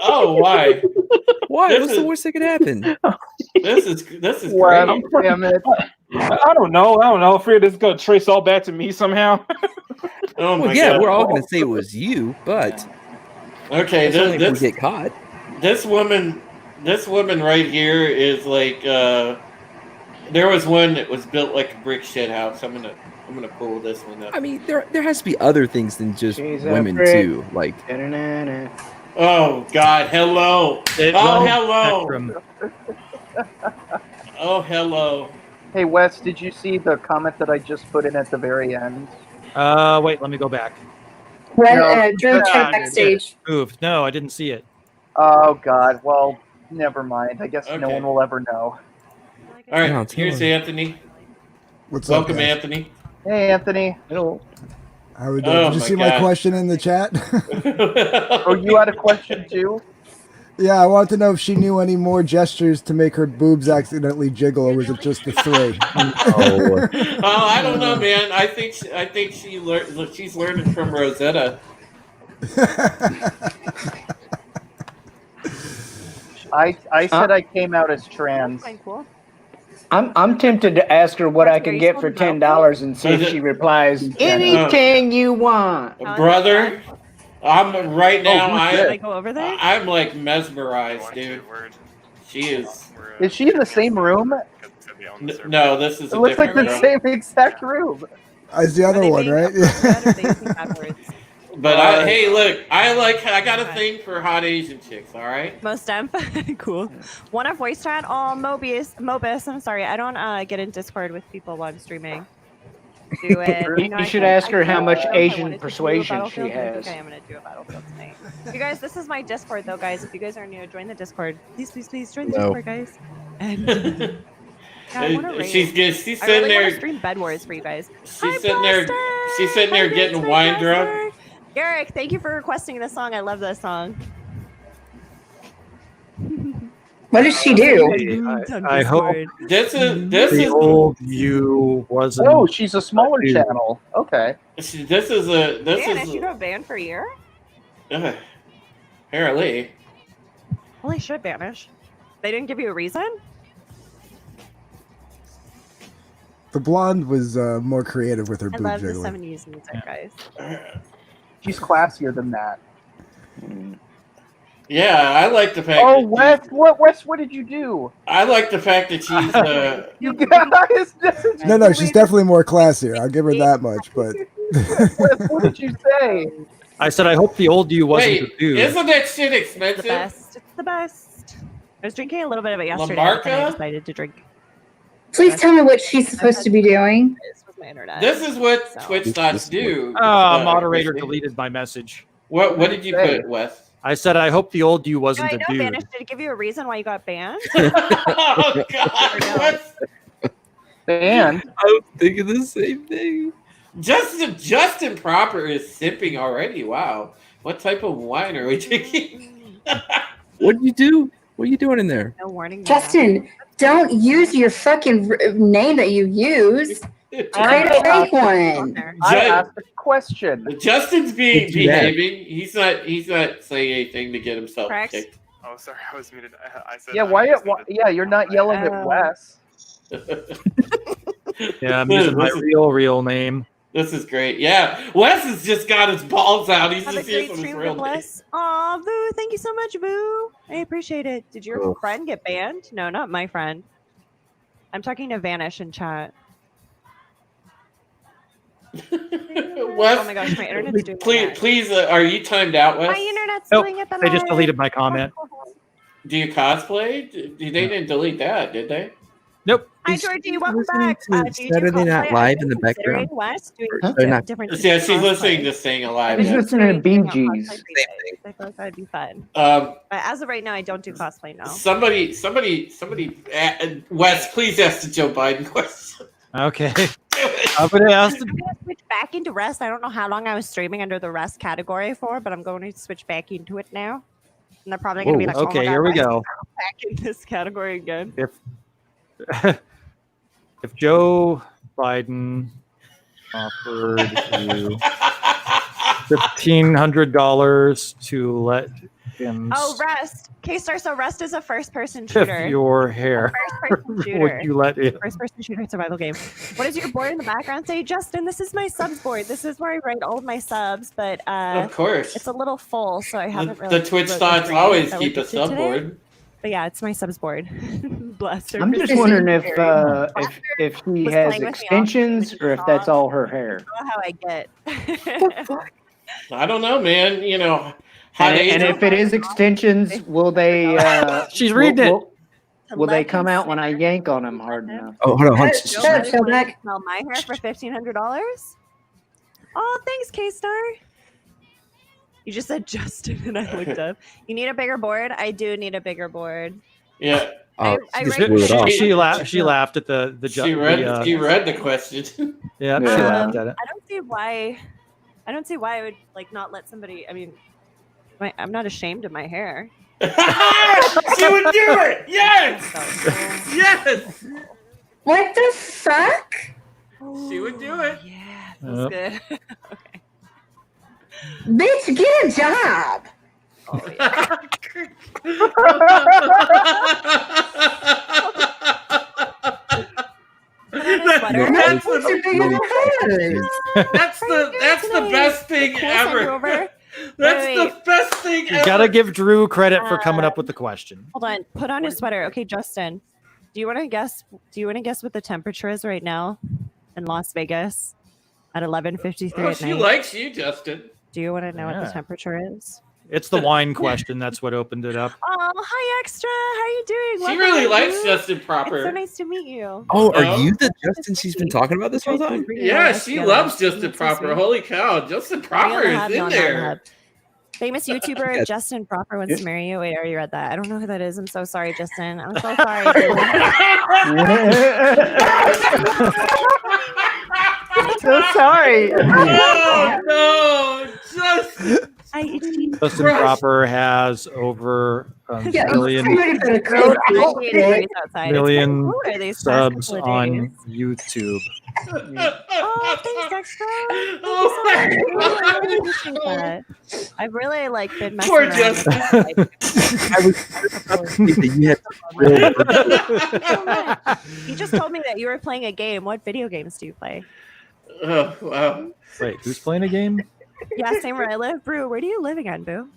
Oh, why? Why? What's the worst that could happen? This is Wow, great. damn it. I don't know. I fear this is gonna trace all back to me somehow. Oh my Well, yeah, God. we're all going to say it was you, but Okay, that's only if we get caught. This woman right here is like there was one that was built like a brick shit house. I'm gonna pull this one up. I mean, there has to be other things than just She's a women prick. too. Like, Oh God, hello. Hello. Oh, hello. Hey, Wes, did you see the comment that I just put in at the very end? Wait, let me go back. Drew, check backstage. Moved. No, I didn't see it. Oh God. Well, never mind. I guess no one will ever know. All right, No, it's here's not. Anthony. What's up, Welcome, guys? Anthony. Hey, Anthony. Hello. How we doing? Oh, Did you my see my God. question in the chat? Oh, you had a question too? Yeah, I wanted to know if she knew any more gestures to make her boobs accidentally jiggle, or was it just the three? oh, Oh, I don't know, man. I think she learned. She's learning from Rosetta. I said I came out as trans. I'm tempted to ask her what I can get for $10 and see if she replies anything you want. Brother, I'm right now. Can I go over there? I'm like mesmerized, dude. She is. Is she in the same room? No, this is. It looks like the same exact room. It's the other one, right? But hey, look, I got a thing for hot Asian chicks. All right. Most cool. Want a voice chat? Oh, Mobus. I'm sorry, I don't get in Discord with people while I'm streaming. Do it. You should ask her how much Asian persuasion she I has. think I am gonna do a Battlefield tonight. You guys, this is my Discord though, guys. If you guys are new, join the Discord. Please join the No. Discord, guys. And She's I sitting really there. want to stream Bed Wars for you guys. She's sitting there. She's sitting there getting wine drunk. Eric, thank you for requesting this song. I love this song. What did she do? I hope This is the old you wasn't. Oh, she's a smaller channel. Okay. This is a Man, you got banned for a year? apparently. Holy shit, Banish. They didn't give you a reason? The blonde was more creative with her I boob love jiggling. the 70s music, guys. She's classier than that. Yeah, I like the fact. Oh, that Wes, what did you do? I like the fact that she's. You guys, No, she's definitely more classier. I'll give her that much. But Wes, what did you say? I said I hope the old you wasn't Wait, the dude. isn't that shit It's expensive? the best. It's the best. I was drinking a little bit of it yesterday. And then I Lamarca? decided to drink. Please tell me what she's supposed to be doing. This was my internet. This is what So- Twitch thoughts do. Moderator Christy. deleted my message. What did you put, Wes? I said I hope the old you No, wasn't I the know, dude. Banish. Did it give you a reason why you got banned? Oh God! And I was thinking the same thing. Justin Proper is sipping already. Wow, what type of wine are we drinking? What did you do? What are you doing in there? No warning. no Justin, don't use your fucking name that you use. Create a fake one. I asked a question. Justin's What'd you ask? behaving. He's not saying anything to get himself Correct. kicked. Oh, sorry, I was muted. I said. Yeah, yeah, you're not yelling at Wes. Yeah, I'm using my real name. This is great. Yeah, Wes has just got his balls out. He's Have a just great using his stream, real name. Bless. Aw, Boo, thank you so much, Boo. I appreciate it. Did your Oh. friend get banned? No, not my friend. I'm talking to Vanish in chat. Wes, Oh my gosh, my internet's doing please, are you timed out, Wes? My internet's Nope, doing it the they just night. deleted my comment. Do you cosplay? They didn't delete that, did they? Nope. Hi, Georgie. Welcome listening back. to Do you do Saturday Night cosplay? Live I've in been the background? considering Wes doing Or not? different Yeah, she's cosplay. listening to Sing Alive. He's Yeah. listening to Bee Doing Gees. cosplay for you guys. I thought that'd be fun. Um, But as of right now, I don't do cosplay now. somebody, Wes, please ask the Joe Biden question. Okay. I'm gonna ask. I'm gonna switch back into rest. I don't know how long I was streaming under the rest category for, but I'm going to switch back into it now. And they're probably gonna be Whoa, like, "Oh my okay, God, here we why is he go. back in this category again." If Joe Biden offered you $1,500 to let seconds. Oh, Rust. K-Star, so Rust is a first-person shooter. If your hair First-person shooter. would you let in? First-person shooter survival game. What does your board in the background say? Justin, this is my subs board. This is where I write all of my subs, but Of course. it's a little full, so I haven't really. The Twitch wrote thoughts the always that keep we a did today. subboard. But yeah, it's my subs board. Bless her. I'm just wondering if she Was has playing with me extensions or if that's all her hair. I know how I get. I don't know, man. You know, And if it is extensions, will they? She's reading it. Will they come out when I yank on them hard enough? Oh, hold on. Hold on. Sell my hair for $1,500. Oh, thanks, K-Star. You just said Justin, and I looked up. You need a bigger board. I do need a bigger board. Yeah. She laughed at the She read the question. Yeah, she laughed at it. I don't see why. I don't see why I would like not let somebody. I mean, I'm not ashamed of my hair. She would do it. Yes. Yes. What the fuck? She would do it. Yeah, that's good. Okay. Bitch, get a job. Oh, yeah. That's the best thing ever. That's the best thing ever. You gotta give Drew credit for coming up with the question. Hold on. Put on his sweater. Okay, Justin. Do you want to guess what the temperature is right now in Las Vegas at 11:53 Oh, at she night? likes you, Justin. Do you want to know what Yeah. the temperature is? It's the wine question. That's what opened it up. Oh, hi, Extra. How are you doing? She Welcome really in, likes dude. Justin Proper. It's so nice to meet you. Oh, are you the Justin she's been talking about this whole time? Yeah, she loves Justin Proper. Holy cow, Justin Proper is in there. Famous YouTuber Justin Proper wants to marry you. Wait, I already read that. I don't know who that is. I'm so sorry, Justin. I'm so sorry. So sorry. Oh, no, Justin. Justin Proper has over a million subs on YouTube. Oh, thanks, Extra. I've really been messing Poor around Justin. You just told me that you were playing a game. What video games do you play? Oh, wow. Wait, who's playing a game? Yeah, same where I live. Brew, where do you live again, Boo?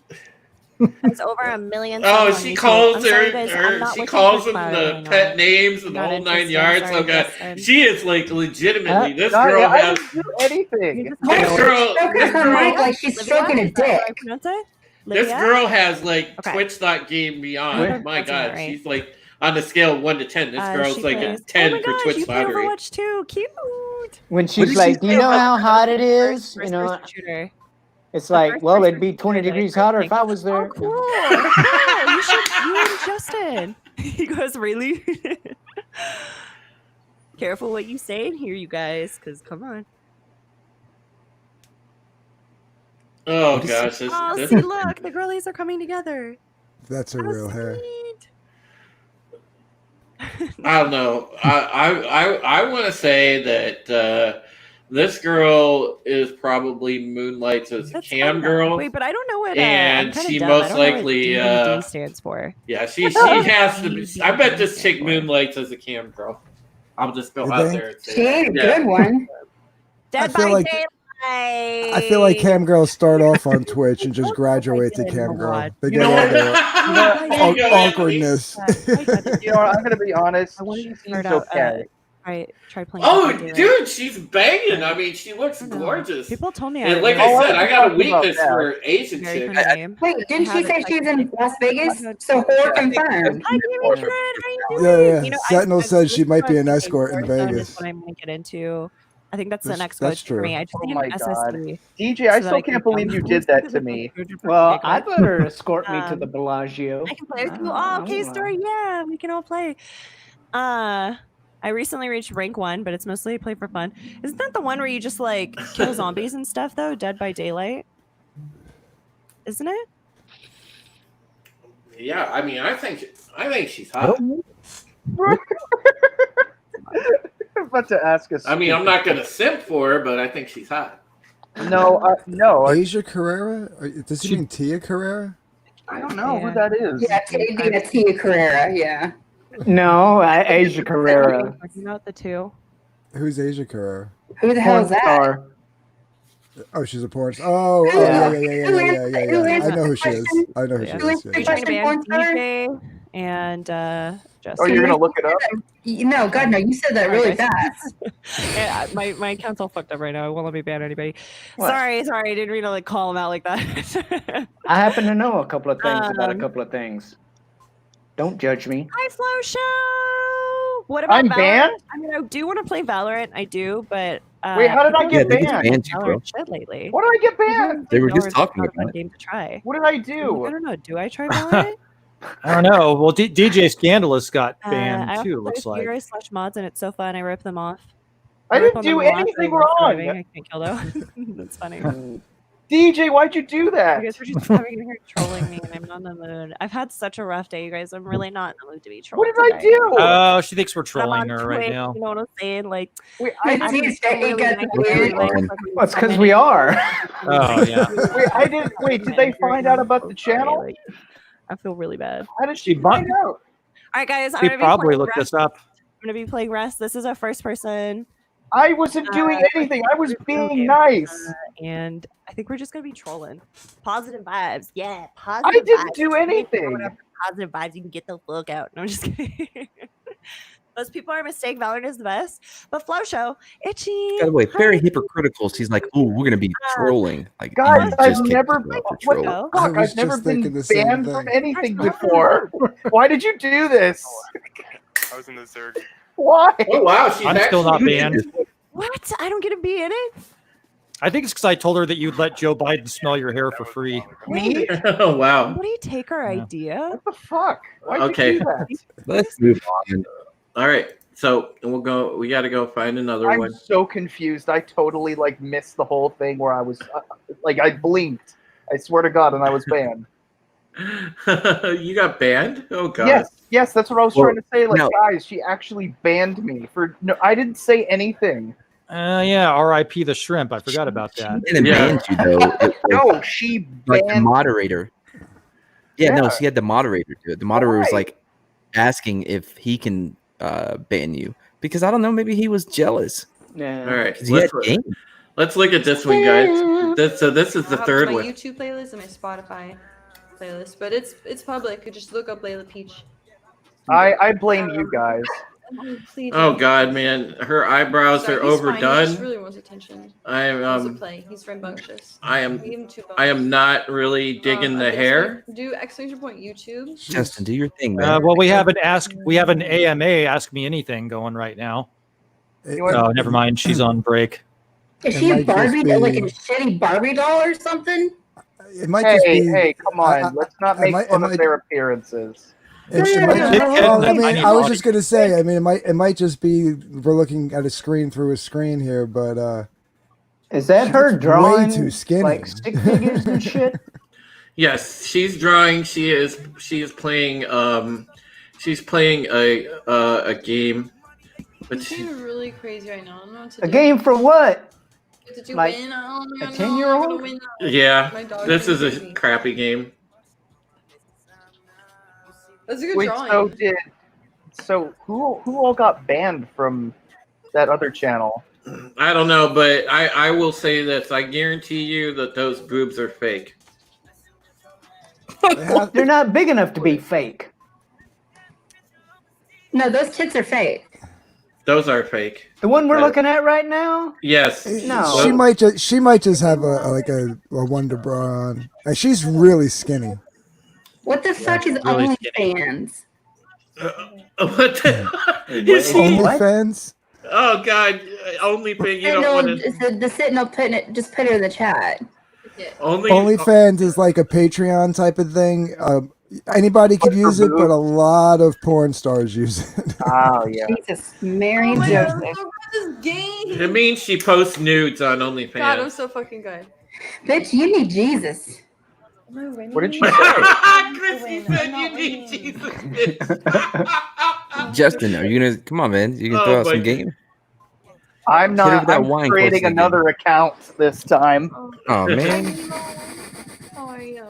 It's over 1 million. Oh, subs on she YouTube. calls I'm sorry, her, guys, I'm her not she looking calls for them smile the right pet now. names and the Not whole 9 interested. yards. Sorry, Oh god, Justin. she is legitimately this No, girl I has. didn't do anything. This girl, Stroking her mic like she's stroking a dick. This girl has Okay. Twitch.game beyond. Wait. My That's god, not right. she's on the scale of 1 to 10. This girl's She like a plays- 10 oh my for gosh, Twitch you play flattery. Overwatch too. Cute. When What she's did like, she "Do you say know about how hot it is?" You First know, person shooter. it's like, well, it'd be 20 degrees hotter if I was there. Oh, cool. Cool. You should. You and Justin. He goes, really? Careful what you say in here, you guys, because come on. Oh gosh, Oh, this, see, look, the girlies are coming together. That's her real hair. I don't know. I want to say that this girl is probably moonlights as a cam girl. Wait, but I don't know what. And I'm kinda she dumb. most I don't know what likely DVD stands for. Yeah, she has to be. I bet this chick moonlights as a cam girl. I'll just go You out think? there and say She ain't a that. good one. Dead feel by like- Daylight. I feel like cam girls start off on Twitch and just graduate to cam girl. They get all the awkwardness. You know what? I'm gonna be honest. She seems okay. Try playing. Oh, Dead by Daylight. dude, she's banging. I mean, she looks gorgeous. People told me. And like really I said, I got a talking about weakness that. for Asian Very chicks. funny name. Wait, didn't I she have say it, she's in Las Vegas? So whore confirmed. Hi, Gaming Fred. How you doing? Yeah. You know, Sentinel said she might be an listening to escort in Warzone is Vegas. What I'm gonna get into. I think that's the That's- next that's coach for me. true. I just Oh need my an god, SSD. DJ, I so that still can can't believe you download did that to me. Well, I'd let her escort me to the Bellagio. I can play with you. Oh, okay, story. Yeah, we can all play. I recently reached rank 1, but it's mostly play for fun. Isn't that the one where you just kill zombies and stuff though? Dead by Daylight, isn't it? Yeah, I mean, I think she's hot. I'm about to ask us. I mean, I'm not gonna simp for her, but I think she's hot. No, no. Asia Carrera? Does he mean Tia Carrera? I don't know who that is. Yeah, Tia Carrera. Yeah. No, Asia Carrera. Talking about the two. Who's Asia Carrera? Who the hell is that? Star. Oh, she's a porn star. Oh, yeah. I know who she is. I know who she is. Are you trying to ban DJ and Justin? Oh, you're gonna look it up? No, God, no. You said that really fast. Yeah, my account's all fucked up right now. I won't let me ban anybody. What? Sorry. I didn't mean to like call them out like that. I happen to know a couple of things about a couple of things. Don't judge me. Hi, Flow Show. What about I'm Valorant? banned? I mean, I do want to play Valorant. I do, but Wait, how did I get they just banned? banned you, bro. Valorant shit lately. What did I get banned? They were just Valorant's talking not a fun about it. game to try. What did I do? I don't know. Do I try Valorant? I don't know. Well, DJ Scandalous got banned I also too. play Looks with like. viewers / mods, and it's so fun. I rip them off. I rip didn't on do them a lot, anything but I'm wrong. surviving. I can't kill though. That's funny. DJ, why'd you do that? You guys were just coming in here trolling me, and I'm not in the mood. I've had such a rough day, you guys. I'm really not in the mood to be trolled. What did I today. do? Oh, she thinks we're I'm trolling on her right Twitch, now. You know what I'm saying? Like, Wait, It's Well, it's because we are. Oh yeah. Wait, I didn't. Wait, did they find out about the channel? Like, I feel really bad. How did she find out? All right, guys. I'm She gonna be probably playing looked Rust. this up. I'm gonna be playing Rust. This is our first person. I wasn't doing anything. I was being nice. And I think we're just gonna be trolling. Positive vibes. Yeah, I positive didn't vibes. do anything. Positive vibes. You can get the look out. No, I'm just kidding. Those people are mistaken. Valorant is the best. But Flow Show, itchy. By the way, very hypocritical. She's like, "Oh, we're gonna be trolling." Like, Guys, you I've just kicked never. people out for What trolling. the fuck? was I've never just been thinking the same banned thing. from anything before. Why did you do this? I was in the Zerg. Why? Oh wow, she's I'm still not actually- banned. What? I don't get to be in it. I think it's because I told her that you'd let Joe Biden smell your hair for free. Me? Oh wow. Somebody take our idea. What the fuck? Why'd Okay. you do that? Let's move on. All right. So we'll go. We got to go find another I'm one. so confused. I totally like missed the whole thing where I was like I blinked. I swear to God, and I was banned. You got banned? Oh god. Yes, that's what I was Well, trying to say. Like, no. guys, she actually banned me for no. I didn't say anything. Yeah, R.I.P. the shrimp. I forgot about that. She didn't ban you though. No, she Like the banned. moderator. Yeah, no, Yeah. she had the moderator do it. The moderator was Why? like asking if he can ban you because I don't know, maybe he was jealous. Yeah. All right. 'Cause he had Let's, game. let's look at this one, guys. This is the I have third my one. YouTube playlist and my Spotify playlist, but it's public. You just look up Layla Peach. I blame you guys. Please Oh don't. god, man, her eyebrows Sorry, are he's fine. He just overdone. really wants attention. I am. He wants to play. He's rambunctious. I am. Give him 2 I am bones. not really digging the Okay, so hair. do exclamation point YouTube. Justin, do your thing, man. Well, we have an AMA Ask Me Anything going right now. Oh, never mind. She's on break. Is It she a might just Barbie, be- like a shitty Barbie doll or something? It might just be. Hey, come on. Let's not make fun of their appearances. It might just, well, I mean, I was just gonna say. I mean, it might just be we're looking at a screen through a screen here, but Is that her she's drawing way too skinny. like stick figures and shit? Yes, she's drawing. She is playing. She's playing a game. But I'm feeling really crazy right now. I don't know what to A do. game for what? Did you Like win? I don't a know. 10-year-old? I'm gonna win now. yeah, My dog this is thinks a it's me. crappy game. That's a good Wait, drawing. so who all got banned from that other channel? I don't know, but I will say this: I guarantee you that those boobs are fake. They're not big enough to be fake. No, those tits are fake. Those are fake. The one we're looking at right now? Yes. No. she might just have a Wonder Bra on. And she's really skinny. What the fuck is really OnlyFans? What the? Is he- OnlyFans. Oh God! Only thing you don't want to. The Sentinel just put it in the chat. Only. OnlyFans is like a Patreon type of thing. Anybody could use it, but a lot of porn stars use it. Oh yeah. Jesus, Mary Oh my God, Joseph. I'm so good at this game. It means she posts nudes on OnlyFans. God, I'm so fucking good. Bitch, you need Jesus. Am I winning? What did she say? Chrissy said you need Jesus. bitch. Justin, are you gonna come on, man? You can Oh throw out my some game. I'm Hit her not. with that I'm wine creating close to the another account this time. Oh man, How are you?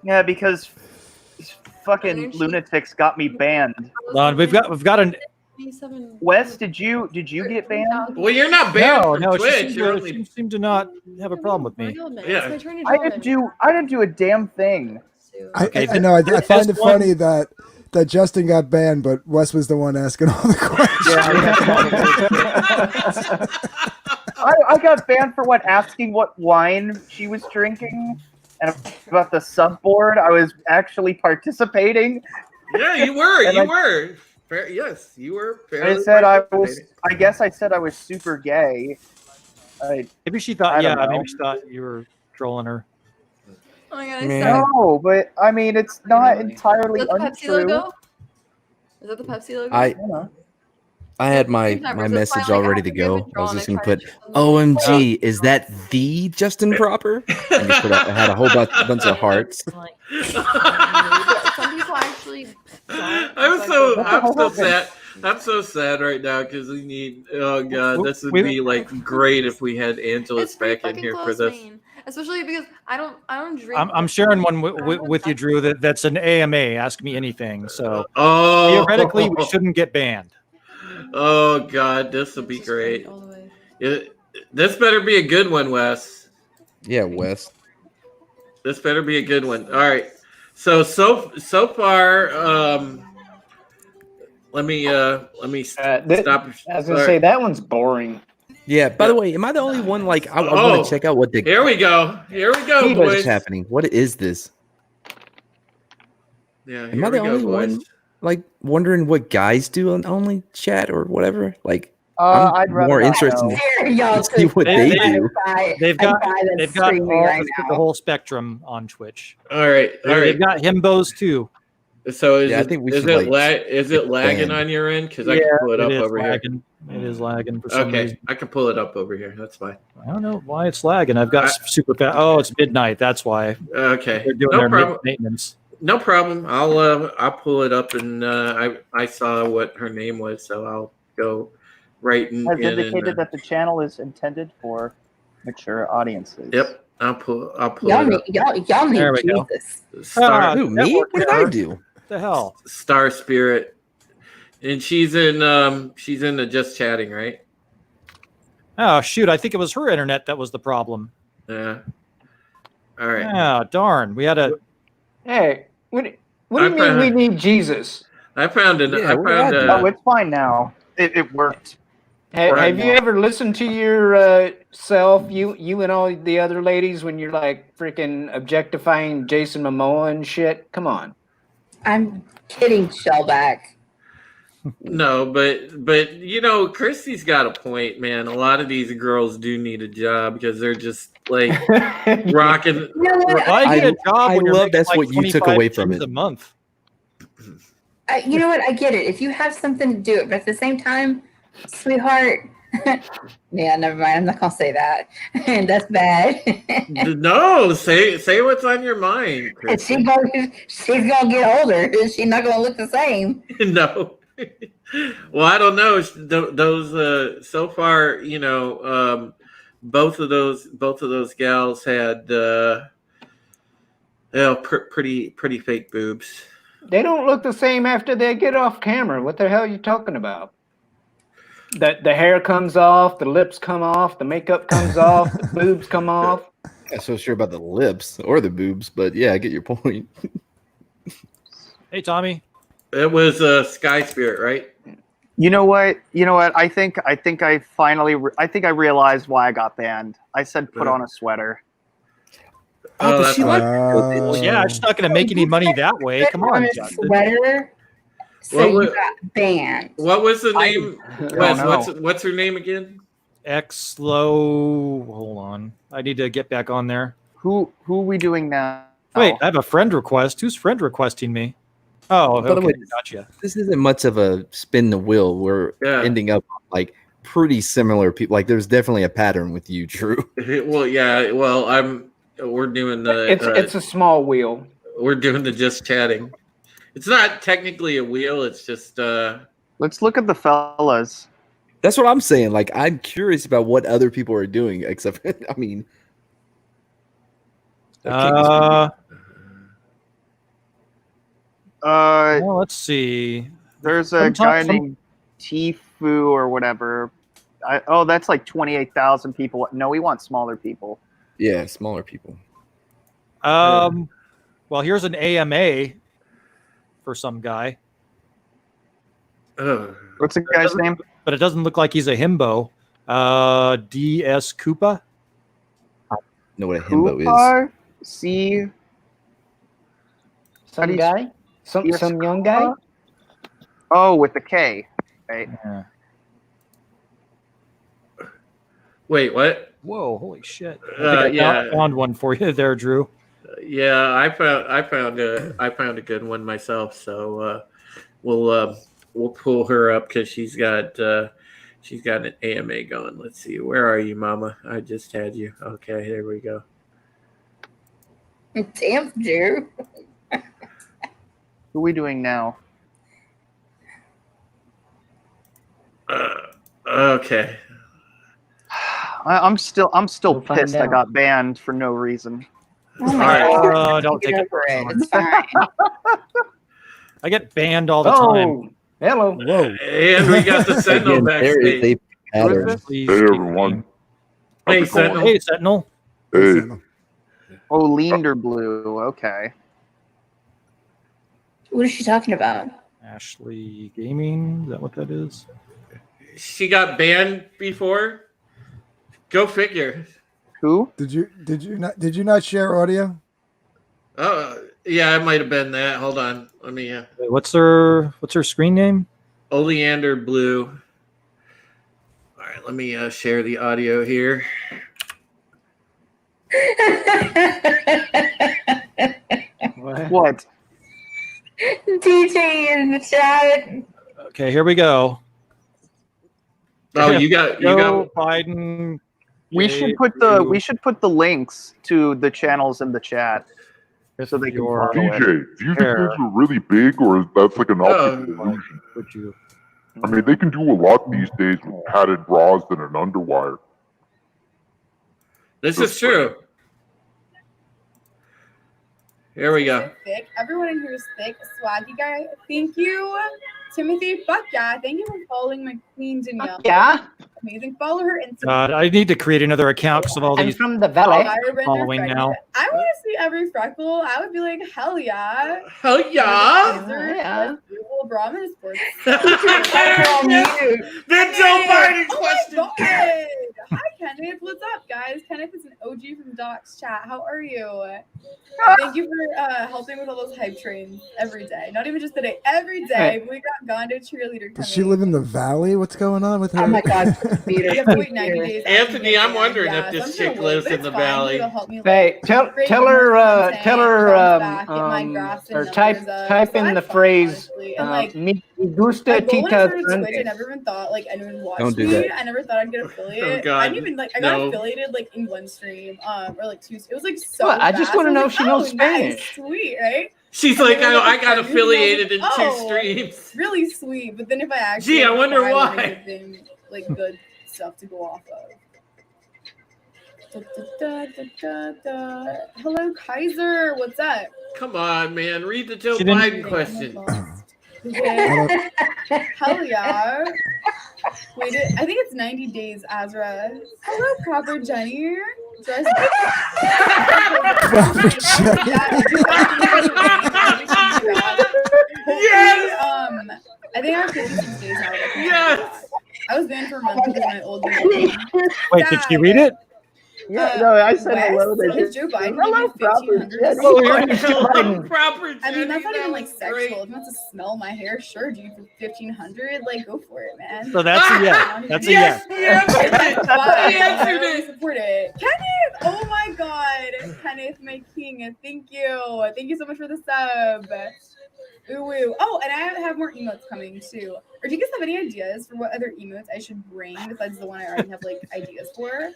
Yeah, because fucking lunatics got me banned. We've got an. Wes, did you get banned? Well, you're not banned No, from no, Twitch. she seemed to not have a problem with me. Yeah. I didn't do a damn thing. I know. I find it funny that Justin got banned, but Wes was the one asking all the questions. I got banned for asking what wine she was drinking, and about the subboard. I was actually participating. Yeah, you were. You were. Yes, you were. I said I was. I guess I said I was super gay. Maybe she thought. Yeah, maybe she thought you were trolling her. Oh my god, No, but I mean, it's not entirely Is that the Pepsi untrue. logo? Is that the Pepsi logo? I had my message all ready to go. I was just gonna put, "OMG, is that the Justin Proper?" And just I had a whole bunch of hearts. Some people actually. I'm so sad. I'm so sad right now because we need. Oh god, this would be like great if we had Angelus back in here for this. Especially because I don't drink. I'm sharing one with you, Drew. That's an AMA. Ask me anything. So theoretically, we shouldn't get banned. Oh god, this will be great. This better be a good one, Wes. Yeah, Wes. This better be a good one. All right. So far, let me stop. I was gonna say that one's boring. Yeah. By the way, am I the only one? Like, I want to check out what the. Here we go. Boys. What is happening? What is this? Yeah. Am I the only one? Like wondering what guys do on only chat or whatever. Like, I'd I'm rather more not interested know. in see what they do. They've got the whole spectrum on Twitch. All right. They've got himbos too. So I think we is should, it lagging on your end? Because I can pull it up over lagging. here. It is lagging for some reason. I can pull it up over here. That's fine. I don't know why it's lagging. I've got super fast. Oh, it's midnight. That's why. Okay. They're doing their maintenance. No problem. I'll pull it up, and I saw what her name was, so I'll go right in. Has indicated that the channel is intended for mature audiences. Yep, I'll pull Y'all it up. need, y'all need There we go. Jesus. Who, me? What did I do? What the hell? Star Spirit, and she's in the Just Chatting, right? Oh shoot! I think it was her internet that was the problem. Yeah. All right. Yeah, darn. We had a. Hey, what do you mean we need Jesus? I found it. Oh, it's fine now. It worked. Have you ever listened to your self, you and all the other ladies, when you're like freaking objectifying Jason Momoa and shit? Come on. I'm kidding, Shellback. No, but you know, Christy's got a point, man. A lot of these girls do need a job because they're just like rocking. You know what? I get a job when you're love making that's like what you took 25 away from G's it. a month. You know what? I get it. If you have something to do it, but at the same time, sweetheart. Yeah, never mind. I'm not gonna say that. That's bad. No, say what's on your mind, Christy. she's gonna get older. She's not gonna look the same. No. Well, I don't know. Those so far, you know, both of those gals had pretty fake boobs. They don't look the same after they get off camera. What the hell are you talking about? The hair comes off, the lips come off, the makeup comes off, the boobs come off. I'm not so sure about the lips or the boobs, but yeah, I get your point. Hey, Tommy. It was Sky Spirit, right? You know what? I think I finally I realized why I got banned. I said put on a sweater. Oh, does she like? Well, yeah, she's not going to make any money that way. Come on, Justin. Sweater. So you got banned. What was the name? Wes, what's her name again? Xlow. Hold on. I need to get back on there. Who are we doing now? Wait, I have a friend request. Who's friend requesting me? Oh, By the okay, way, gotcha. This isn't much of a spin the wheel. We're ending up like pretty similar people. Like there's definitely a pattern with you, Drew. Well, yeah. Well, we're doing the. It's a small wheel. We're doing the Just Chatting. It's not technically a wheel. It's just. Let's look at the fellas. That's what I'm saying. Like I'm curious about what other people are doing. Except, I mean. Well, let's see. There's a guy named Tifu or whatever. That's like 28,000 people. No, we want smaller people. Yeah, smaller people. Well, here's an AMA for some guy. What's the guy's name? But it doesn't look like he's a himbo. DS Koopa. I don't know what a himbo is. See, Some guy, some young guy. Oh, with the K. Right. Yeah. Wait, what? Whoa, holy shit! I think I found one for you there, Drew. Yeah, I found a good one myself. So we'll pull her up because she's got an AMA going. Let's see, where are you, Mama? I just had you. Okay, there we go. Damn, Drew. Who are we doing now? Okay. I'm still pissed. I got banned for no reason. Oh my God. Don't take it. It's fine. I get banned all the time. Hello. Whoa. And we got the Sentinel Again, there is backstage. a pattern. Please Hey, keep everyone. Hey, Sentinel. Hey, Sentinel. Hey. Oh, Leander Blue. Okay. What is she talking about? Ashley Gaming. Is that what that is? She got banned before. Go figure. Who? Did you not share audio? Oh, yeah, it might have been that. Hold on. Let me. Wait, what's her screen name? Oleander Blue. All right, let me share the audio here. What? DJ in the chat. Okay, here we go. Oh, you got Joe Biden. We should put the links to the channels in the chat so they can follow it. DJ, do you think those are really big, or that's like an optical illusion? Would you? I mean, they can do a lot these days with padded bras and an underwire. This is true. Here we go. Thick. Everyone in here is thick. Swaggy guy. Thank you, Timothy. Fuck yeah. Thank you for following my queen Danielle. Yeah. Amazing. Follow her Instagram. God, I need to create another account because of all I'm these from the Valley. following now. I want to see every freckle. I would be like, hell yeah. Hell yeah. Yeah. Brahmin sports. The Joe Biden question. Oh my God. Hi, Kenneth. What's up, guys? Kenneth is an OG from Doc's chat. How are you? Thank you for helping with all those hype trains every day. Not even just today. Every day. We got Gondo cheerleader Does she live in the valley? What's going on with her? Oh my God. You have to wait 90 days. Anthony, I'm wondering if this chick lives in the valley. Hey, tell her or type in the phrase me gusta tita Twitch, I never even thought like anyone watched Don't do me. that. I never thought I'd get affiliated. Oh, God. I didn't even like I got No. affiliated like in one stream or like two. It was like so. What? I just fast. wanna I was know like, if she knows oh, nice, Spanish. Sweet, right? She's And like, then I got I was affiliated in like, 2 oh, streams. Really sweet. But then if I actually Gee, I wonder try, why. like, give them, like good stuff to go off of. Hello, Kaiser. What's up? Come on, man. Read the Joe She didn't- Biden question. Hell yeah. Wait, I think it's 90 days, Azra. Hello, Proper Jenny. Dress- Yes! I think I have 56 days now. Yes! I was banned for a month because my old name. Wait, did she read it? Yeah, no, I said hello. Wes, is Joe Biden Hello, like proper 1500? Jenny. Oh, you're Joe Biden. Proper I mean, that's not Jenny, even that like was sexual. great. If you want to smell my hair, sure, dude, for 1500, like go for it, man. So that's a yes. That's a yes. He answered it. Fine, He answered I really it. support it. Kenneth, oh my God, Kenneth, my king, thank you so much for the sub. Ooh, ooh. Oh, and I have more emotes coming too. Or do you guys have any ideas for what other emotes I should bring besides the one I already have like ideas for?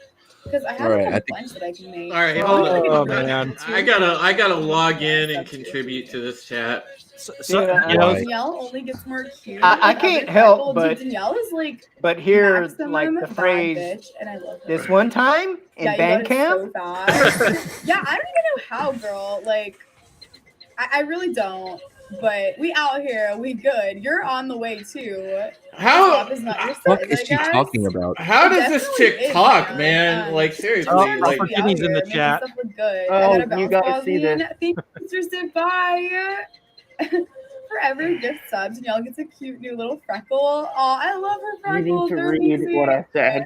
Because I have All right, like, I a think- bunch that I can make. All right, So hold I'm on. gonna make man. I gotta log in and contribute to this chat. So, Yeah. you know, Danielle only gets more cute. I with can't other help people. but- Dude, Danielle is like But here, maximum like the bad phrase, bitch, and I love her. this one time in Yeah, band you got it camp. so fast. Yeah, I don't even know how, girl. Like, I really don't. But we out here, we good. You're on the way too. How Is not your What size, is I she guess. talking about? How It does this definitely chick is, talk, man? Like Just seriously, like be out Ginny's in here the making chat. stuff look good. Oh, I got a you bounce guys see Bosnian. this? Thank you, Mr. Sid. Bye. Forever gift subs, and y'all gets a cute new little freckle. Oh, I love her You need freckles. to They're read what amazing. I said.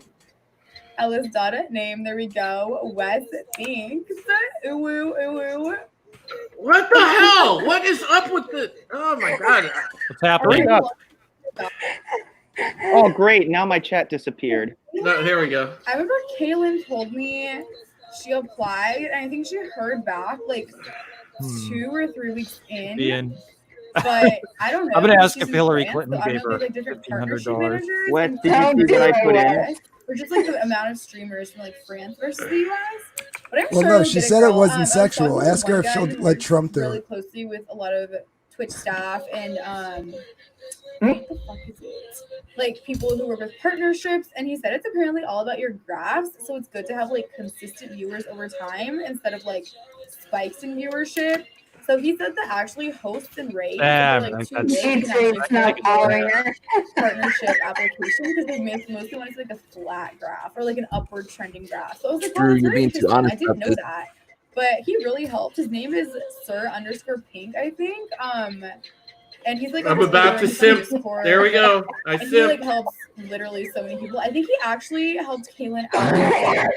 Ellis Dada name. There we go. Wes, thanks. Ooh, ooh, ooh, ooh. what the hell? What is up with the? Oh my god! What's happening? Hurry up. Oh, great. Now my chat disappeared. No, here we go. I remember Kaylin told me she applied, and I think she heard back like 2 or 3 weeks in. But I don't know. I'm gonna ask She's if in Hillary France, Clinton so I don't gave know if her they have like different partnership $1,500. managers. What in did you France see what I put in? US, or just like the amount of streamers from like France versus the US. But I'm Well, sure no, we'll she get said girl. it wasn't I was sexual. talking to Ask her one if guy she'll who let works Trump do really it. closely with a lot of Twitch staff and what the fuck is it? Like people who work with partnerships, and he said it's apparently all about your graphs, so it's good to have like consistent viewers over time instead of like spikes in viewership. So he said that actually hosts and rates are like two ways you can actually partnership application because they mostly want to see like a flat graph or like an upward trending graph. So I was like, oh, Drew, that's you're very being too interesting. honest I didn't about know this. that. But he really helped. His name is Sir_Pink, I think. And he's like I'm on about to Twitter, simp. Discord. There we go. I And he like simp. helps literally so many people. I think he actually helped Kaylin out. Like,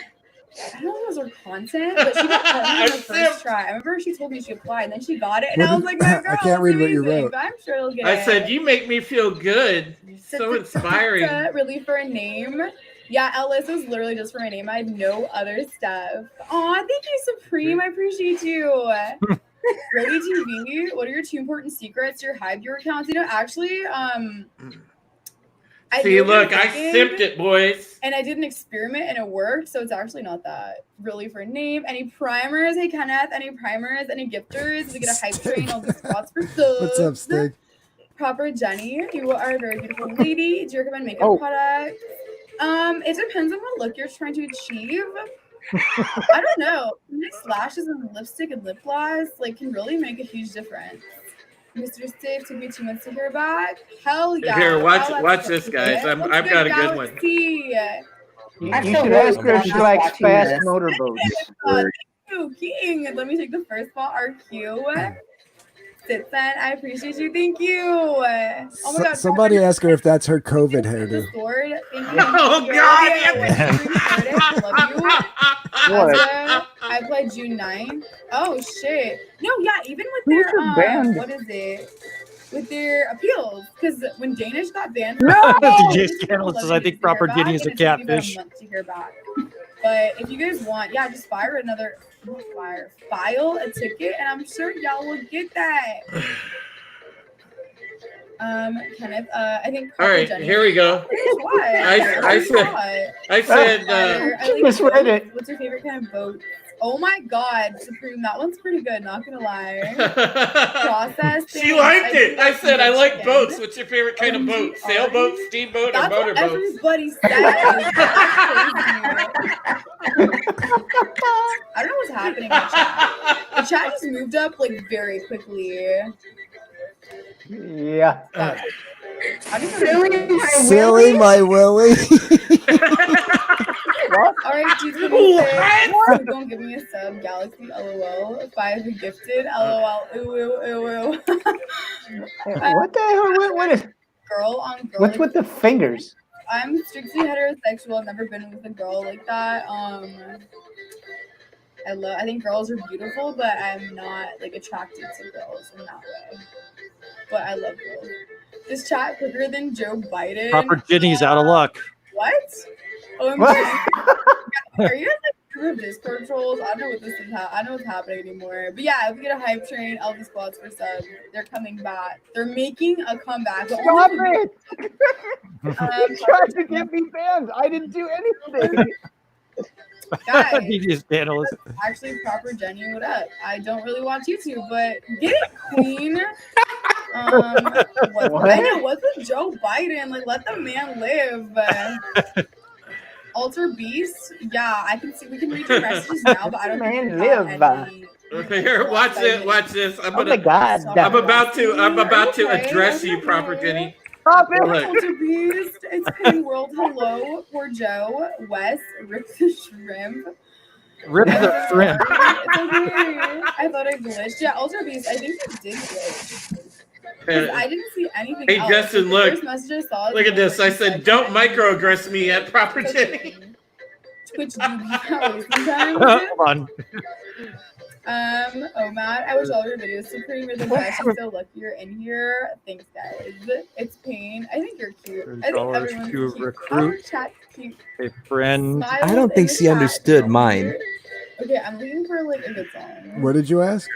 I don't know if it was her content, but she got partnered on the first try. I remember she told me she applied, and then she got it, and I was like, "My girl, I can't read what you amazing." wrote. But I'm sure you'll get I it. said you make me feel good. So inspiring. Really for a name. Yeah, Ellis was literally just for my name. I had no other stuff. Aw, thank you, Supreme. I appreciate you. Brody TV, what are your 2 important secrets to your high viewer accounts? You know, actually, See, look, I simped it, boys. And I did an experiment and it worked, so it's actually not that really for a name. Any primers? Hey, Kenneth, any primers? Any gifters? We get a hype train, all these spots for subs. What's up, Stig? Proper Jenny, you are a very beautiful lady. Do you recommend makeup products? It depends on what look you're trying to achieve. I don't know. Nice lashes and lipstick and lip gloss like can really make a huge difference. Mr. Steve took me 2 months to hear back. Hell yeah! Here, watch Oh, watch that's this, guys. Let's I've got a good one. Galaxy. You should ask her if she likes fast motorboats. King. Let me take the first spot. RQ. Sitsen, I appreciate you. Thank you. Oh my god. Somebody ask her if that's her COVID hairdo. Sword. Thank you. Oh God! Love you. What? I played June 9. Oh shit. No, yeah, even with Who's their your band? what is it? With their appeals, because when Danish got banned, DJ Scandalous says, I think proper Ginny is a catfish. month to hear back. But if you guys want, yeah, just file a ticket, and I'm sure y'all will get that. Kenneth, I think. All right, Jenny, here we go. I said. I Just read it. What's your favorite kind of boat? Oh my God, Supreme, that one's pretty good. Not gonna lie. Process. She liked it. I said I like boats. What's your favorite kind of boat? Sailboat, steamboat, or That's what motorboat? everybody says. I don't know what's happening in the chat. The chat just moved up like very quickly. Yeah. Silly my Willie. All right, dude, what? Don't give me a sub. Galaxy, lol. 5 gifted, lol. Ooh, ooh, ooh, ooh. What the hell? What is? Girl on girl. What's with the fingers? I'm strictly heterosexual. I've never been with a girl like that. I think girls are beautiful, but I'm not like attracted to girls in that way. But I love girls. This chat quicker than Joe Biden. Proper Ginny's out of luck. What? OMG. Are you guys like group Discord trolls? I don't know what this is. I don't know what's happening anymore. But yeah, if we get a hype train, all the spots for subs. They're coming back. They're making a comeback. But Stop only it! You tried to get me banned. I didn't do anything. Guys, DJ Scandalous. actually, proper Jenny, what up? I don't really watch YouTube, but get it, Queen. What? I know, what's with Joe Biden? Like, let the man live. Alter Beast, yeah, I can see. We can read your messages now, but I don't think Man, we have live. any Here, watch it. Watch this. I'm Oh my God. I'm about to Okay, address you, okay. proper Jenny. Stop it. Look. Ultra Beast. It's Penny World. Hello. Poor Joe. Wes. Rip the Shrimp. Rip the shrimp. It's okay. I thought I glitched. Yeah, Ultra Beast. I think you did glitch. Because I didn't see anything Hey, else. Justin, The look. first message I saw is Look at this. I you said, don't microaggress me at proper Jenny. Twitch doobie belly sometimes. Hold on. Oh Matt, I wish all your videos Supreme are the best. I'm so lucky you're in here. Thanks guys. It's Pain. I think you're cute. I think $30 everyone's to cute. recruit Our chat's cute. a friend. Smiles I don't in think the she chat. understood mine. Okay, I'm looking for like a good song. What did you ask?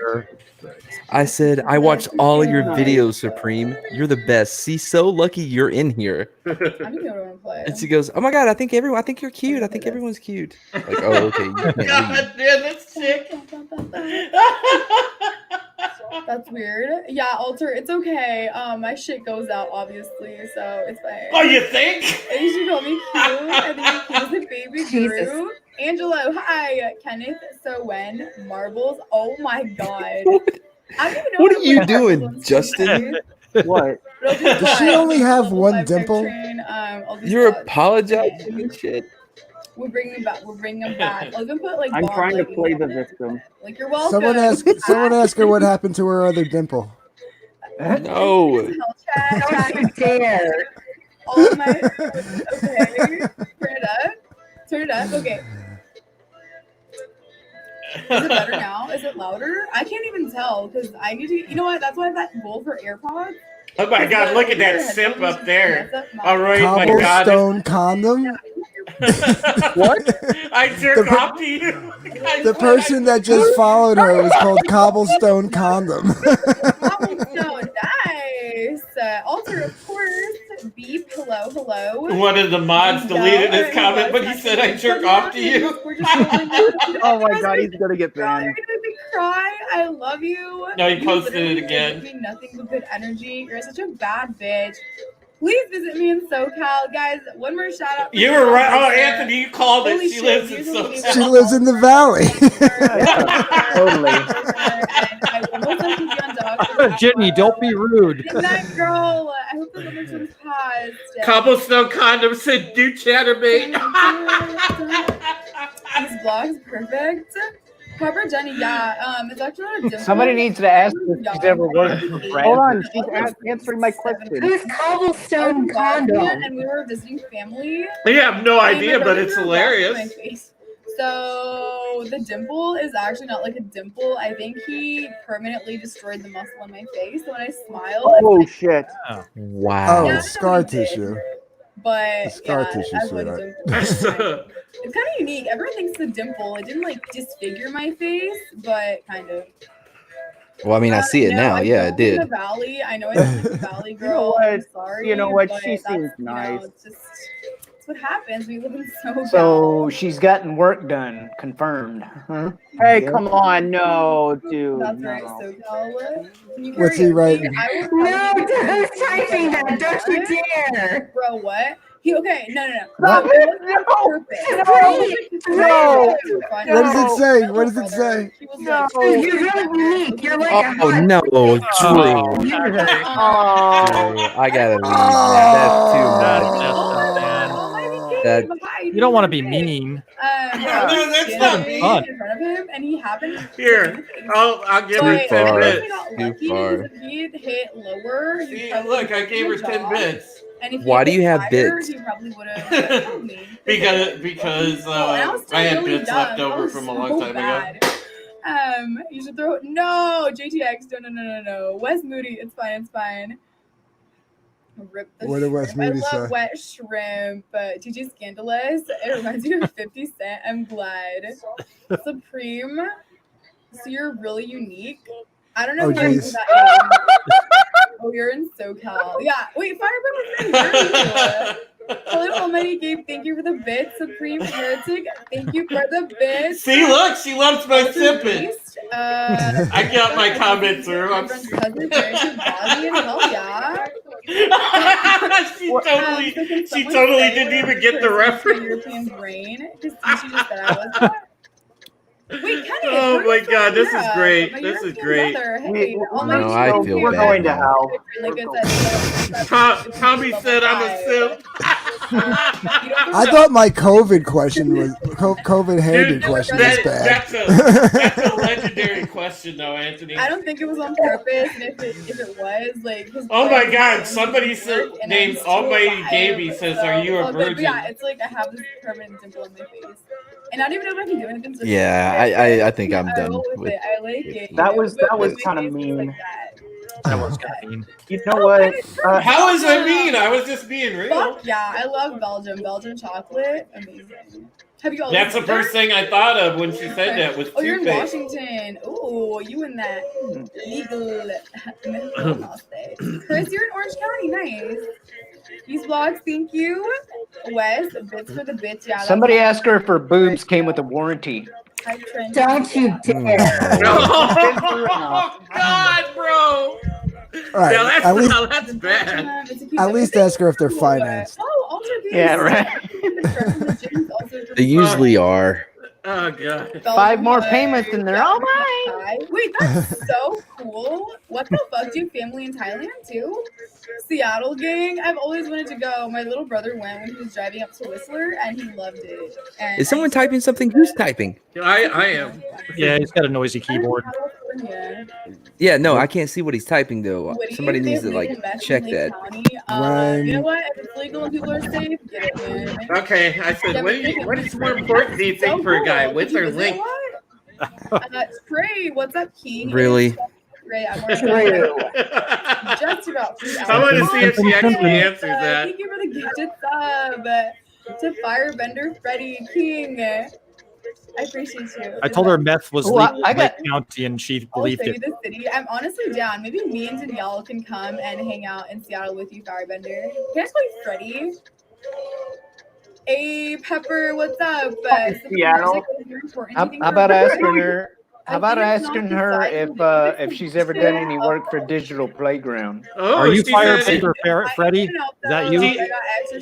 I said, I watched all of your videos, Supreme. You're the best. See, so lucky you're in here. I don't know what I want to play. And she goes, oh my God, I think you're cute. I think everyone's cute. Like, oh, okay. You can't leave. God damn, that's sick. That's weird. Yeah, Alter, it's okay. My shit goes out obviously, so it's fine. Oh, you think? And you should call me cute. I think you're cute as a baby Jesus. Drew. Angelo, hi. Kenneth, so when marbles. Oh my god. I don't even know What how are to you play doing, marbles on Justin? What? But I'll do Does she five. only have Level one 5 dimple? Train, I'll do You're spots. apologizing and shit. We're bringing him back. We're bringing him back. I'll even put like I'm bomb trying to leggings play on the it. victim. Like you're welcome. Someone ask her what happened to her other dimple. No. Don't you dare. All my okay. Turn it up. Turn it up. Okay. Is it better now? Is it louder? I can't even tell because I need to. You know what? That's why I have that goal for AirPods. Oh my God, look at that simp up there. All right, my God. Cobblestone condom. What? I jerk off to you. The person that just followed her was called Cobblestone Condom. Cobblestone, nice. Alter, of course. Beep, hello. One of the mods deleted his comment, but he said I jerk off to you. Oh my God, he's gonna get banned. You're gonna make me cry. I love you. No, he You posted it literally again. give me nothing but good energy. You're such a bad bitch. Please visit me in SoCal, guys. One more shout out. You were right. Oh, Anthony, you called it. She lives in SoCal. She lives in the valley. Totally. Jenny, don't be rude. Good night, girl. I hope the other one's paused. Cobblestone condom said, do chatterbait. These vlogs perfect. Proper Jenny, yeah. It's actually not a dimple. Somebody needs to ask if she's ever worked with Brad. Hold on, she's answering my question. Who's Cobblestone Condom? And we were visiting family. I have no And my idea, but brother it's threw a rock in hilarious. my face. So the dimple is actually not like a dimple. I think he permanently destroyed the muscle in my face. So when I smile, Oh shit. Wow. Oh, scar tissue. but The scar yeah, tissue, I would sweetheart. dimple. It's kind of unique. Everyone thinks it's a dimple. It didn't like disfigure my face, but kind of. Well, I mean, I see it No, now. I Yeah, don't it live in did. the valley. I know I live in the valley, girl. what? I'm sorry. You know what? but She that's, seems you know, nice. it's just it's what happens. We live in SoCal. So she's gotten work done, confirmed. Huh? Hey, come on, no, dude. That's right, No. SoCal. Can you What's he karaoke? writing? I would No, probably- who's typing that? Don't you dare. Bro, what? Okay, no. Stop It it! wasn't No! purpose. No! What does it say? What does it say? He was No! like, You're really unique. You're like a Oh, hot no, Drew. universe. Oh, I gotta leave, man. That's too much. oh, my That- babe, hi, You don't want to be hey. mean. No, that's standing not fun. in front of him, and he happened to Here, I'll give her But 10 far. bits. Lucky Too far. because if he had hit lower, he See, probably look, I would've gave her hit 10 off. bits. And if he Why had do you hit have higher, bits? He probably would have killed me. Because And I was still I had really bits dumb. left I over was from a so long time ago. bad. You should throw no JTX. No. Wes Moody. It's fine. Rip the What did Wes shrimp. I Moody love say? wet shrimp. TG Scandalous. It reminds me of 50 Cent. I'm glad. Supreme. So you're really unique. I don't know Oh, if you're geez. that age. Oh, you're in SoCal. Yeah. Wait, Firebird was in Hello, Almighty Gabe. Thank you for the bit. Supreme Heretic. Thank you for the bit. See, look, she loves my Ultra sipping. Beast, I got my comment through. My friend's cousin, very good Bobby, and hell yeah. she totally didn't even get the reference. European brain. Because she just said I was. Wait, Kenny. Oh my God, this is great. This is great. Hey, all my No, I feel We're bad going to now. hell. Like I said, Tommy said I'm a simp. I thought my COVID question was COVID-handed question was bad. That's a legendary question, though, Anthony. I don't think it was on purpose, and if it was, like, his Oh my friend God! was Somebody work, and named I'm still Almighty alive, Gaby says, so "Are you it's a all good. But virgin?" yeah, it's like I have this permanent dimple on my face, and I don't even know if I can do anything. Yeah, I think I'm I done roll with with it. I like it. That was my kind of face is mean. like that. That was kind of mean. You know what? How is that mean? I was just being real. Fuck yeah, I love Belgium. Belgian chocolate, amazing. Have you all? That's the first thing I thought of when she said that was Oh, you're in toothpaste. Washington. Ooh, you in that legal state. Chris, you're in Orange County. Nice. These vlogs, thank you. Wes, bits for the bits. Yeah. Somebody asked her if her boobs came with a warranty. Don't you dare. Oh God, bro. All right, Now that's bad. At least ask her if they're financed. Oh, Ultra Beast. Yeah, right. They usually are. Oh God. 5 more payments and they're all mine. Wait, that's so cool. What the fuck? Do you have family in Thailand too? Seattle gang. I've always wanted to go. My little brother went when he was driving up to Whistler, and he loved it. And Is someone typing something? Who's typing? I am. Yeah, he's got a noisy keyboard. Yeah, no, I can't see what he's typing though. Woody, Somebody needs to they like invest in check Lake that. County. You know what? If it's legal and people are safe, get it, man. Okay, I said, what is more important do you think for a guy? What's our link? Trey, what's up, King? Really? Trey, I'm just about 2 hours. I want to see if she actually answers that. Thank you for the gifted sub to Firebender Freddy King. I appreciate you. I told her meth was Oh, legal I in got- Lake County, and she I'll believed show it. you the city. I'm honestly down. Maybe me and Danielle can come and hang out in Seattle with you, Firebender. Can I just call you Freddy? Hey, Pepper, what's up? Seattle. How about asking her? How about asking her if she's ever done any work for Digital Playground? Are you Firebender Freddy? Is that you?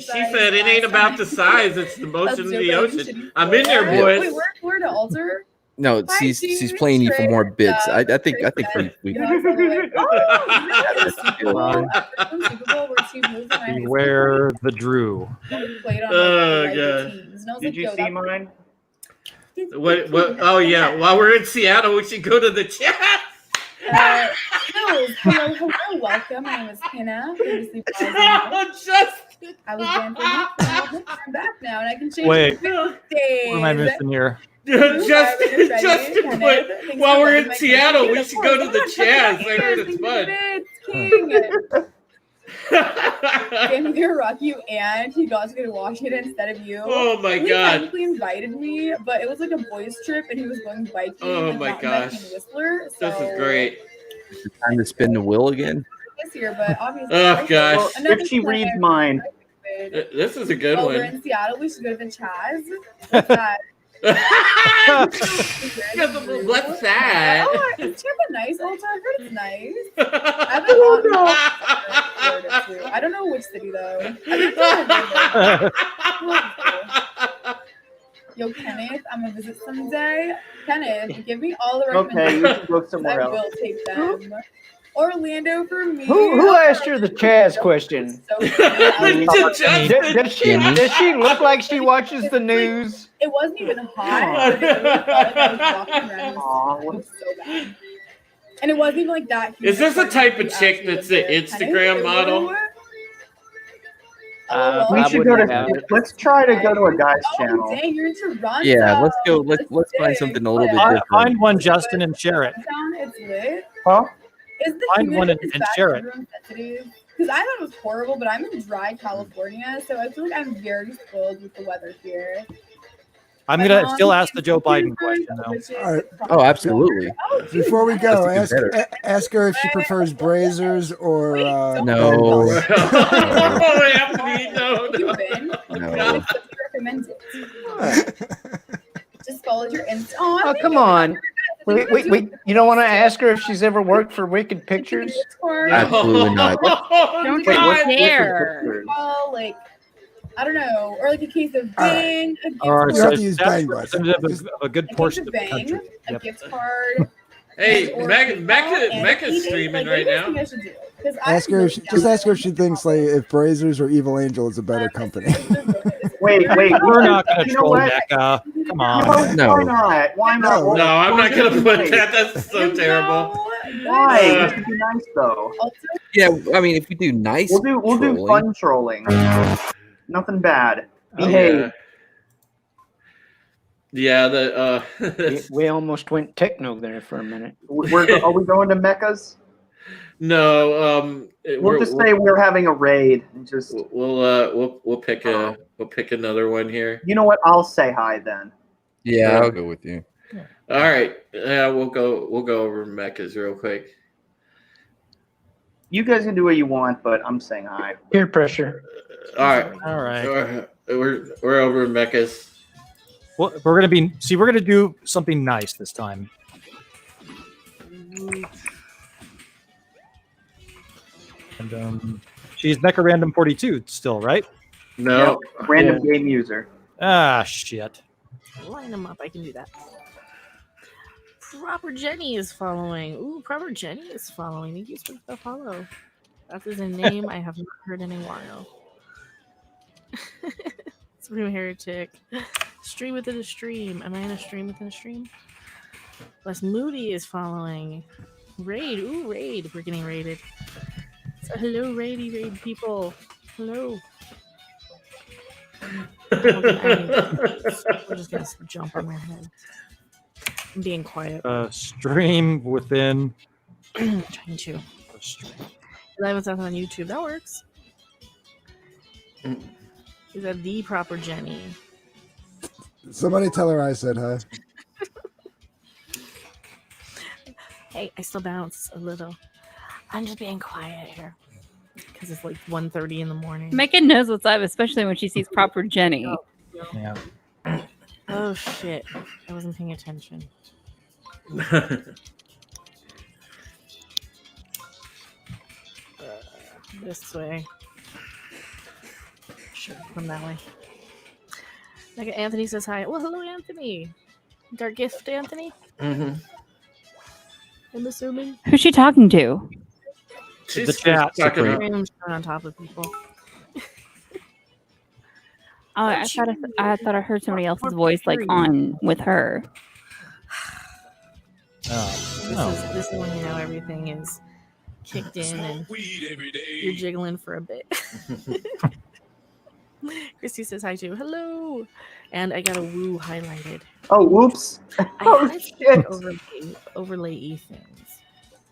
She said it ain't about the size; it's the motion of the ocean. I'm in there, boys. Wait, we're in Florida, Alter. No, she's playing you for more bits. I think we Beware the Drew. Oh God. Did you see mine? What? Oh yeah. While we're in Seattle, we should go to the chat. Hello, welcome. My name is Hannah. Previously I was banned for weeks. I'm back now, and I can change Wait. the days. What am I missing here? Justin, while we're in Seattle, we should go to the Chaz. I heard it's fun. Came here, rock you, and he got to go to Washington instead of you. Oh my He God. technically invited me, but it was like a boys' trip, and he was going biking. Oh and my mountain biking gosh. in Whistler, This so is great. time to spin the wheel again. this year, but obviously. Oh gosh. Well, another If she plan. reads mine. This is a good While we're one. in Seattle, we should go to the Chaz. What's that? What's that? Oh, is Tampa nice, Alta? I heard it's nice. I've been on Florida too. I don't know which city though. Yo, Kenneth, I'm gonna visit someday. Kenneth, give me all the Okay, recommendations. you can go somewhere I else. will take them. Orlando for me. Who asked her the Chaz question? Does she look like she watches the news? It wasn't even hot. But it really felt like I was walking around. It was so bad. And it wasn't even like that. Is this the type of chick that's an Instagram model? We should go to. Let's try to go to a guy's channel. Dang, you're in Toronto. Yeah, let's go. Let's find something a little bit different. Find one, Justin, and share it. It's lit. Huh? Is the Find one and share it. Because I thought it was horrible, but I'm in dry California, so I feel like I'm very spoiled with the weather here. I'm gonna still ask the Joe Biden question though. All right. Oh, absolutely. Before we go, Let's do better. ask her if she prefers Brazers or No. You've been. No. Recommend it. Just followed your Insta. Oh, come on. Wait. You don't want to ask her if she's ever worked for Wicked Pictures? Absolutely not. Don't Wait, what's dare. Well, like, I don't know, or like a case of Bang, a gift All right, You so have to use that's Bang Bus. representative of a good a case portion of of the Bang, country. a Yep. gift card. Hey, and or Mecca's PayPal and eBay. streaming Like, right what do you guys now. think I should do? 'Cause Ask I'm her. really If, down just with ask her if she thinks like if Brazers or Evil Angel is a better company. Wait. We're not going to You know troll what? Mecca. Come Why on. not? Why not? No. No, I'm not gonna put Nice. that. That's so terrible. Why? We should be nice though. Yeah, I mean, if we do nice, We'll do trolling, fun trolling. Nothing bad. Oh, Behave. Yeah, the We almost went techno there for a minute. Are we going to Mecca's? no. We'll just say we're having a raid and just. We'll pick another one here. You know what? I'll say hi then. yeah, I'll go with you. All right. Yeah, we'll go over Mecca's real quick. You guys can do what you want, but I'm saying hi. Peer pressure. All right. All right. We're over Mecca's. Well, we're going to do something nice this time. And she's Mecca Random 42 still, right? No. Yeah, random game user. Ah, shit. Line them up. I can do that. Proper Jenny is following. Ooh, Proper Jenny is following. Thank you for the follow. That is a name I have not heard in a while. Supreme Heretic. Stream within a stream. Am I in a stream within a stream? Les Moody is following. Raid. Ooh, raid. We're getting raided. So hello, raid people. Hello. We're just gonna jump on their head. I'm being quiet. Stream within. Trying to. Live with us on YouTube. That works. Is that the proper Jenny? Somebody tell her I said hi. Hey, I still bounce a little. I'm just being quiet here because it's like 1:30 in the morning. Megan knows what's up, especially when she sees proper Jenny. Yeah. Oh shit! I wasn't paying attention. This way. Sure, come that way. Like Anthony says hi. Well, hello, Anthony. Dark gift, Anthony. Mm-hmm. I'm assuming. Who's she talking to? The chat. I'm on top of people. Oh, I thought I heard somebody else's voice like on with her. This is when you know everything is kicked in and you're jiggling for a bit. Christy says hi too. Hello, and I got a woo highlighted. Oh, whoops! Oh shit! Overlay Ethan's.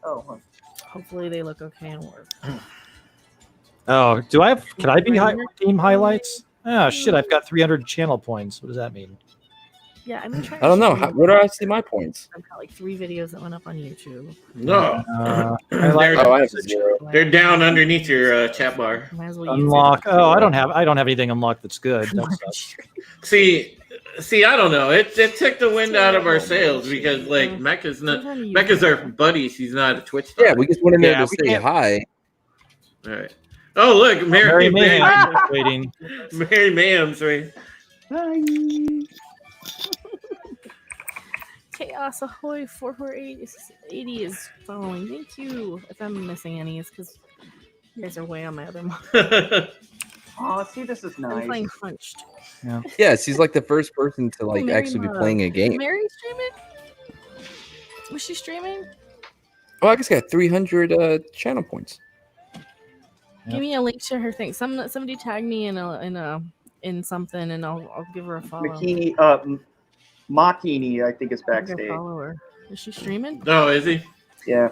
Oh. Hopefully they look okay and work. Oh, can I be team highlights? Ah, shit! I've got 300 channel points. What does that mean? Yeah, I'm trying. I don't know. Where do I see my points? I've got like 3 videos that went up on YouTube. No. They're down underneath your chat bar. Unlock. Oh, I don't have anything unlocked that's good. That sucks. See, I don't know. It took the wind out of our sails because like Mecca's our buddy. She's not a Twitch star. Yeah, we just went in there to say hi. All right. Oh look, Mary Mayhem's waiting. Mary Mayhem's right. Chaos Ahoy 44880 is following. Thank you. If I'm missing any, it's because you guys are way on my other monitor. Oh, see, this is I'm nice. playing Punched. Yeah, she's like the first person to like Mary actually be Motto. playing a game. Mary streaming? Was she streaming? Oh, I just got 300 channel points. Give me a link to her thing. Somebody tag me in something, and I'll give her a follow. Makini, I think is I'll give her a backstage. follow her. Is she streaming? Oh, is he? Yeah.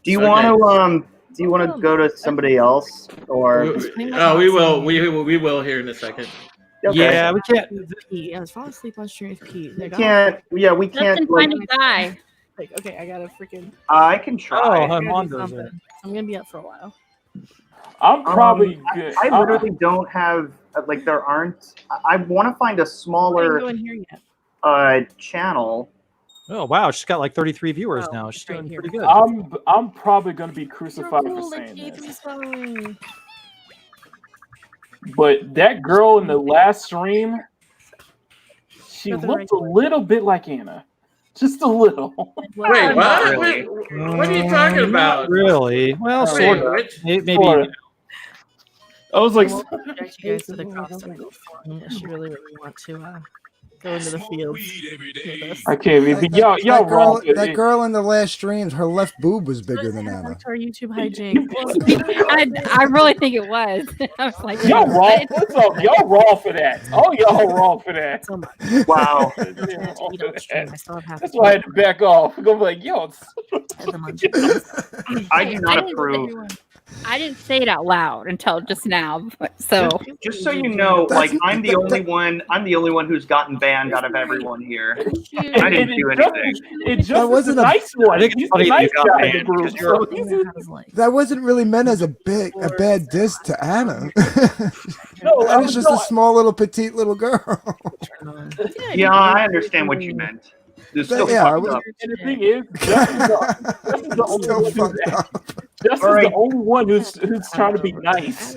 Do you Okay. want to go to somebody else or? We will here in a second. Okay. Yeah, we can't. Pete. I was falling asleep on stream with Pete. We can't. Yeah, we can't. Find a guy. Like, okay, I gotta freaking. I can try. Oh, I gotta do Armando's something. there. I'm gonna be up for a while. I'm probably good. I literally don't have like there aren't. I want to find a I didn't smaller go in here yet. channel. Oh wow, she's got like 33 viewers Oh, now. She's right doing here. pretty good. I'm probably gonna be crucified for Cool, saying like this. Ethan's following. but that girl in the last stream, she looked a little bit like Anna. Just a little. Wait, what? Not Really? What are you talking about? Not really. Well, Wait, sort of. which- Maybe. Sorta. I was like, I will subject you guys to the obstacle unless you really want to go into the fields. I can't even. Y'all wrong. That girl in the last streams, her left boob was bigger than Anna. Our YouTube hijinks. I really think it was. I was like, Y'all wrong. What's up? Y'all wrong for that. Oh, y'all wrong for that. Wow. That's why I had to back off. I'm like, yo. I do not approve. I didn't say it out loud until just now. So Just so you know, like I'm the only one. I'm the only one who's gotten banned out of everyone here. I didn't do anything. That wasn't a nice one. He's the nice guy in the group. That wasn't really meant as a bad diss to Anna. No, Anna's just a small little petite little girl. Yeah, I understand what you meant. It's still Yeah, fucked up. And the thing is, Justin's the only one who's trying to be nice.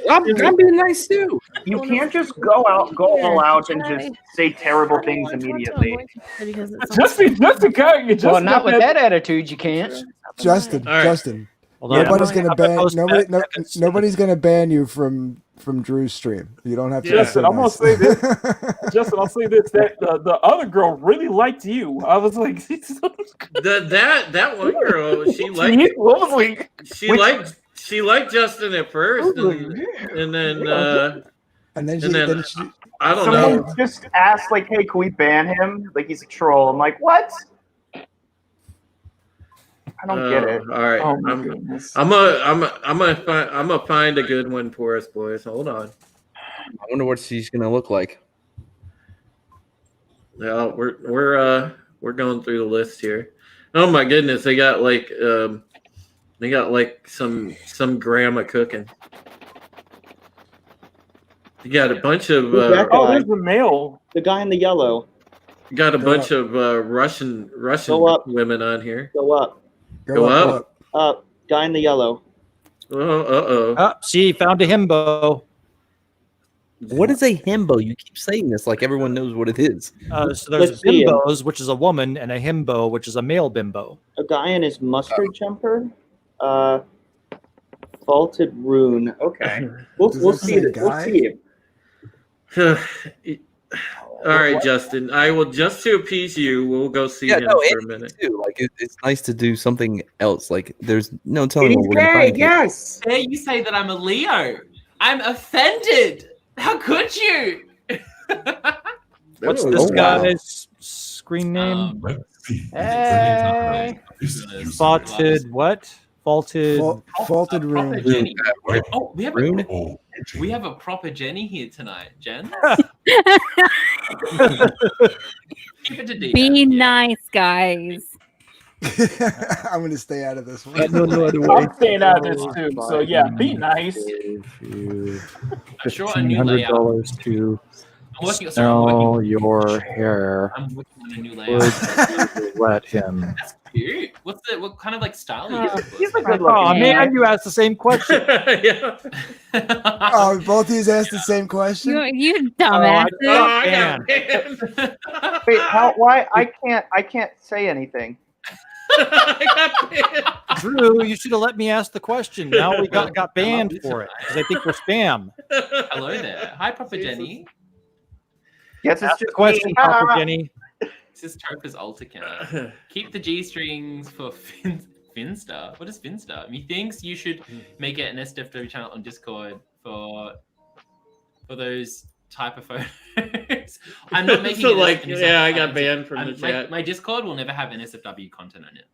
I'm being nice too. You can't just go all out and just say terrible things immediately. Justin, Well, not with that attitude, you can't. Justin, All right. Justin. Hold on. Nobody's gonna I'm gonna ban post nobody's gonna ban you from Drew's stream. You don't have to. Justin, be so I'm gonna nice. say this. Justin, I'll say this. That the other girl really liked you. I was like, that one girl, she liked Justin at first, and then I don't Someone know. just asked, like, "Hey, can we ban him? Like, he's a troll." I'm like, "What? I don't get it." All right, Oh my goodness. I'm gonna find a good one for us, boys. Hold on. I wonder what she's gonna look like. Yeah, we're going through the list here. Oh my goodness, they got like some grandma cooking. You got a bunch of there's the male. The guy in the yellow. got a bunch of Russian Go up. women on here. Go up. Go up. Up. Guy in the yellow. Oh, see, found a himbo. What is a himbo? You keep saying this like everyone knows what it is. So there's Let's see him. bimbos, which is a woman, and a himbo, which is a male bimbo. A guy in his mustard jumper. Vaulted rune. Okay. We'll see it. We'll see it. All right, Justin. I will just to appease you. We'll go see him for a minute. Too. Like it's nice to do something else. Like there's no telling what He's we're gonna gay. find here. Yes. There you say that I'm a Leo. I'm offended. How could you? What's Oh, this wow. guy's screen name? Hey. Faulted what? Faulted. Faulted Proper room. Jenny. Oh, Rune? we have a proper Jenny here tonight, Jen. Keep it to detail. be nice, guys. I'm gonna stay out of this one. I'm staying out of this too. So yeah, be nice. I'm sure a new layout. $1,500 to I'm working, sorry, I'm sell working, your hair. I'm working on a new layout. Would you let him? That's cute. What kind of like style are you using? He's a good Oh looking man, you asked the same question. Yeah. Oh, both of you asked the same question. You dumbass. I got banned. Wait, how? Why? I can't say anything. I got banned. Drew, you should have let me ask the question. Now we got banned for it because I think we're spam. Hello there. Hi, Proper Jenny. Yes, it's Ask the just question, me. Papa Jenny. This is Topa's alt account. Keep the G strings for Finsta. What is Finsta? Methinks you should make it an SFW channel on Discord for those type of photos. I'm not making So it like, an yeah, I got SFW. banned from the chat. My Discord will never have NSFW content on it.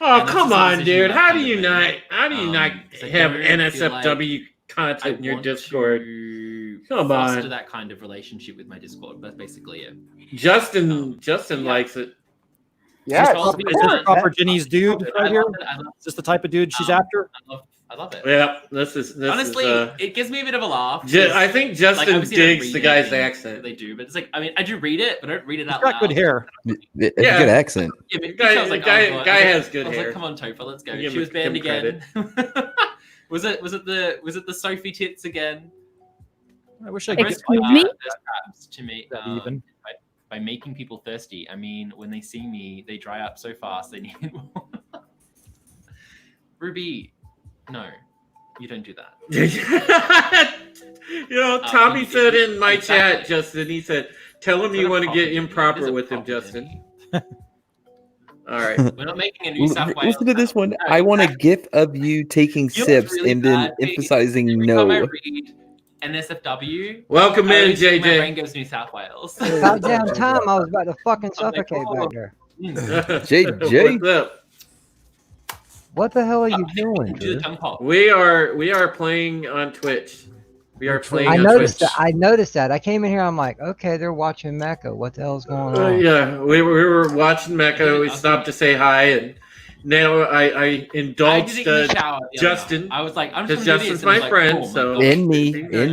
Oh, And that's come just a on, decision dude. that How I do you made. not? How do you not Because I have don't feel NSFW like content I in your want Discord? to Come foster on. that kind of relationship with my Discord. That's basically it. Justin likes it. Yes. Is this Proper Jenny's dude right here? Is this the type of dude she's after? I love it. Yeah, this is Honestly, it gives me a bit of a laugh. I think Justin obviously I don't digs read the guy's anything accent. They do, but it's like, I mean, I do read it, but I don't read it out He's got loud. good hair. It's a good accent. Yeah, but Guy- I was like, guy- oh, God. guy I was has like- good I was hair. like, come on, Topher, let's go. Give She was him banned again. Was it the Sophie tits again? I wish I could could get get my me? traps to make even. by making people thirsty. I mean, when they see me, they dry up so fast they need more. Ruby, no, you don't do that. Tommy said in my chat, Justin, he said, tell him you want to get improper with him, Justin. All right. We're not making a New South Wales. Listen to this one. I want a gif of you taking sips really and then bad? emphasizing Every time I no. read NSFW, Welcome I in, always think JJ. My brain goes New South Wales. Goddamn time, I was about to fucking suffocate back there. JJ. What's up? What the hell are you doing, Do the Drew? tongue pop. We are playing on Twitch. We are playing I on noticed Twitch. that. I noticed that. I came in here. I'm like, okay, they're watching Mecca. What the hell's going on? Yeah, we were watching Mecca. We stopped to say hi, and now I indulged I did it in the shower the other Justin. night. I was like, I'm because just gonna do Justin's this, and I my was like, friend. oh my So God. In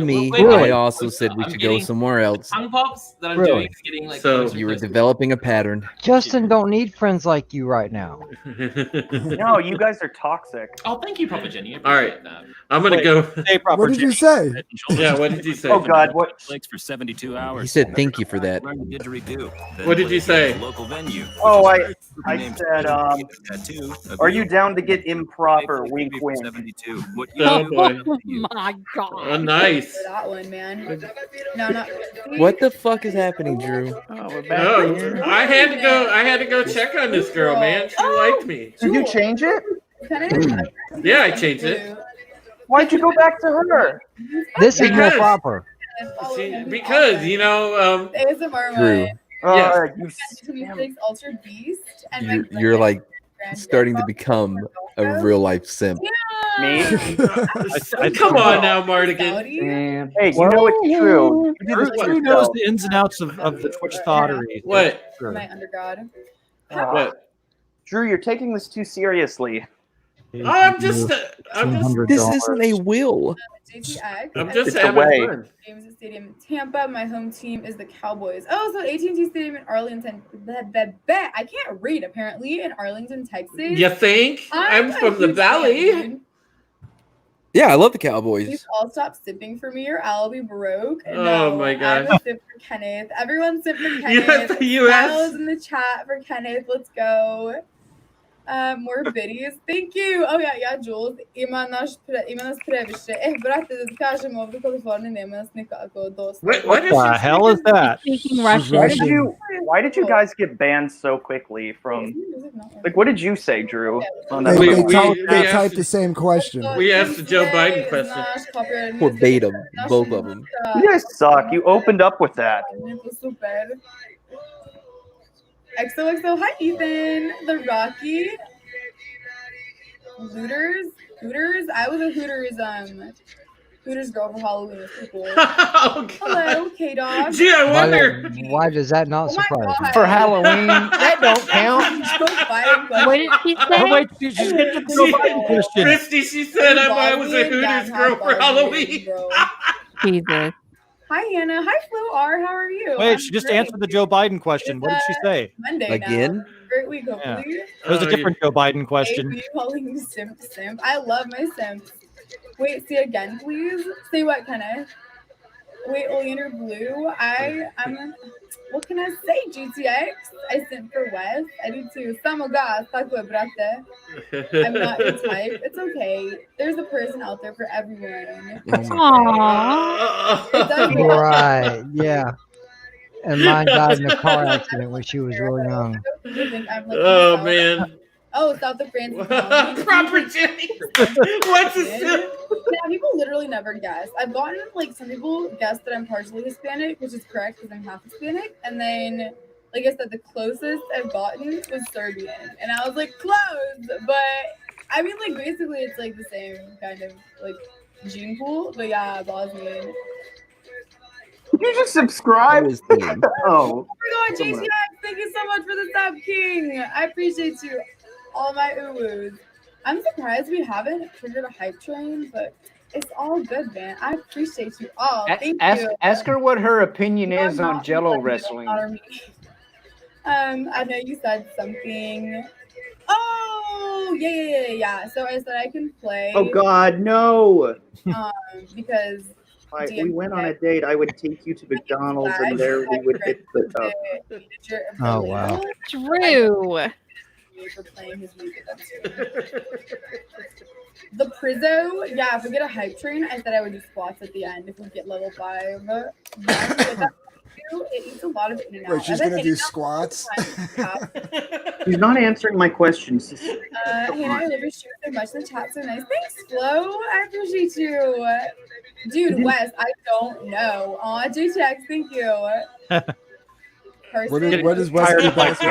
me. Wait, I also said we I'm should go getting somewhere else. Tongue pops that I'm Really? doing is getting like So closer You and were closer. developing a pattern. Justin don't need friends like you right now. No, you guys are toxic. Oh, thank you, Papa Jenny. I all right, appreciate that. I'm gonna go. What did you say? Yeah, what did you say? Oh God, what? For 72 hours. He said thank you for that. What did you say? Local venue. Oh, I said, are you down to get improper? Wink, wink. 72. What Oh boy. Oh my god. Oh, nice. For that one, man. No, not. What the fuck is happening, Drew? Oh, we're back Oh, here. I had to go check on this girl, man. She liked me. Did you change it? Yeah, I changed it. Why'd you go back to her? This is more Because- proper. Because ASMR Drew, one. Yes. You 26 Ultra Beast. And you're like starting to become a real life simp. Me? Come on now, Mardigan. Damn. Hey, you know it's true. You do this to Drew knows yourself. the ins and outs of the Twitch thottery. What? Sure. My undergrad. What? Drew, you're taking this too seriously. I'm just This isn't a will. JTX. I'm just It's having away. fun. James Stadium in Tampa. My home team is the Cowboys. Oh, so AT&T Stadium in Arlington. I can't read apparently in Arlington, Texas. You think? I'm a from the huge valley. fan, dude. Yeah, I love the Please Cowboys. all stop sipping for me or I'll be broke. Oh No, my I gosh. would sip for Kenneth. Everyone sip for You have Kenneth. the US. Smiles in the chat for Kenneth. Let's go. More biddies. Thank you. Oh yeah, Jules. Ima nas previše. Brate, da kažem ovdje u Kaliforniji nema nas nikako dosta. What is The hell is that? Speaking Why Russian. did you guys get banned so quickly from? Like, what did you say, Drew? On that They, one? they typed the same question. We asked the Joe Biden question. Verbatim, both of them. You guys suck. You opened up with that. Super. XOXO, hi Ethan, the Rocky, Hooters. I was a Hooters girl for Halloween. It was pretty cool. Hello, K-Dog. Gee, I wonder. Why does that not Oh my surprise me? God. For Halloween, that don't count. What did she say? Oh, wait, she's just get to the Joe Biden question. Christy, she said I was a Hooters girl for Halloween. Jesus. Hi Hannah. Hi Flo R. How are you? Wait, I'm she just great. answered the Joe Biden question. What did she say? Monday Again? now. Great week, Yeah. hopefully. It was a different Joe Biden question. Hey, calling me simp. I love my simps. Wait, say again, please. Say what, Kenneth? Wait, Oleander Blue. I'm. What can I say, GTX? I simp for Wes. I do too. Samogas, takwe brate. I'm not your type. It's okay. There's a person out there for everyone. Aww. It does You're right. Yeah. And mine died in a car accident when she was really young. People think I'm like, Oh South- man. Oh, South of France. Proper Jenny. What's this? Yeah, people literally never guess. I've gotten like some people guess that I'm partially Hispanic, which is correct because I'm half Hispanic. And then, like I said, the closest I've gotten was Serbian, and I was like close, but I mean like basically it's like the same kind of like gene pool. But yeah, Bosnian. Did you just subscribe? Oh. Oh my god, JTX, thank you so much for the sub, King. I appreciate you. All my uwoos. I'm surprised we haven't triggered a hype train, but it's all good, man. I appreciate you all. Thank you. Ask her what her opinion You are is on not Jello like, wrestling. honor me. I know you said something. Oh, Oh, yeah. So I said I can play. Oh God, no! Because We went on a date. I would take you to McDonald's, and there we would hit the. Oh wow. Drew. For playing his music. The Prizzo, yeah, if we get a hype train, I said I would do squats at the end if we get level 5. It eats a lot of in and out. Wait, she's gonna do squats? He's not answering my questions. Hey, I love your stream so much. The chat's so nice. Thanks, Flo. I appreciate you. Dude, Wes, I don't know. Aw, JTX, thank you. What is Wes Tired do of best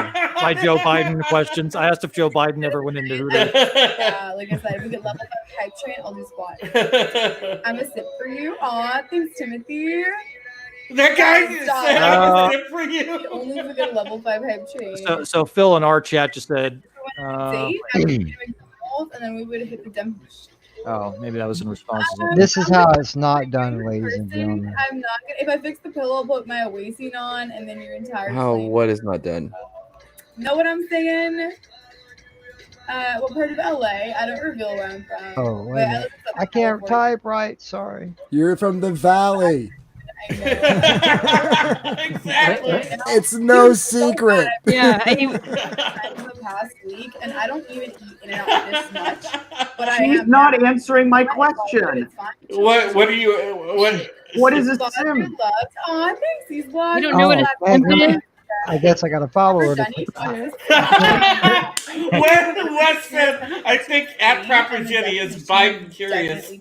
my Joe Biden questions. I asked if Joe Biden ever went into Hooters. Yeah, like I said, if we get level 5 hype train, I'll do squat. I'm a sip for you. Aw, thanks, Timothy. That guy said I'm a sip for you. Only if we get a level 5 hype train. So Phil in our chat just said. Date, I would do McDonald's, and then we would hit the dump. Oh, maybe that was in response to that. This is how it's not done, ladies and gentlemen. I'm not gonna. If I fix the pillow, I'll put my Oasis on, and then your entire. How? sleep. What is not done? Know what I'm saying? What part of LA? I don't reveal where I'm from. Oh, wait a minute. I can't type right. Sorry. You're from the valley. Exactly. It's no secret. Yeah. The past week, and I don't even eat in and out this much. But She's not answering my question. What do you What is a sim? Aw, thanks, he's blocked. You don't know what a sim is? I guess I gotta follow her. Wes said, I think at Proper Jenny is Biden curious.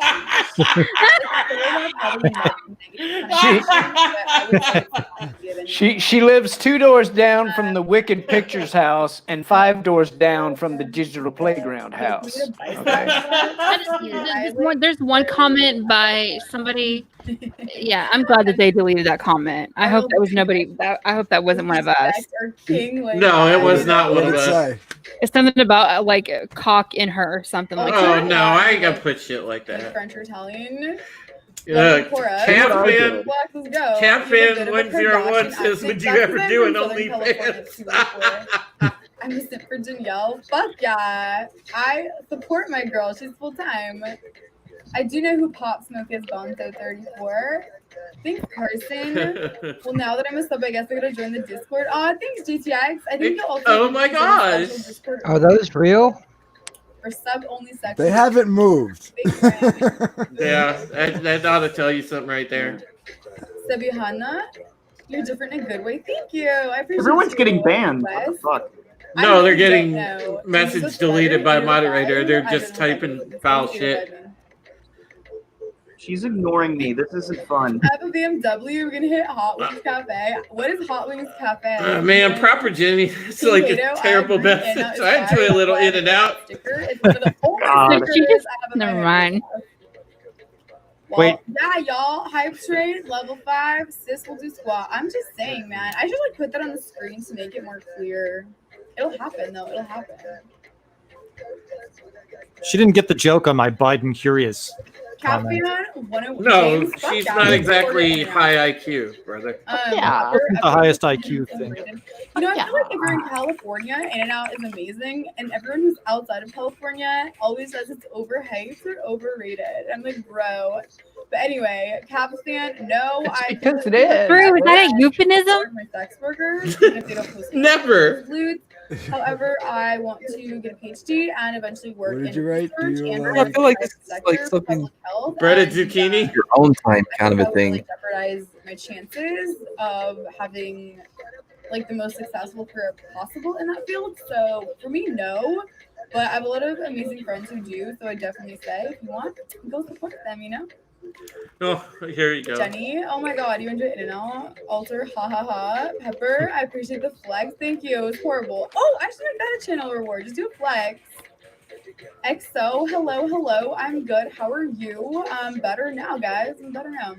She lives 2 doors down from the Wicked Pictures house and 5 doors down from the Digital Playground house. Okay. There's one comment by somebody. Yeah, I'm glad that they deleted that comment. I hope that was nobody. I hope that wasn't one of us. No, it was not one of us. It's something about like a cock in her or something like that. Oh no, I ain't gonna put shit like that. French or Italian. Campfin Let's go. 101 says, would you ever do an OnlyFans? I'm a simp for Danielle. Fuck yeah. I support my girl. She's full time. I do know who Pop Smoke is, Bonzo 34. Thanks, Carson. Well, now that I'm a sub, I guess I gotta join the Discord. Aw, thanks, GTX. I think you'll also. Oh my gosh. Are those real? For sub only section. They haven't moved. Yeah, that ought to tell you something right there. Sabihanna, you're different in a good way. Thank you. I appreciate Everyone's you, getting banned. Wes. What the fuck? No, they're getting message deleted by moderator. They're just typing foul shit. She's ignoring me. This isn't fun. I have a BMW. We're gonna hit Hot Wings Cafe. What is Hot Wings Cafe? Man, Proper Jenny, it's like a terrible message. I enjoy a little in and out. Never mind. Well, Wait. Yeah, y'all. Hype train, level 5. Sis will do squat. I'm just saying, man. I should like put that on the screen to make it more clear. It'll happen though. It'll happen. She didn't get the joke on my Biden curious. comment. No, she's not exactly high IQ, brother. Yeah, wasn't the highest IQ thing. You know, I feel like if you're in California, In-N-Out is amazing, and everyone who's outside of California always says it's overhyped or overrated. I'm like, bro. But anyway, Capistan, no, I because it is. Drew, is that a euphemism? My sex workers, even if they don't post Never. However, I want to get a PhD and eventually work in research and I feel like this is like something breaded zucchini. your own time kind of a thing. Jeopardize my chances of having like the most successful career possible in that field. So for me, no. But I have a lot of amazing friends who do, so I definitely say if you want, go support them, you know? Oh, here you go. Jenny, oh my god, you enjoy In-N-Out? Alter, ha ha ha. Pepper, I appreciate the flex. Thank you. It was horrible. Oh, I should make that a channel reward. Just do a flex. XO, hello. I'm good. How are you? I'm better now, guys. I'm better now.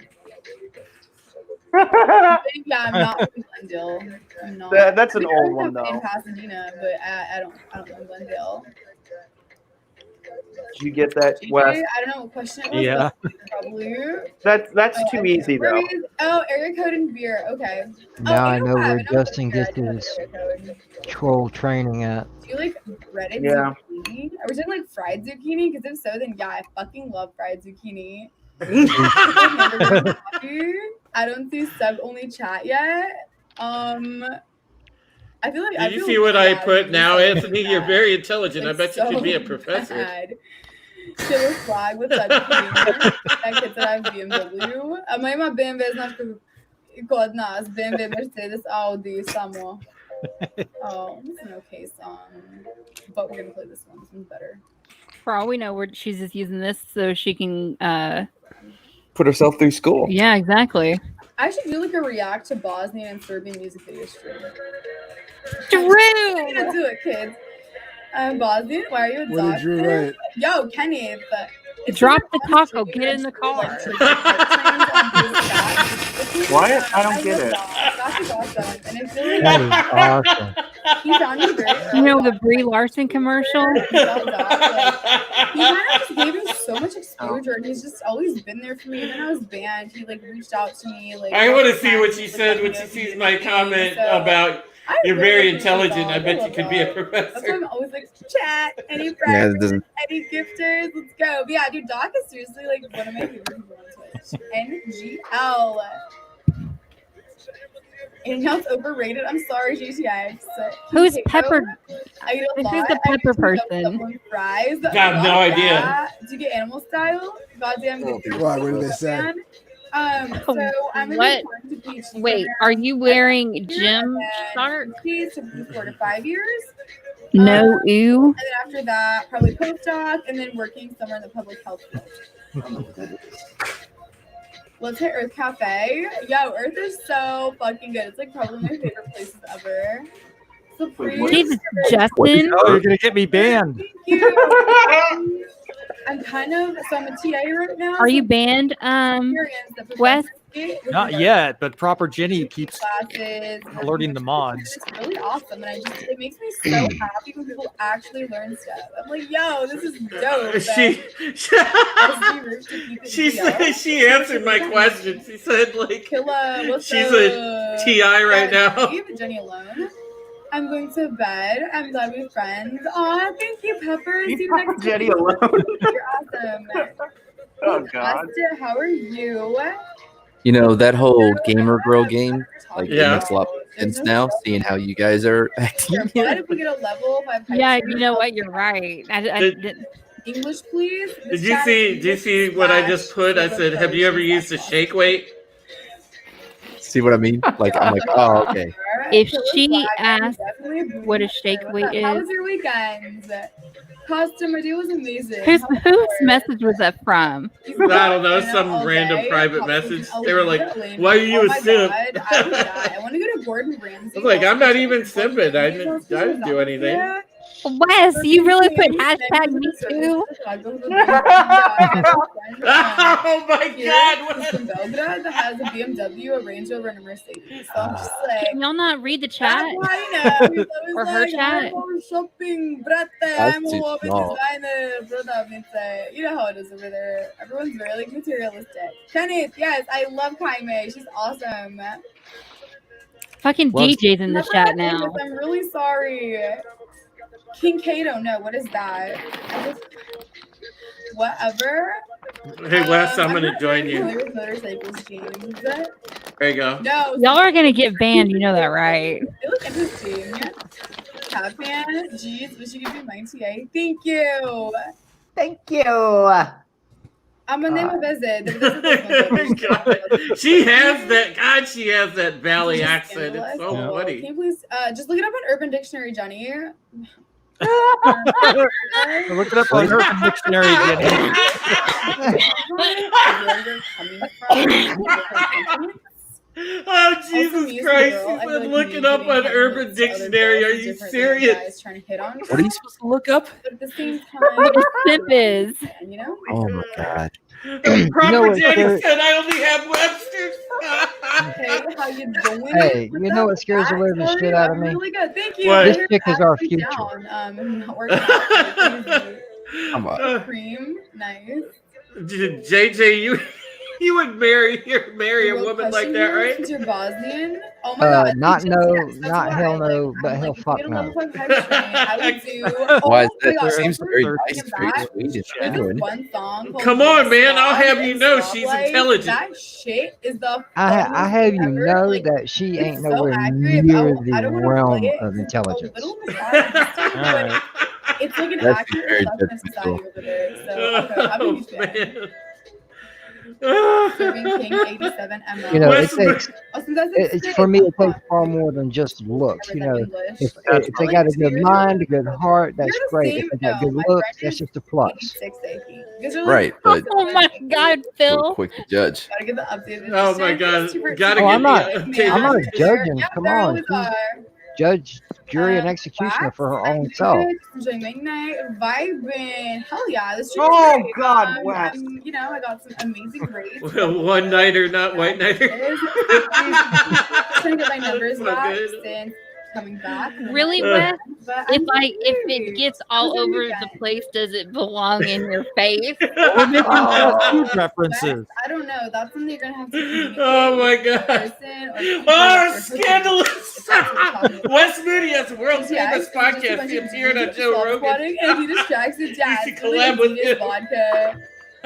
Yeah, I'm not from Glendale. I'm not. That's an I mean, I old one, live in though. Pasadena, but I don't live in Glendale. Did you get that, Wes? I don't know what question it was. Yeah. But probably. That's too easy though. Oh, area code and beer. Okay. Now I know where I know Justin beer. gets his troll training at. Do you like breaded Yeah. zucchini? Are we doing like fried zucchini? Because if so, then yeah, I fucking love fried zucchini. I don't see sub only chat yet. I feel like Did you see what I put now, Anthony? You're very intelligent. I bet you could be a professor. Bad. Killer flag with that kid that I have BMW. A moja ima BMW, znaš kako kod nas, BMW, Mercedes, Audi, samo. Oh, this is an okay song. But we're gonna play this one. This one's better. For all we know, she's just using this so she can Put herself through school. Yeah, exactly. I should do like a react to Bosnian and Serbian music video stream. Drew! I'm gonna do it, kids. Bosnian, why are you a What did Drew doctor? write? Yo, Kenneth. Drop the taco, get in the car. What? I don't get it. That is awesome. And it's really That is awesome. he found me very You know the Brie Larson commercial? He kind of just gave me so much exposure, and he's just always been there for me. And then I was banned. He like reached out to me. Like I want to see what she said when she sees my comment about you're very intelligent. I bet you could be a That's why professor. I'm always like, chat, any Yeah, it friends, doesn't. any gifters, let's go. But yeah, dude, Doc is seriously like one of my favorite people on Twitch. NGL. Anything else overrated? I'm sorry, GTX. Who's Potato. Pepper? I eat a Who's lot. the I pepper get person? someone fries. I have no Love idea. that. Do you get animal style? Goddamn good. Why? What did they say? Man. So I'm gonna What? be going to PhD Wait, program are you wearing here, gym and shark? then to 4 to 5 years. No, ew. And then after that, probably postdoc, and then working somewhere in the public health field. Let's hit Earth Cafe. Yo, Earth is so fucking good. It's like probably my favorite places ever. Supreme. Jesus, Justin. Oh, you're gonna get me banned. Thank you. I'm kind of so I'm a TA right now. Are you banned, Wes? Not yet, but proper Jenny keeps Classes, alerting the mods. It's really awesome, and it makes me so happy when people actually learn stuff. I'm like, yo, this is dope. She answered my question. She said like Killa, what's she's up? a TI right now. Leave Jenny alone. I'm going to bed. I'm glad we're friends. Aw, thank you, Pepper. See you next Jenny week. alone. You're awesome. Oh God. Asta, how are you? You know, that whole gamer girl game, like Yeah. it makes a lot of sense now, seeing how you guys are acting. What if we get a level? Yeah, you know what? You're right. English, please. Did you see what I just put? I said, have you ever used a shake weight? See what I mean? Like, I'm like, oh, okay. If she asks what a shake weight How is, was your weekend? Customer deal was amazing. whose message was that from? I don't know, some random private message. They were like, why are you a simp? I want to go to Gordon Ramsay. I was like, I'm not even simping. I didn't do anything. Wes, you really put hashtag me too? Oh my God! From Belgrade that has a BMW, a Range Rover, and a Mercedes. So I'm just like, Can y'all not read the chat? I know. Or her chat? I'm shopping, brate. That's I'm a too woman small. designer, brother. You know how it is over there. Everyone's very like materialistic. Kenneth, yes, I love Kaime. She's awesome. Fucking Well, DJ's in the chat now. I'm really sorry. King Kato, no, what is that? Whatever. Hey Wes, I'm I'm gonna not join very you. familiar with motorcycles, James. There you go. No, Y'all are gonna get banned, you know that, right? they look interesting. Catman, jeez, wish you could be my TA. Thank you. Thank you. I'm gonna name a visit. She has that. God, she has that valley accent. It's so Can funny. you please just look it up on Urban Dictionary, Johnny? Look it up on Urban Dictionary, Jenny. Oh Jesus Christ! He said, look it up on Urban Dictionary. Are you serious? Trying to hit on. What are you supposed to look up? But at the same time, What a simp is. you know. Oh my God. Proper what, Jenny sir? said I only have Webster's. Hey, how you doing? Hey, you know what scares the living shit out of me? Really good. Thank you. What? This chick is our Actually future. down, not working out like crazy. Come on. Cream, nice. JJ, you would marry a woman like that, right? Since you're Bosnian. Oh my god. Not see, no, yes, that's not why. hell no, Like, but I'm hell like, if fuck you get a no. level 5 hype train, I would do. Why is Oh that? my god, Seems also very thinking nice, back, very sweet, and there's genuine. this one song called Come on, Real man. I'll Slob have you and know Slob she's Life. intelligent. That shit is the I have you ever. know Like, that she ain't it's so nowhere accurate. near I the don't want to play realm it of 'cause it's a intelligence. little misogynistic, but it's like an That's accurate very reflection of society judgmental. over there. So okay, I'm a huge fan. Serving King 87 ML. You know, it takes. Oh, since that's It's for me. It takes far more than just looks. You know, if they got a good mind, a good heart, that's great. If they got good looks, that's just a plus. Right, but Oh my God, we're Phil. quick to judge. Gotta get the updated. Oh my god. Gotta Oh, get I'm not. the I'm updated. not judging. Yeah, Come there on, always she's are. judge, jury, and executioner for her own self. Just enjoying my night, vibing. Hell yeah, this shit Oh, is great. God, Wes. You know, I got some amazing grades. One nighter, not white nighter. Trying to get my numbers So back good. since coming back. Really, Wes? If it gets all over the place, does it belong in your face? We're making fast food references. I don't know. That's something you're gonna have to communicate. Oh my with the god. person or people Oh, that you're scandalous! Wes Moody has the world's Yeah, famous it's just a podcast. bunch He of appeared on dudes Joe self Rogan. squatting, and he distracts his dad. You should collab with him. Vodka.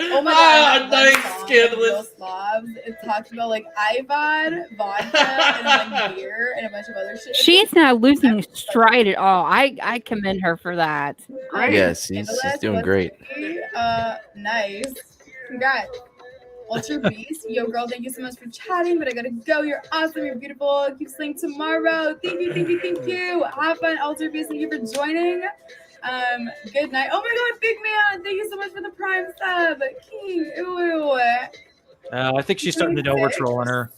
Oh my Ah, god, that nice, one song, scandalous. Real Slobs. It talks about like Ivod, vodka, and like beer, and a bunch of other shit. She's not losing stride at all. I commend her for that. Great. Yes, she's doing great. Nice. Congrats. Ultra Beast. Yo, girl, thank you so much for chatting, but I gotta go. You're awesome. You're beautiful. Keep slaying tomorrow. Thank you, thank you, thank you. Have fun, Ultra Beast. Thank you for joining. Good night. Oh my god, Big Man. Thank you so much for the Prime sub. King. Ooh. I think she's starting to know we're trolling her.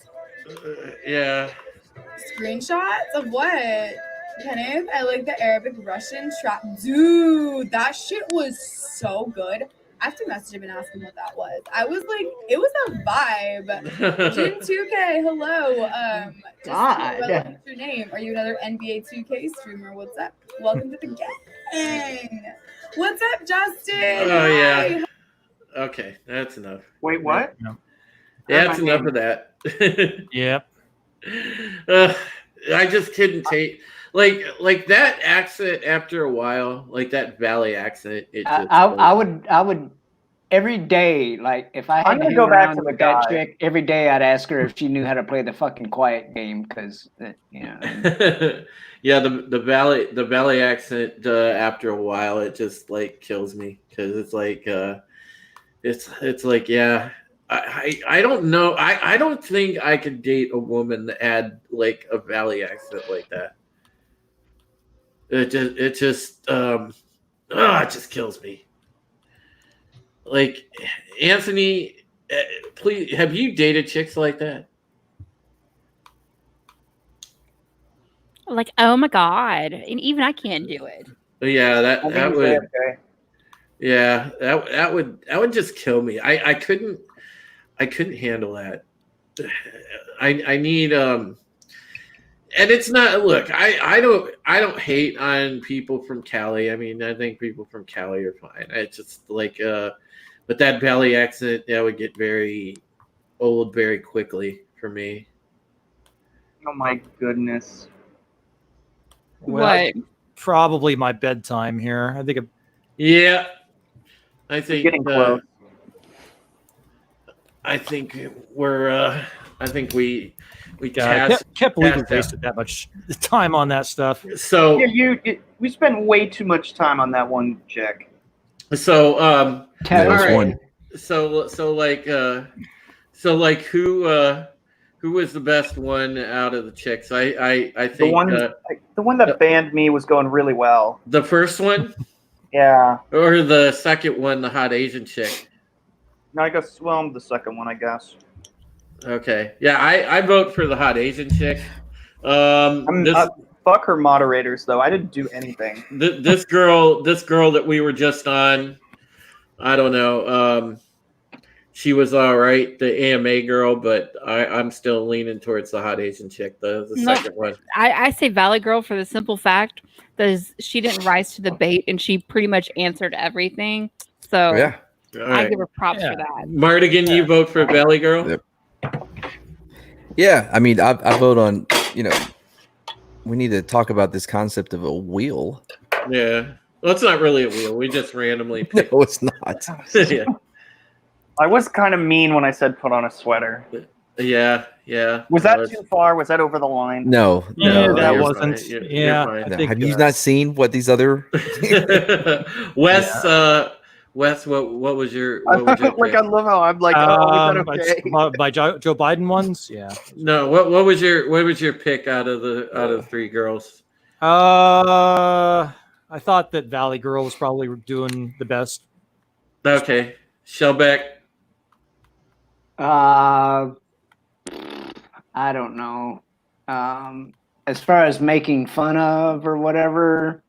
Yeah. Screenshots of what? Kenneth, I like the Arabic Russian trap. Dude, that shit was so good. I have to message him and ask him what that was. I was like, it was a vibe. Jin 2K, hello. God. What's your name? Are you another NBA 2K streamer? What's up? Welcome to the gang. What's up, Justin? Oh yeah. Hi. Okay, that's enough. Wait, what? Yeah, that's enough of that. Yep. I just couldn't take like that accent after a while, like that valley accent. It just I would every day, like if I I'm had to gonna hang go back around to the with that guy. chick, every day I'd ask her if she knew how to play the fucking quiet game, because you know. yeah, the valley accent after a while it just like kills me because it's like it's like yeah. I don't know. I don't think I could date a woman that had like a valley accent like that. It just kills me. Like Anthony, please, have you dated chicks like that? Like, oh my God. And even I can't do it. Yeah, that would. Okay. Yeah, that would just kill me. I couldn't handle that. I need and it's not look, I don't hate on people from Cali. I mean, I think people from Cali are fine. It's just like but that Valley accent that would get very old very quickly for me. Oh my goodness. Well, probably my bedtime here. I think Yeah. I think Getting close. I think we're I think we can't believe we tasked wasted that much time on that stuff. So Yeah, we spent way too much time on that one chick. So Yeah, it was one. So like who was the best one out of the chicks? I think The one that banned me was going really well. the first one Yeah. or the second one, the hot Asian chick. No, I guess the second one, I guess. Okay, yeah, I vote for the hot Asian chick. Fuck her moderators though. I didn't do anything. This girl that we were just on, I don't know. She was all right, the AMA girl, but I'm still leaning towards the hot Asian chick, the No, second one. I say Valley Girl for the simple fact that she didn't rise to the bait and she pretty much answered everything. So Yeah. All I right. give her props for that. Mardigan, you vote for Valley Girl? Yep. Yeah, I mean, I vote on, we need to talk about this concept of a wheel. Yeah. Well, it's not really a wheel. We just randomly pick. No, it's not. Yeah. I was kind of mean when I said put on a sweater. Yeah. Was that too far? Was that over the line? No, that you're wasn't. fine. You're fine. No, have you not seen what these other Wes, Wes, what was your Like, pick? I love how I'm like, oh, is that okay? By Joe Biden ones, yeah. No, what was your pick out of the three girls? I thought that Valley Girl was probably doing the best. Okay, Shellback. I don't know. As far as making fun of or whatever,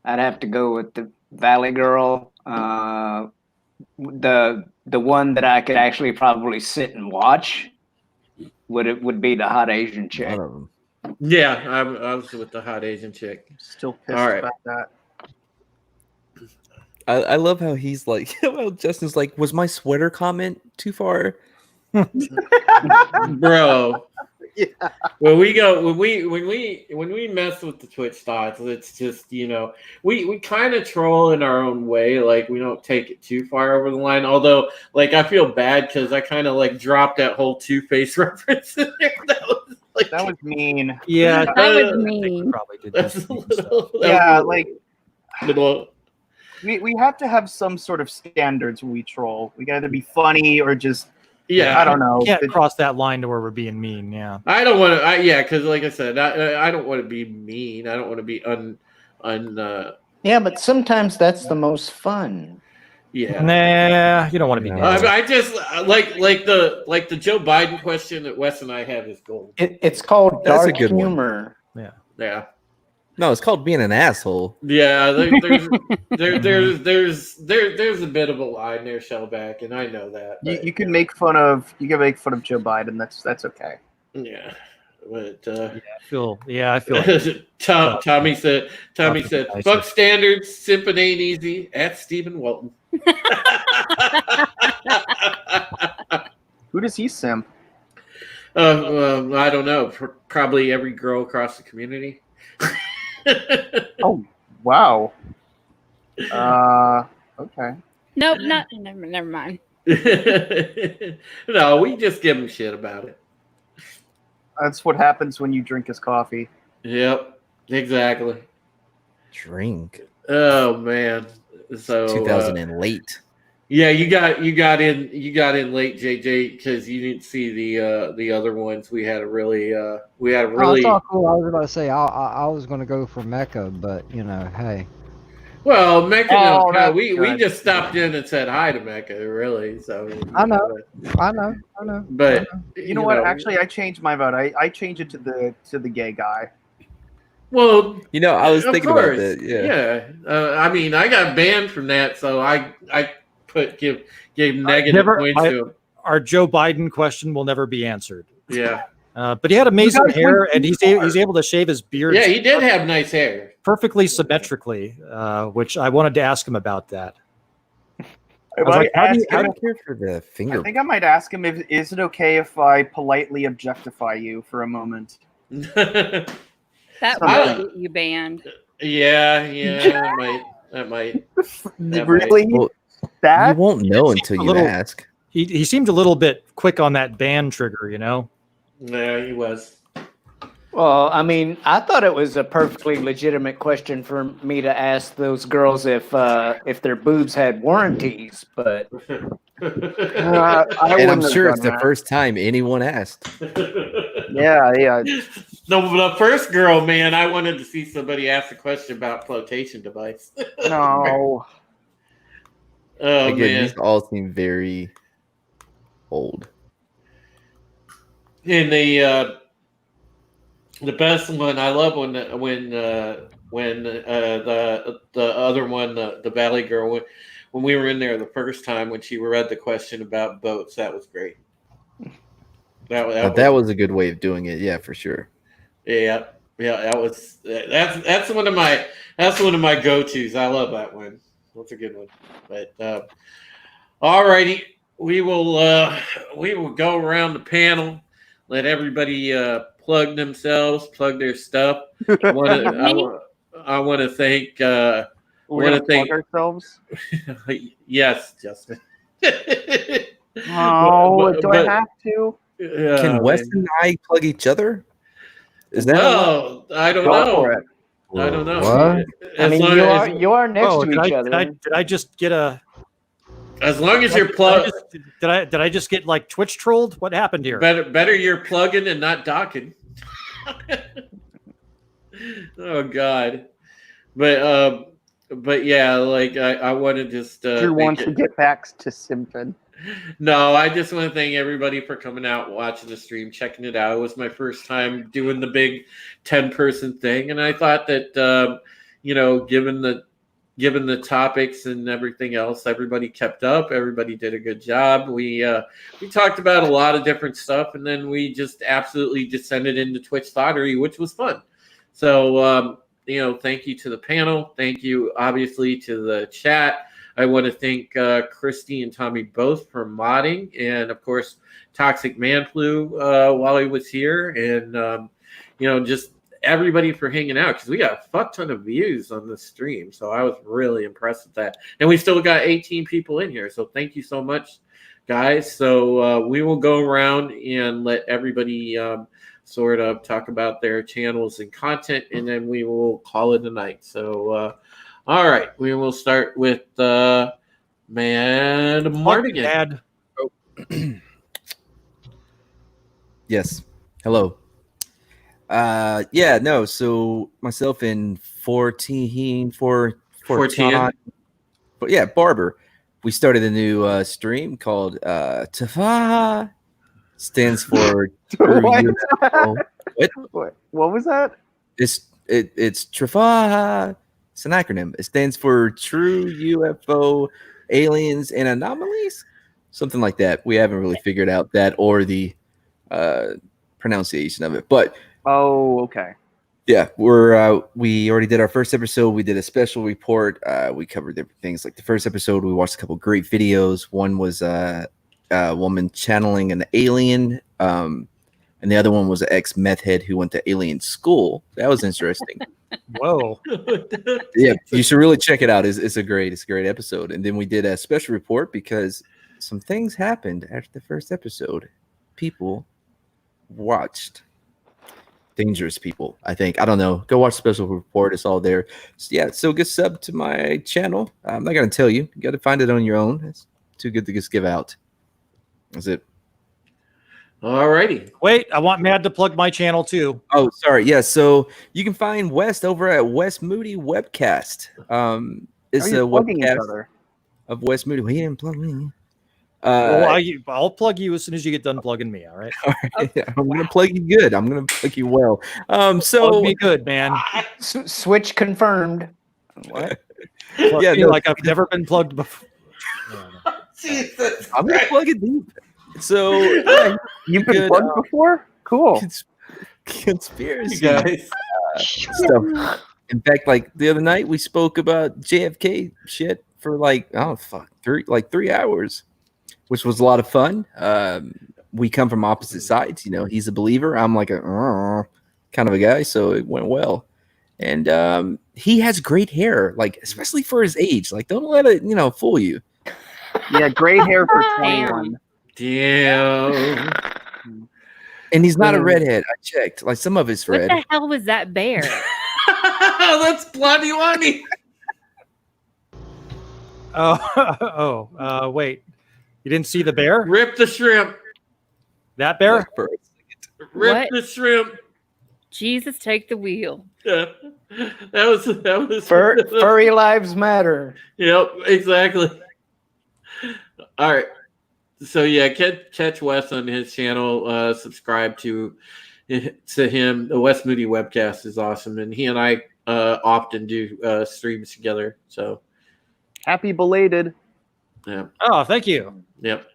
I'd have to go with the Valley Girl. The one that I could actually probably sit and watch would be the hot Asian chick. Yeah, I was with the hot Asian chick. Still pissed All right. about that. I love how he's like, well, Justin's like, was my sweater comment too far? Bro. Yeah. When we mess with the Twitch thoughts, it's just, we kind of troll in our own way. Like, we don't take it too far over the line. Although, like, I feel bad because I kind of like dropped that whole Two-Face reference in there. That was mean. Yeah, that was mean. Probably did That's a little. Yeah, like little. we have to have some sort of standards when we troll. We got to be funny or just. Yeah, I don't know. Can't cross that line to where we're being mean. Yeah, I don't want to. Yeah, because like I said, I don't want to be mean. I don't want to be Yeah, but sometimes that's the most fun. Yeah. Nah, you don't want to be. I just like the Joe Biden question that Wes and I have is gold. It's called That's a dark good one. humor. Yeah. No, it's called being an asshole. Yeah, there's a bit of a line there, Shellback, and I know that. You can make fun of Joe Biden. That's okay. Yeah, but I feel like Tommy said, "Fuck standards, simping ain't easy." At Stephen Walton. Who does he simp? I don't know. Probably every girl across the community. Oh, wow. Okay. Nope, never mind. No, we just give him shit about it. That's what happens when you drink his coffee. Yep, exactly. Drink. Oh man. So 2000 and late. Yeah, you got in late, JJ, because you didn't see the other ones. We had a really Oh, it's all cool. I was about to say I was going to go for Mecca, but hey. Well, Mecca. Oh, no, we good. just stopped in and said hi to Mecca, really. So I know. But You know what? Actually, I changed my vote. I changed it to the gay guy. Well, I was of thinking about course, that. Yeah. I mean, I got banned from that, so I gave negative points to him. Our Joe Biden question will never be answered. Yeah. But he had amazing hair, and he's able to shave his beard. Yeah, he did have nice hair, perfectly symmetrically, which I wanted to ask him about that. I might ask I him- don't care for the finger. I think I might ask him is it okay if I politely objectify you for a moment? That I would don't- get you banned. Yeah, that might. Really? Well, That? you won't know until you ask. He seemed a little bit quick on that ban trigger, Yeah, he was. Well, I mean, I thought it was a perfectly legitimate question for me to ask those girls if their boobs had warranties, but And I'm sure it's the first time anyone asked. Yeah. No, the first girl, man, I wanted to see somebody ask a question about flotation device. No. Oh Again, man. these all seem very old. And the best one, I love when the other one, the Valley girl, when we were in there the first time when she read the question about boats. That was great. That was a good way of doing it. Yeah, for sure. Yeah, that's one of my go-tos. I love that one. That's a good one. But all righty, we will go around the panel, let everybody plug themselves, plug their stuff. I want to thank. We're gonna plug ourselves. Yes, Justin. Oh, do I have to? Can Wes and I plug each other? Is that well? I don't Go know. for it. I don't know. What? I mean, you are next to each other. Did I just get a? As long as you're plugged. Did I just get like Twitch trolled? What happened here? Better you're plugging and not docking. Oh God. But yeah, like I want to just Drew wants to get back to Simpson. No, I just want to thank everybody for coming out, watching the stream, checking it out. It was my first time doing the big 10-person thing, and I thought that given the topics and everything else, everybody kept up. Everybody did a good job. We talked about a lot of different stuff, and then we just absolutely descended into Twitch thottery, which was fun. So thank you to the panel. Thank you, obviously, to the chat. I want to thank Christy and Tommy both for modding, and of course, Toxic Man Flu while he was here, and just everybody for hanging out, because we got a fuck ton of views on the stream. So I was really impressed with that, and we still got 18 people in here. So thank you so much, guys. So we will go around and let everybody sort of talk about their channels and content, and then we will call it a night. So. All right, we will start with Mad Mardigan. Yes. Hello. So myself and 14, but yeah, Barber. We started a new stream called Tafa. Stands for What was that? It's Trafa. It's an acronym. It stands for True UFO Aliens and Anomalies, something like that. We haven't really figured out that or the pronunciation of it, but okay. Yeah, we already did our first episode. We did a special report. We covered different things. Like the first episode, we watched a couple great videos. One was a woman channeling an alien, and the other one was an ex-meth head who went to alien school. That was interesting. Whoa. Yeah, you should really check it out. It's a great episode. And then we did a special report because some things happened after the first episode. People watched Dangerous People, I think. I don't know. Go watch special report. It's all there. So get sub to my channel. I'm not gonna tell you. You got to find it on your own. It's too good to just give out. That's it. All righty. Wait, I want Mad to plug my channel too. Oh, sorry. Yeah, so you can find West over at West Moody Webcast. It's a webcast of West Moody. He didn't plug me. I'll plug you as soon as you get done plugging me. All right. All right. Yeah, I'm gonna plug you good. I'm gonna plug you well. So plug me good, man. Switch confirmed. What? Yeah, like I've never been plugged before. Jesus, I'm gonna plug it deep. So you've been plugged before? Cool. Conspiracy guys. Stuff. In fact, like the other night, we spoke about JFK shit for 3 hours, which was a lot of fun. We come from opposite sides. He's a believer. I'm like a kind of a guy, so it went well. And he has great hair, like especially for his age. Like, don't let it, fool you. Yeah, great hair for 21. Damn. And he's not a redhead. I checked. Like some of it's red. What the hell was that bear? That's Bloody Wani. Wait. You didn't see the bear? Rip the shrimp. That bear? Rip the shrimp. Jesus, take the wheel. Yeah. That was Furry lives matter. Yep, exactly. All right. So yeah, catch Wes on his channel. Subscribe to him. The Wes Moody Webcast is awesome, and he and I often do streams together. So happy belated. Yeah. Oh, thank you. Yep.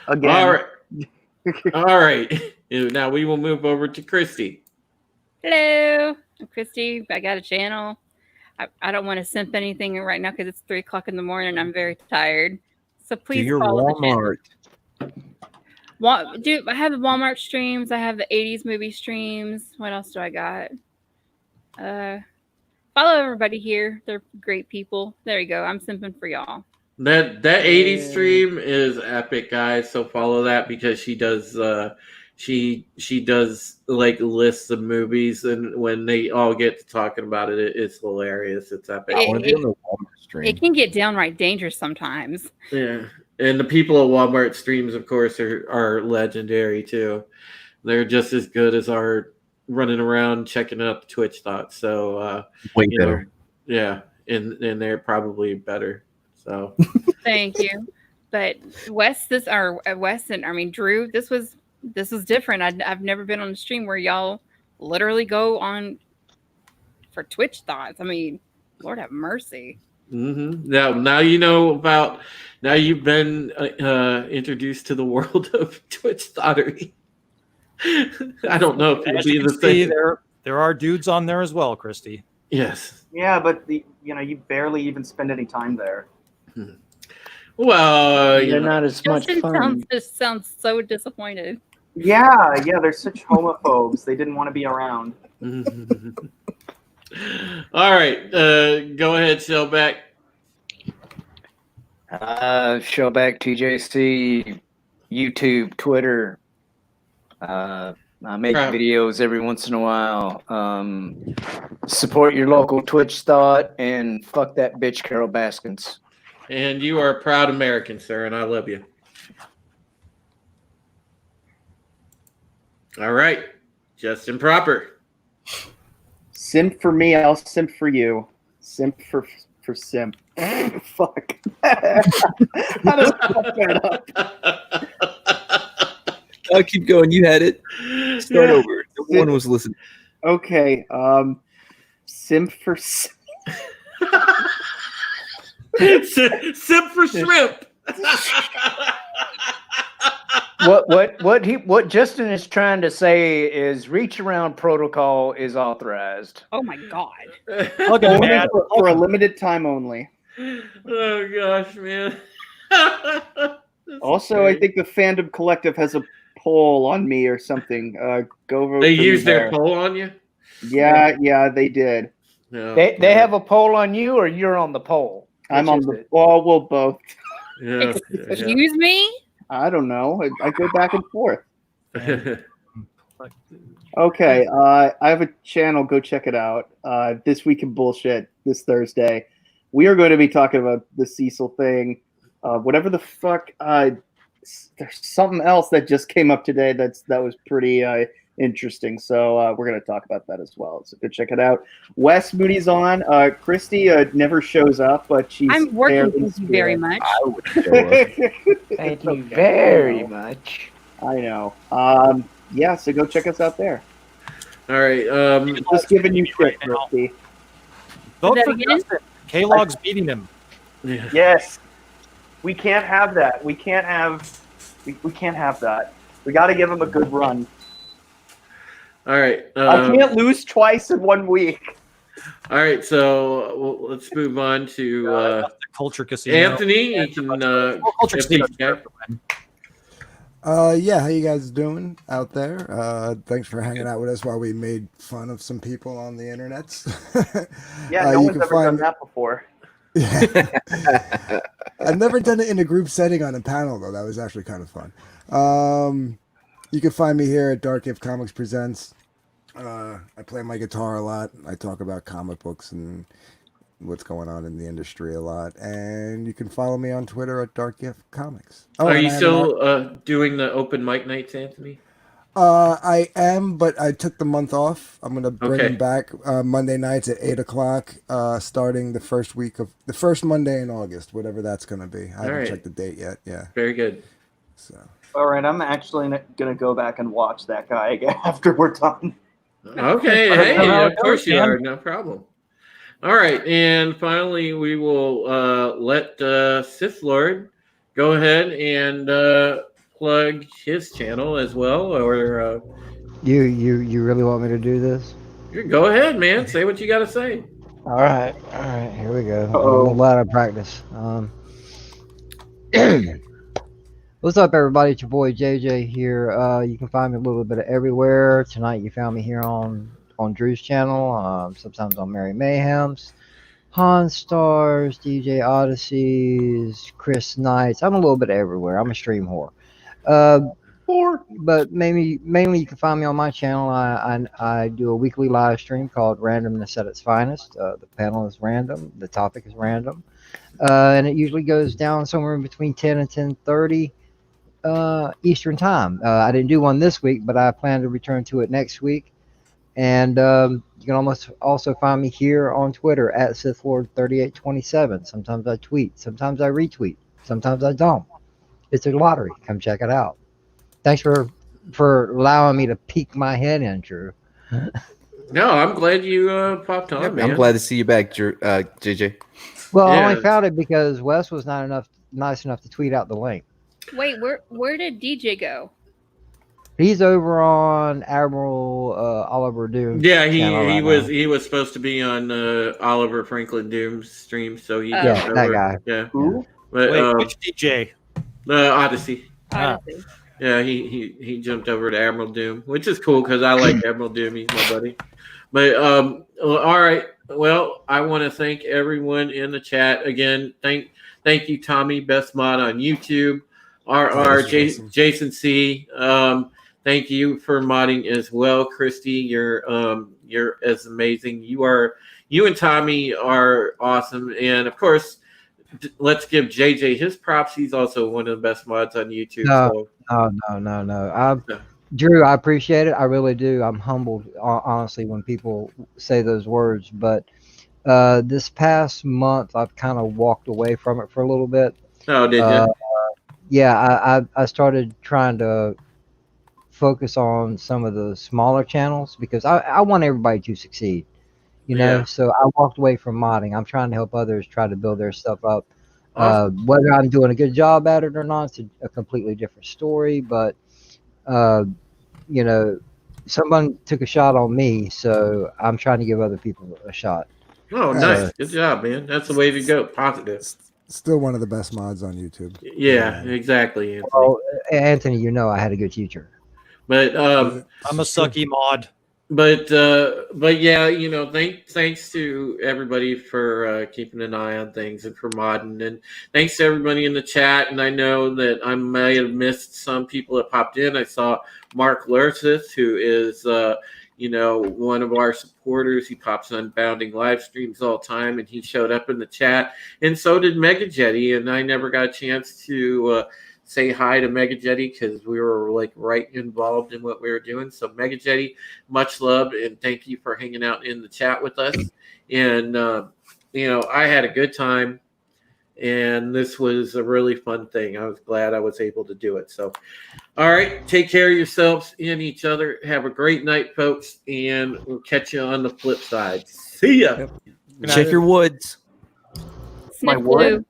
Again. All right. All right. Now we will move over to Christy. Hello, I'm Christy. I got a channel. I don't want to simp anything right now because it's 3 o'clock in the morning and I'm very tired. So Do please your follow the channel. Walmart. Dude, I have the Walmart streams. I have the 80s movie streams. What else do I got? Follow everybody here. They're great people. There you go. I'm simping for y'all. That 80s stream is epic, guys. So follow that because she does she does like lists of movies, and when they all get to talking about it, it's hilarious. It's epic. It can get downright dangerous sometimes. Yeah. And the people at Walmart streams, of course, are legendary too. They're just as good as our running around checking out the Twitch thoughts. So way you know, better. yeah, and they're probably better. So Thank you. But Wes and Drew, this was different. I've never been on a stream where y'all literally go on for Twitch thoughts. I mean, Lord have mercy. Now you know about. Now you've been introduced to the world of Twitch thottery. I don't know if it'll As be you the can see, same. there are dudes on there as well, Christy. Yes. Yeah, but you barely even spend any time there. Well, They're not as much Justin fun. sounds so disappointed. Yeah, they're such homophobes. They didn't want to be around. All right, go ahead, Shellback. Showback TJC, YouTube, Twitter. I make videos every once in a while. Support your local Twitch thought and fuck that bitch Carol Baskins. And you are a proud American, sir, and I love you. All right, Justin Proper. Simp for me, I'll simp for you. Simp for simp. Fuck. How do I fuck that up? I'll keep going. You had it. Start over. No one was listening. Okay. Simp for simp. Simp for shrimp. What Justin is trying to say is reach around protocol is authorized. Oh my god. Only for a limited time only. Oh gosh, man. Also, I think the Fandom Collective has a poll on me or something. Go vote. They for me used their there. poll on you? Yeah, they did. No, They have a poll on you, or you're on the poll. I'm Which on is the. it? Well, we'll both. Yeah. Excuse me? I don't know. I go back and forth. Okay, I have a channel. Go check it out. This Week in Bullshit this Thursday. We are going to be talking about the Cecil thing. Whatever the fuck. There's something else that just came up today that was pretty interesting. So we're going to talk about that as well. So go check it out. Wes Moody's on. Christy never shows up, but she's I'm there working in with you very spirit. much. Thank you very much. I know. Yeah, so go check us out there. All right. Just giving you shit, Christy. Vote Say for that again? Justin. K-Log's beating him. Yes. We can't have that. We can't have that. We got to give him a good run. All right. I can't lose twice in 1 week. All right, so let's move on to Culture Casino. Anthony. You can Culture Casino. Yeah, how you guys doing out there? Thanks for hanging out with us while we made fun of some people on the internets. Yeah, no you one's can ever done find- that before. I've never done it in a group setting on a panel though. That was actually kind of fun. You can find me here at Dark If Comics Presents. I play my guitar a lot. I talk about comic books and what's going on in the industry a lot. And you can follow me on Twitter at Dark If Comics. Are and you I have still doing the open mic nights, Anthony? I am, but I took the month off. I'm gonna bring Okay. them back Monday nights at 8:00, starting the first Monday in August, whatever that's gonna be. I haven't right. checked the date yet. Yeah. Very good. So. All right, I'm actually gonna go back and watch that guy again after we're done. Okay. Hey, of course you are. No problem. All right, and finally, we will let Sith Lord go ahead and plug his channel as well, or You really want me to do this? go ahead, man. Say what you got to say. All right, here we go. I'm a little out of practice. What's up, everybody? It's your boy JJ here. You can find me a little bit of everywhere. Tonight, you found me here on Drew's channel. Sometimes on Mary Mayhem's, Han Stars, DJ Odysseys, Chris Knights. I'm a little bit everywhere. I'm a stream whore. But mainly you can find me on my channel. I do a weekly live stream called Randomness at its Finest. The panel is random. The topic is random. And it usually goes down somewhere in between 10 and 10:30 Eastern time. I didn't do one this week, but I plan to return to it next week. And you can also find me here on Twitter at SithLord3827. Sometimes I tweet, sometimes I retweet, sometimes I don't. It's a lottery. Come check it out. Thanks for allowing me to peek my head in, Drew. No, I'm glad you popped on, man. I'm glad to see you back, JJ. Well, I only found it because Wes was nice enough to tweet out the link. Wait, where did DJ go? He's over on Admiral Oliver Doom. Yeah, he was supposed to be on Oliver Franklin Doom's stream, so he that guy. Yeah. Who? But, Wait, which DJ? Odyssey. Odyssey. Yeah, he jumped over to Admiral Doom, which is cool because I like Admiral Doom. He's my buddy. But all right. Well, I want to thank everyone in the chat again. Thank you, Tommy, best mod on YouTube. Jason C. Thank you for modding as well, Christy. You're as amazing. You and Tommy are awesome, and of course, let's give JJ his props. He's also one of the best mods on YouTube. No. Drew, I appreciate it. I really do. I'm humbled, honestly, when people say those words. But this past month, I've kind of walked away from it for a little bit. Oh, did you? Yeah, I started trying to focus on some of the smaller channels because I want everybody to succeed. Yeah. So I walked away from modding. I'm trying to help others try to build their stuff up. Whether I'm doing a good job at it or not, it's a completely different story. But someone took a shot on me, so I'm trying to give other people a shot. Oh, nice. Good job, man. That's the way to go. Positive. Still one of the best mods on YouTube. Yeah, exactly, Anthony. Well, Anthony, I had a good future. But I'm a sucky mod. But yeah, thanks to everybody for keeping an eye on things and for modding, and thanks to everybody in the chat. And I know that I may have missed some people that popped in. I saw Mark Lursis, who is one of our supporters. He pops on Bounding live streams all the time, and he showed up in the chat. And so did Mega Jetty, and I never got a chance to say hi to Mega Jetty because we were right involved in what we were doing. So Mega Jetty, much love, and thank you for hanging out in the chat with us. And I had a good time, and this was a really fun thing. I was glad I was able to do it. So, all right, take care of yourselves and each other. Have a great night, folks, and we'll catch you on the flip side. See ya. Check your woods. Sniff glue.